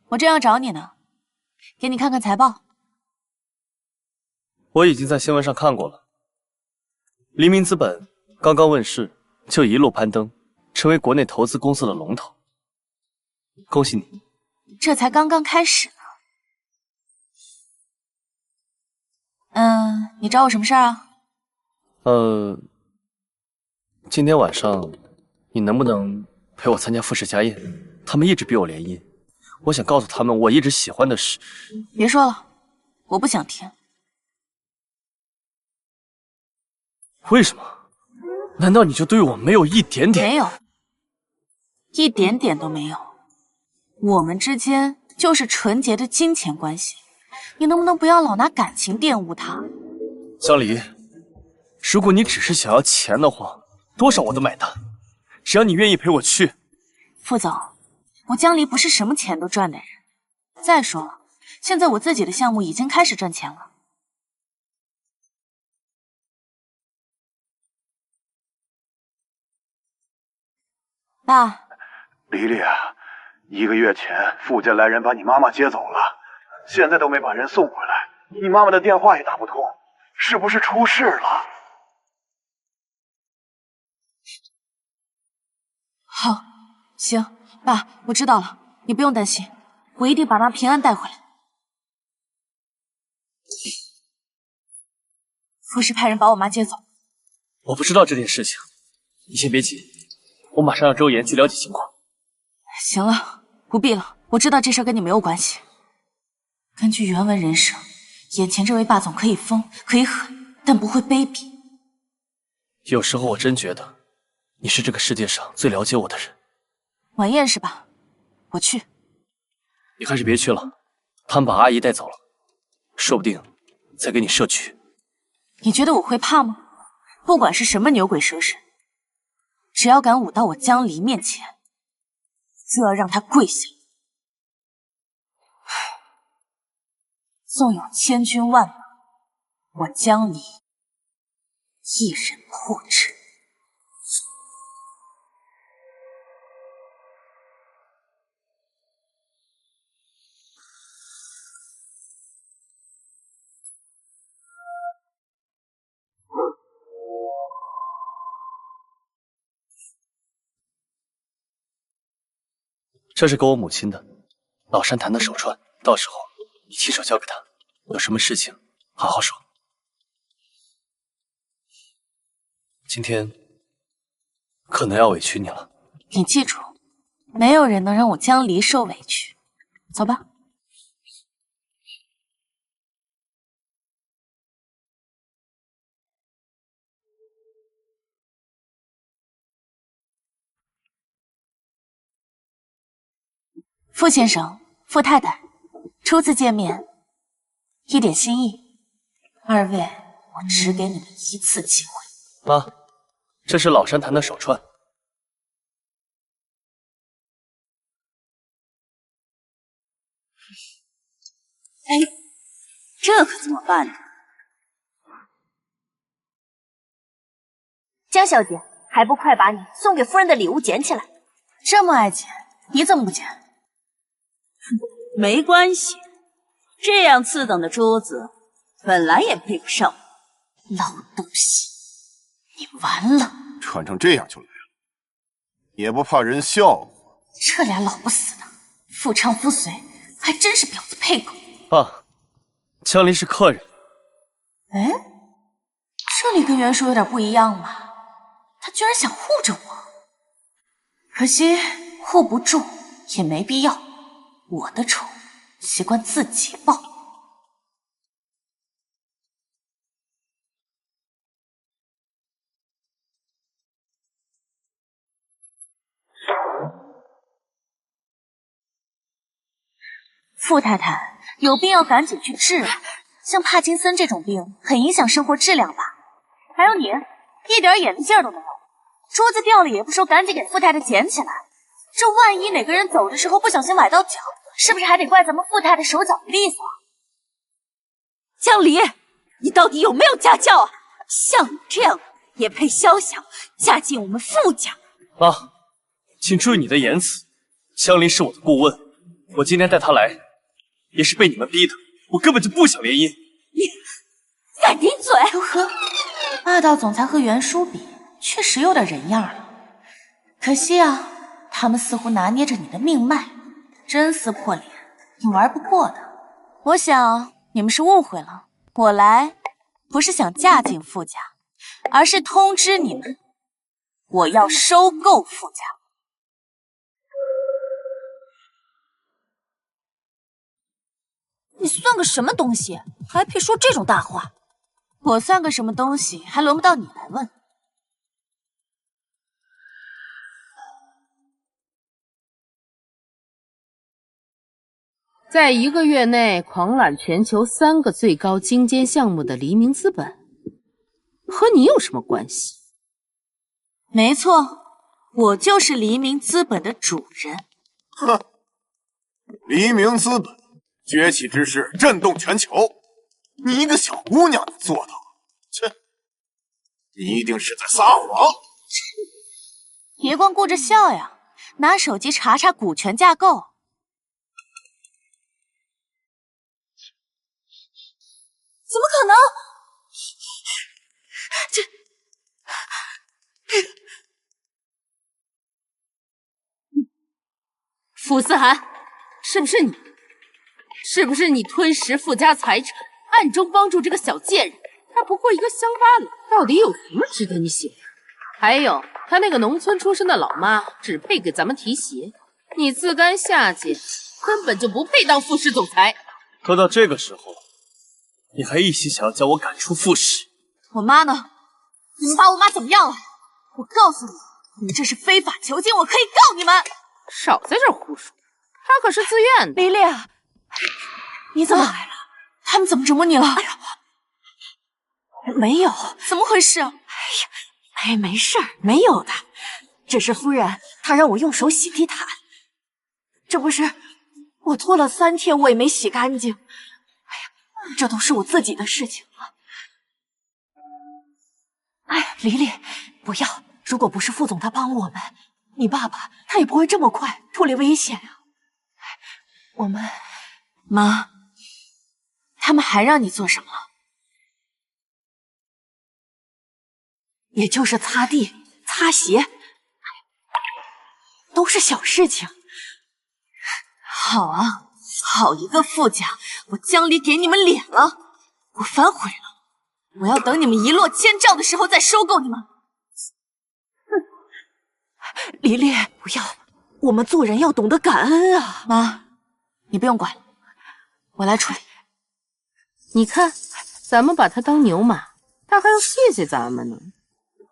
我正要找你呢，给你看看财报。我已经在新闻上看过了，黎明资本刚刚问世，就一路攀登，成为国内投资公司的龙头。恭喜你！这才刚刚开始呢。你找我什么事儿啊？今天晚上你能不能陪我参加傅氏家宴？他们一直逼我联姻，我想告诉他们，我一直喜欢的是……别说了，我不想听。为什么？难道你就对我没有一点点？没有，一点点都没有。我们之间就是纯洁的金钱关系，你能不能不要老拿感情玷污它？江离，如果你只是想要钱的话，多少我都买单，只要你愿意陪我去。傅总，我江离不是什么钱都赚的人。再说了，现在我自己的项目已经开始赚钱了。爸，黎黎啊，1个月前傅家来人把你妈妈接走了，现在都没把人送回来，你妈妈的电话也打不通，是不是出事了？好，行，爸，我知道了，你不用担心，我一定把妈平安带回来。傅氏派人把我妈接走。我不知道这件事情，你先别急，我马上让周岩去了解情况。行了，不必了，我知道这事跟你没有关系。根据原文人设，眼前这位霸总可以疯，可以狠，但不会卑鄙。有时候我真觉得，你是这个世界上最了解我的人。晚宴是吧？我去。你还是别去了，他们把阿姨带走了，说不定再给你设局。你觉得我会怕吗？不管是什么牛鬼蛇神，只要敢舞到我江离面前，就要让他跪下。纵有千军万马，我江离一人破之。这是给我母亲的，老山坛的手串，到时候你亲手交给她，有什么事情好好说。今天可能要委屈你了。你记住，没有人能让我江离受委屈。走吧。傅先生，傅太太，初次见面，一点心意。二位，我只给你们一次机会。妈，这是老山坛的手串。哎，这可怎么办呢？江小姐，还不快把你送给夫人的礼物捡起来！这么爱捡，你怎么不捡？没关系，这样次等的珠子本来也配不上我。老东西，你完了！穿成这样就来了，也不怕人笑话。这俩老不死的，夫唱妇随，还真是婊子配狗。爸，江离是客人。哎，这里跟袁叔有点不一样嘛，他居然想护着我。可惜护不住，也没必要。我的仇习惯自己报。傅太太，有病要赶紧去治啊！像帕金森这种病，很影响生活质量吧？还有你，一点眼力劲儿都没有。珠子掉了也不说赶紧给傅太太捡起来，这万一哪个人走的时候不小心崴到脚，是不是还得怪咱们傅太太手脚不利索？江离，你到底有没有家教啊？像你这样的也配宵小嫁进我们傅家？妈，请注意你的言辞。江离是我的顾问，我今天带他来，也是被你们逼的。我根本就不想联姻。你敢顶嘴？如何？霸道总裁和袁叔比，确实有点人样了。可惜啊，他们似乎拿捏着你的命脉，真撕破脸，你玩不过的。我想你们是误会了，我来不是想嫁进傅家，而是通知你们，我要收购傅家。你算个什么东西，还配说这种大话？我算个什么东西，还轮不到你来问。在1个月内狂揽全球3个最高精尖项目的黎明资本，和你有什么关系？没错，我就是黎明资本的主人。哼，黎明资本崛起之势震动全球，你一个小姑娘能做到？切，你一定是在撒谎！别光顾着笑呀，拿手机查查股权架构。怎么可能？傅思涵，是不是你？是不是你吞食傅家财产，暗中帮助这个小贱人？他不过一个乡巴佬，到底有什么值得你写的？还有，他那个农村出身的老妈，只配给咱们提鞋。你自甘下贱，根本就不配当傅氏总裁。都到这个时候了，你还一心想要将我赶出傅氏？我妈呢？你们把我妈怎么样了？我告诉你，你们这是非法囚禁，我可以告你们！少在这胡说，他可是自愿的。莉莉啊，你怎么来了？他们怎么折磨你了？哎呀，没有，怎么回事？哎，没事儿，没有的。只是夫人她让我用手洗地毯，这不是我拖了3天，我也没洗干净。哎呀，这都是我自己的事情啊。哎呀，黎黎，不要！如果不是副总他帮我们，你爸爸他也不会这么快脱离危险啊。我们，妈，他们还让你做什么？也就是擦地、擦鞋，都是小事情。好啊，好一个傅家，我江离给你们脸了，我反悔了，我要等你们一落千丈的时候再收购你们。黎黎，不要，我们做人要懂得感恩啊！妈，你不用管，我来处理。你看，咱们把他当牛马，他还要谢谢咱们呢。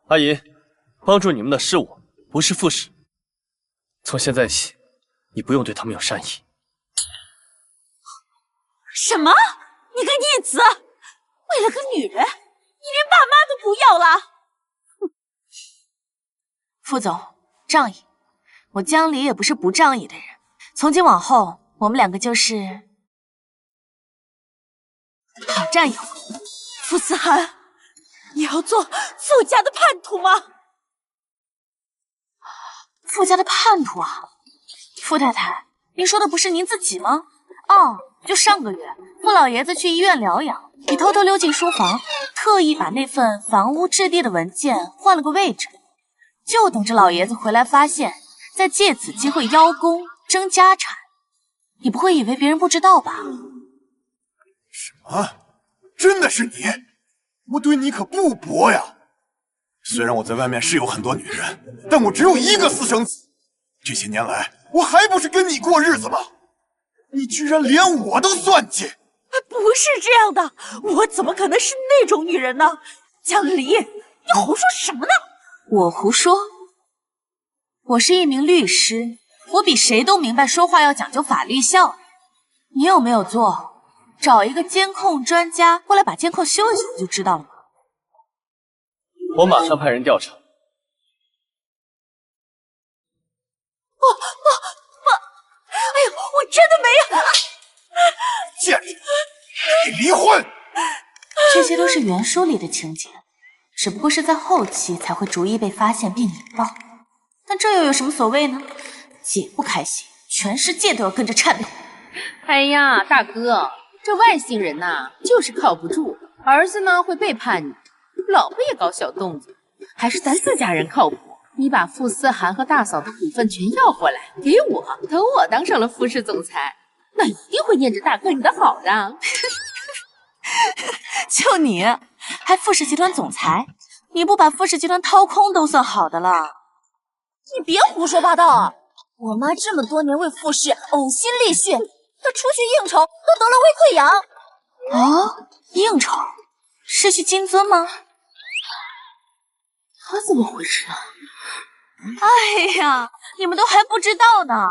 阿姨，帮助你们的是我，不是傅氏。从现在起，你不用对他们有善意。什么？你个逆子！为了个女人，你连爸妈都不要了？傅总，仗义，我江离也不是不仗义的人。从今往后，我们两个就是好战友。傅思涵，你要做傅家的叛徒吗？傅家的叛徒啊！傅太太，您说的不是您自己吗？哦，就上个月，傅老爷子去医院疗养，你偷偷溜进书房，特意把那份房屋置地的文件换了个位置，就等着老爷子回来发现，再借此机会邀功争家产。你不会以为别人不知道吧？什么？真的是你？我对你可不薄呀！虽然我在外面是有很多女人，但我只有一个私生子。这些年来，我还不是跟你过日子吗？你居然连我都算计！不是这样的，我怎么可能是那种女人呢？江离，你胡说什么呢？我胡说？我是一名律师，我比谁都明白说话要讲究法律效率。你有没有做？找一个监控专家过来把监控修一修就知道了吗？我马上派人调查。哎呦，我真的没有！贱人，你离婚！这些都是原书里的情节，只不过是在后期才会逐一被发现并引爆。但这又有什么所谓呢？姐不开心，全世界都要跟着颤抖。哎呀，大哥，这外星人呐，就是靠不住，儿子呢会背叛你，老婆也搞小动作，还是咱自家人靠谱。你把傅思涵和大嫂的股份全要回来给我，等我当上了傅氏总裁，那一定会念着大哥你的好的。就你还傅氏集团总裁，你不把傅氏集团掏空都算好的了。你别胡说八道啊！我妈这么多年为傅氏呕心沥血，她出去应酬都得了胃溃疡。哦，应酬是去金尊吗？他怎么回事啊？哎呀，你们都还不知道呢。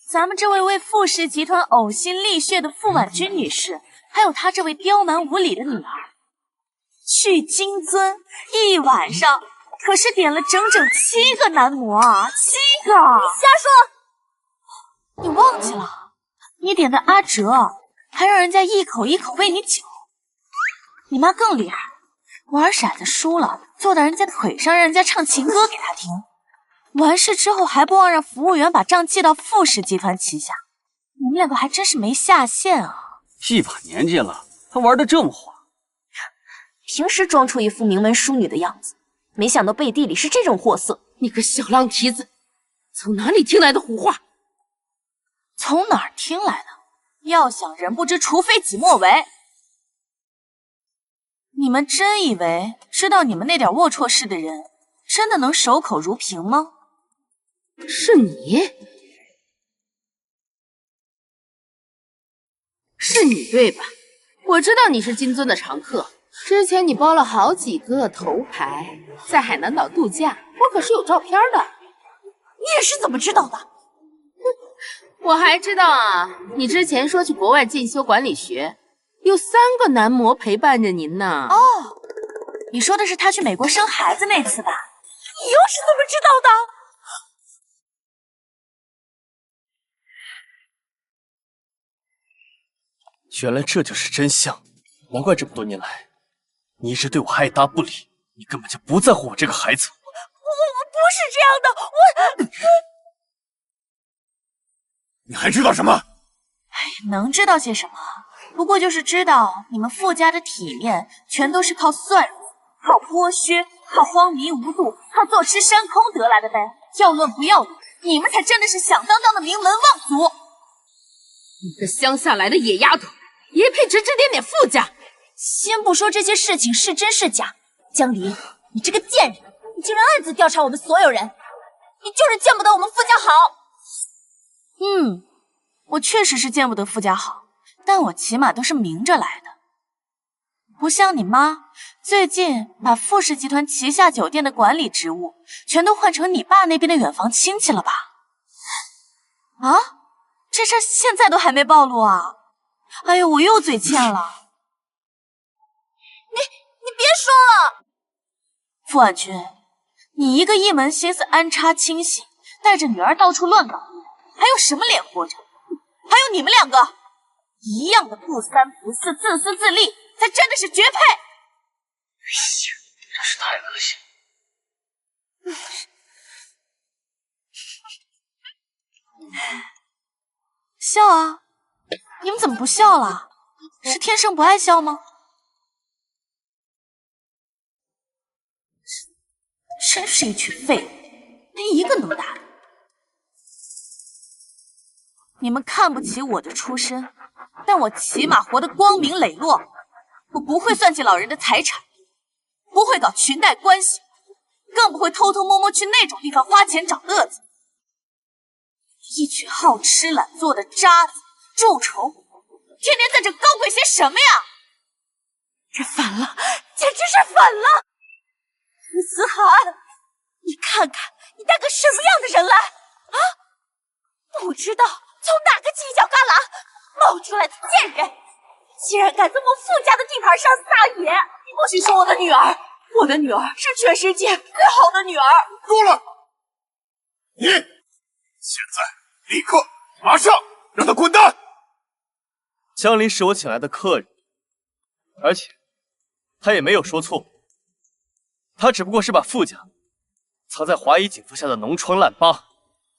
咱们这位为傅氏集团呕心沥血的傅婉君女士，还有她这位刁蛮无理的女儿，去金尊一晚上可是点了整整7个男模啊，7个！你瞎说！你忘记了？你点的阿哲还让人家一口一口喂你酒。你妈更厉害，玩骰子输了，坐在人家腿上让人家唱情歌给她听。完事之后还不忘让服务员把账记到傅氏集团旗下，你们两个还真是没下限啊！一把年纪了，还玩得这么花。平时装出一副名门淑女的样子，没想到背地里是这种货色。你个小浪蹄子，从哪里听来的胡话？从哪儿听来的？要想人不知，除非己莫为。你们真以为知道你们那点龌龊事的人，真的能守口如瓶吗？是你，是你对吧？我知道你是金尊的常客，之前你包了好几个头牌，在海南岛度假，我可是有照片的。你也是怎么知道的？我还知道啊，你之前说去国外进修管理学，有3个男模陪伴着您呢。哦，你说的是他去美国生孩子那次吧？你又是怎么知道的？原来这就是真相，难怪这么多年来，你一直对我爱答不理，你根本就不在乎我这个孩子。我不是这样的，你还知道什么？哎，能知道些什么？不过就是知道你们傅家的体面全都是靠算计、靠剥削、靠荒淫无度、靠坐吃山空得来的呗。要论不要脸，你们才真的是响当当的名门望族。你个乡下来的野丫头，也配指指点点傅家？先不说这些事情是真是假，江离，你这个贱人，你竟然暗自调查我们所有人，你就是见不得我们傅家好。我确实是见不得傅家好，但我起码都是明着来的，不像你妈最近把傅氏集团旗下酒店的管理职务全都换成你爸那边的远房亲戚了吧？啊，这事现在都还没暴露啊！哎呦，我又嘴欠了。你别说了，傅婉君，你一个一门心思安插亲信，带着女儿到处乱搞，还有什么脸活着？还有你们两个，一样的不三不四、自私自利，才真的是绝配。真是太恶心。笑啊！你们怎么不笑了？是天生不爱笑吗？真是一群废物，连一个能打的。你们看不起我的出身，但我起码活得光明磊落。我不会算计老人的财产，不会搞裙带关系，更不会偷偷摸摸去那种地方花钱找乐子。一群好吃懒做的渣子、蛀虫，天天在这高贵些什么呀？这反了，简直是反了！傅思涵，你看看你带个什么样的人来啊？不知道从哪个犄角旮旯冒出来的贱人，竟然敢在我傅家的地盘上撒野！你不许说我的女儿，我的女儿是全世界最好的女儿。够了！你现在立刻马上让他滚蛋！江离是我请来的客人，而且他也没有说错，他只不过是把傅家藏在华夷锦服下的脓疮烂疤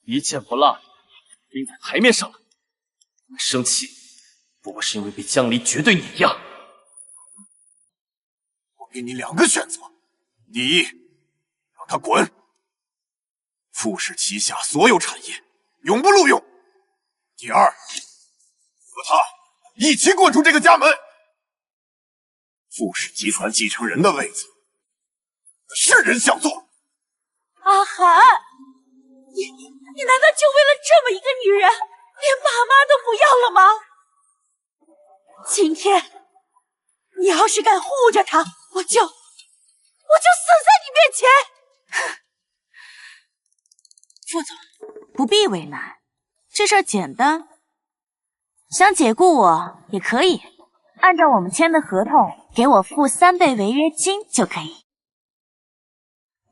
一件不落拎在台面上了。我生气不过是因为被江离绝对碾压。我给你两个选择：第一，让他滚；傅氏旗下所有产业永不录用。第二，和他一起滚出这个家门。傅氏集团继承人的位子，是人想坐。阿寒，你难道就为了这么一个女人，连爸妈都不要了吗？今天你要是敢护着她，我就死在你面前。副总，不必为难，这事儿简单，想解雇我也可以，按照我们签的合同，给我付3倍违约金就可以。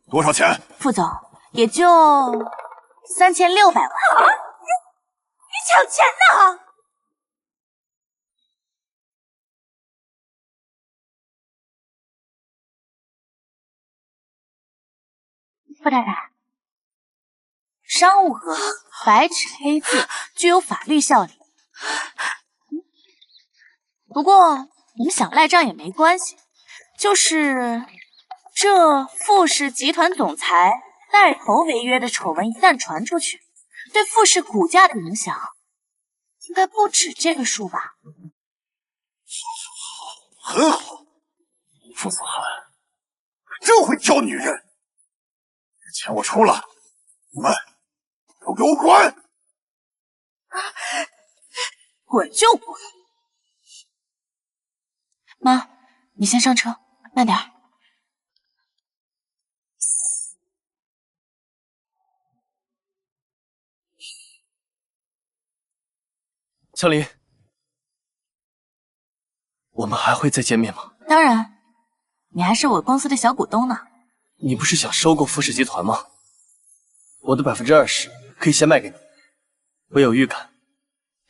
多少钱？副总，也就3600万。啊！你抢钱呢？傅太太，商务合同白纸黑字，具有法律效力。不过你们想赖账也没关系，就是这傅氏集团总裁带头违约的丑闻一旦传出去，对傅氏股价的影响应该不止这个数吧？很好，傅思涵，真会挑女人。钱我出了，你们都给我滚！滚就滚。妈，你先上车，慢点儿。江离，我们还会再见面吗？当然，你还是我公司的小股东呢。你不是想收购傅氏集团吗？我的20%可以先卖给你。我有预感，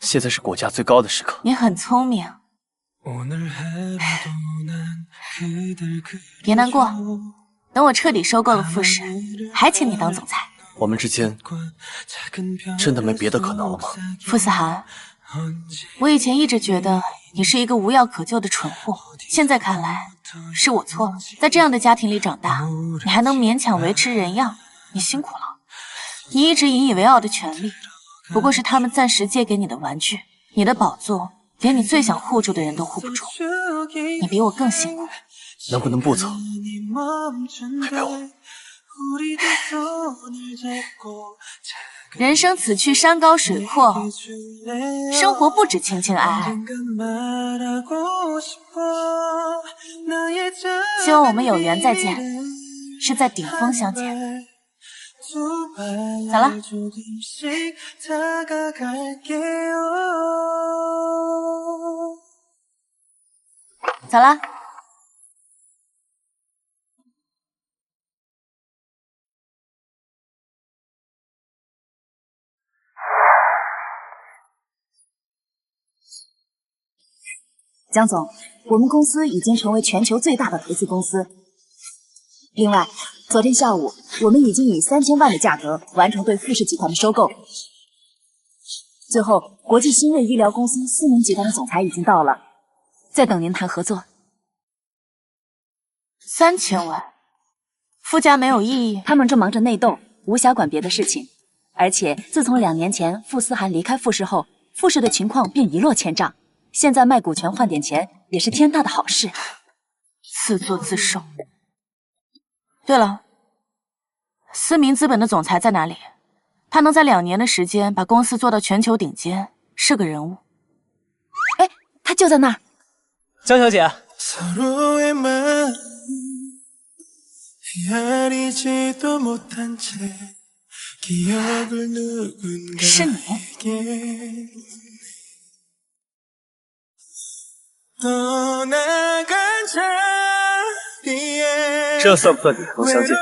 现在是股价最高的时刻。你很聪明，别难过，等我彻底收购了傅氏，还请你当总裁。我们之间真的没别的可能了吗？傅思涵，我以前一直觉得你是一个无药可救的蠢货，现在看来是我错了。在这样的家庭里长大，你还能勉强维持人样，你辛苦了。你一直引以为傲的权利，不过是他们暂时借给你的玩具，你的宝座连你最想护住的人都护不住，你比我更辛苦。能不能不走？陪陪我。人生此去山高水阔，生活不止情情爱爱。希望我们有缘再见，是在顶峰相见。走了。走了。江总，我们公司已经成为全球最大的投资公司。另外，昨天下午我们已经以3000万的价格完成对富士集团的收购。最后，国际新锐医疗公司思明集团的总裁已经到了，在等您谈合作。3000万，傅家没有异议？他们正忙着内斗，无暇管别的事情。而且，自从2年前傅思涵离开傅氏后，傅氏的情况便一落千丈。现在卖股权换点钱也是天大的好事。自作自受。对了，思明资本的总裁在哪里？他能在2年的时间把公司做到全球顶尖，是个人物。哎，他就在那儿。江小姐。是你。这算不算点头相见？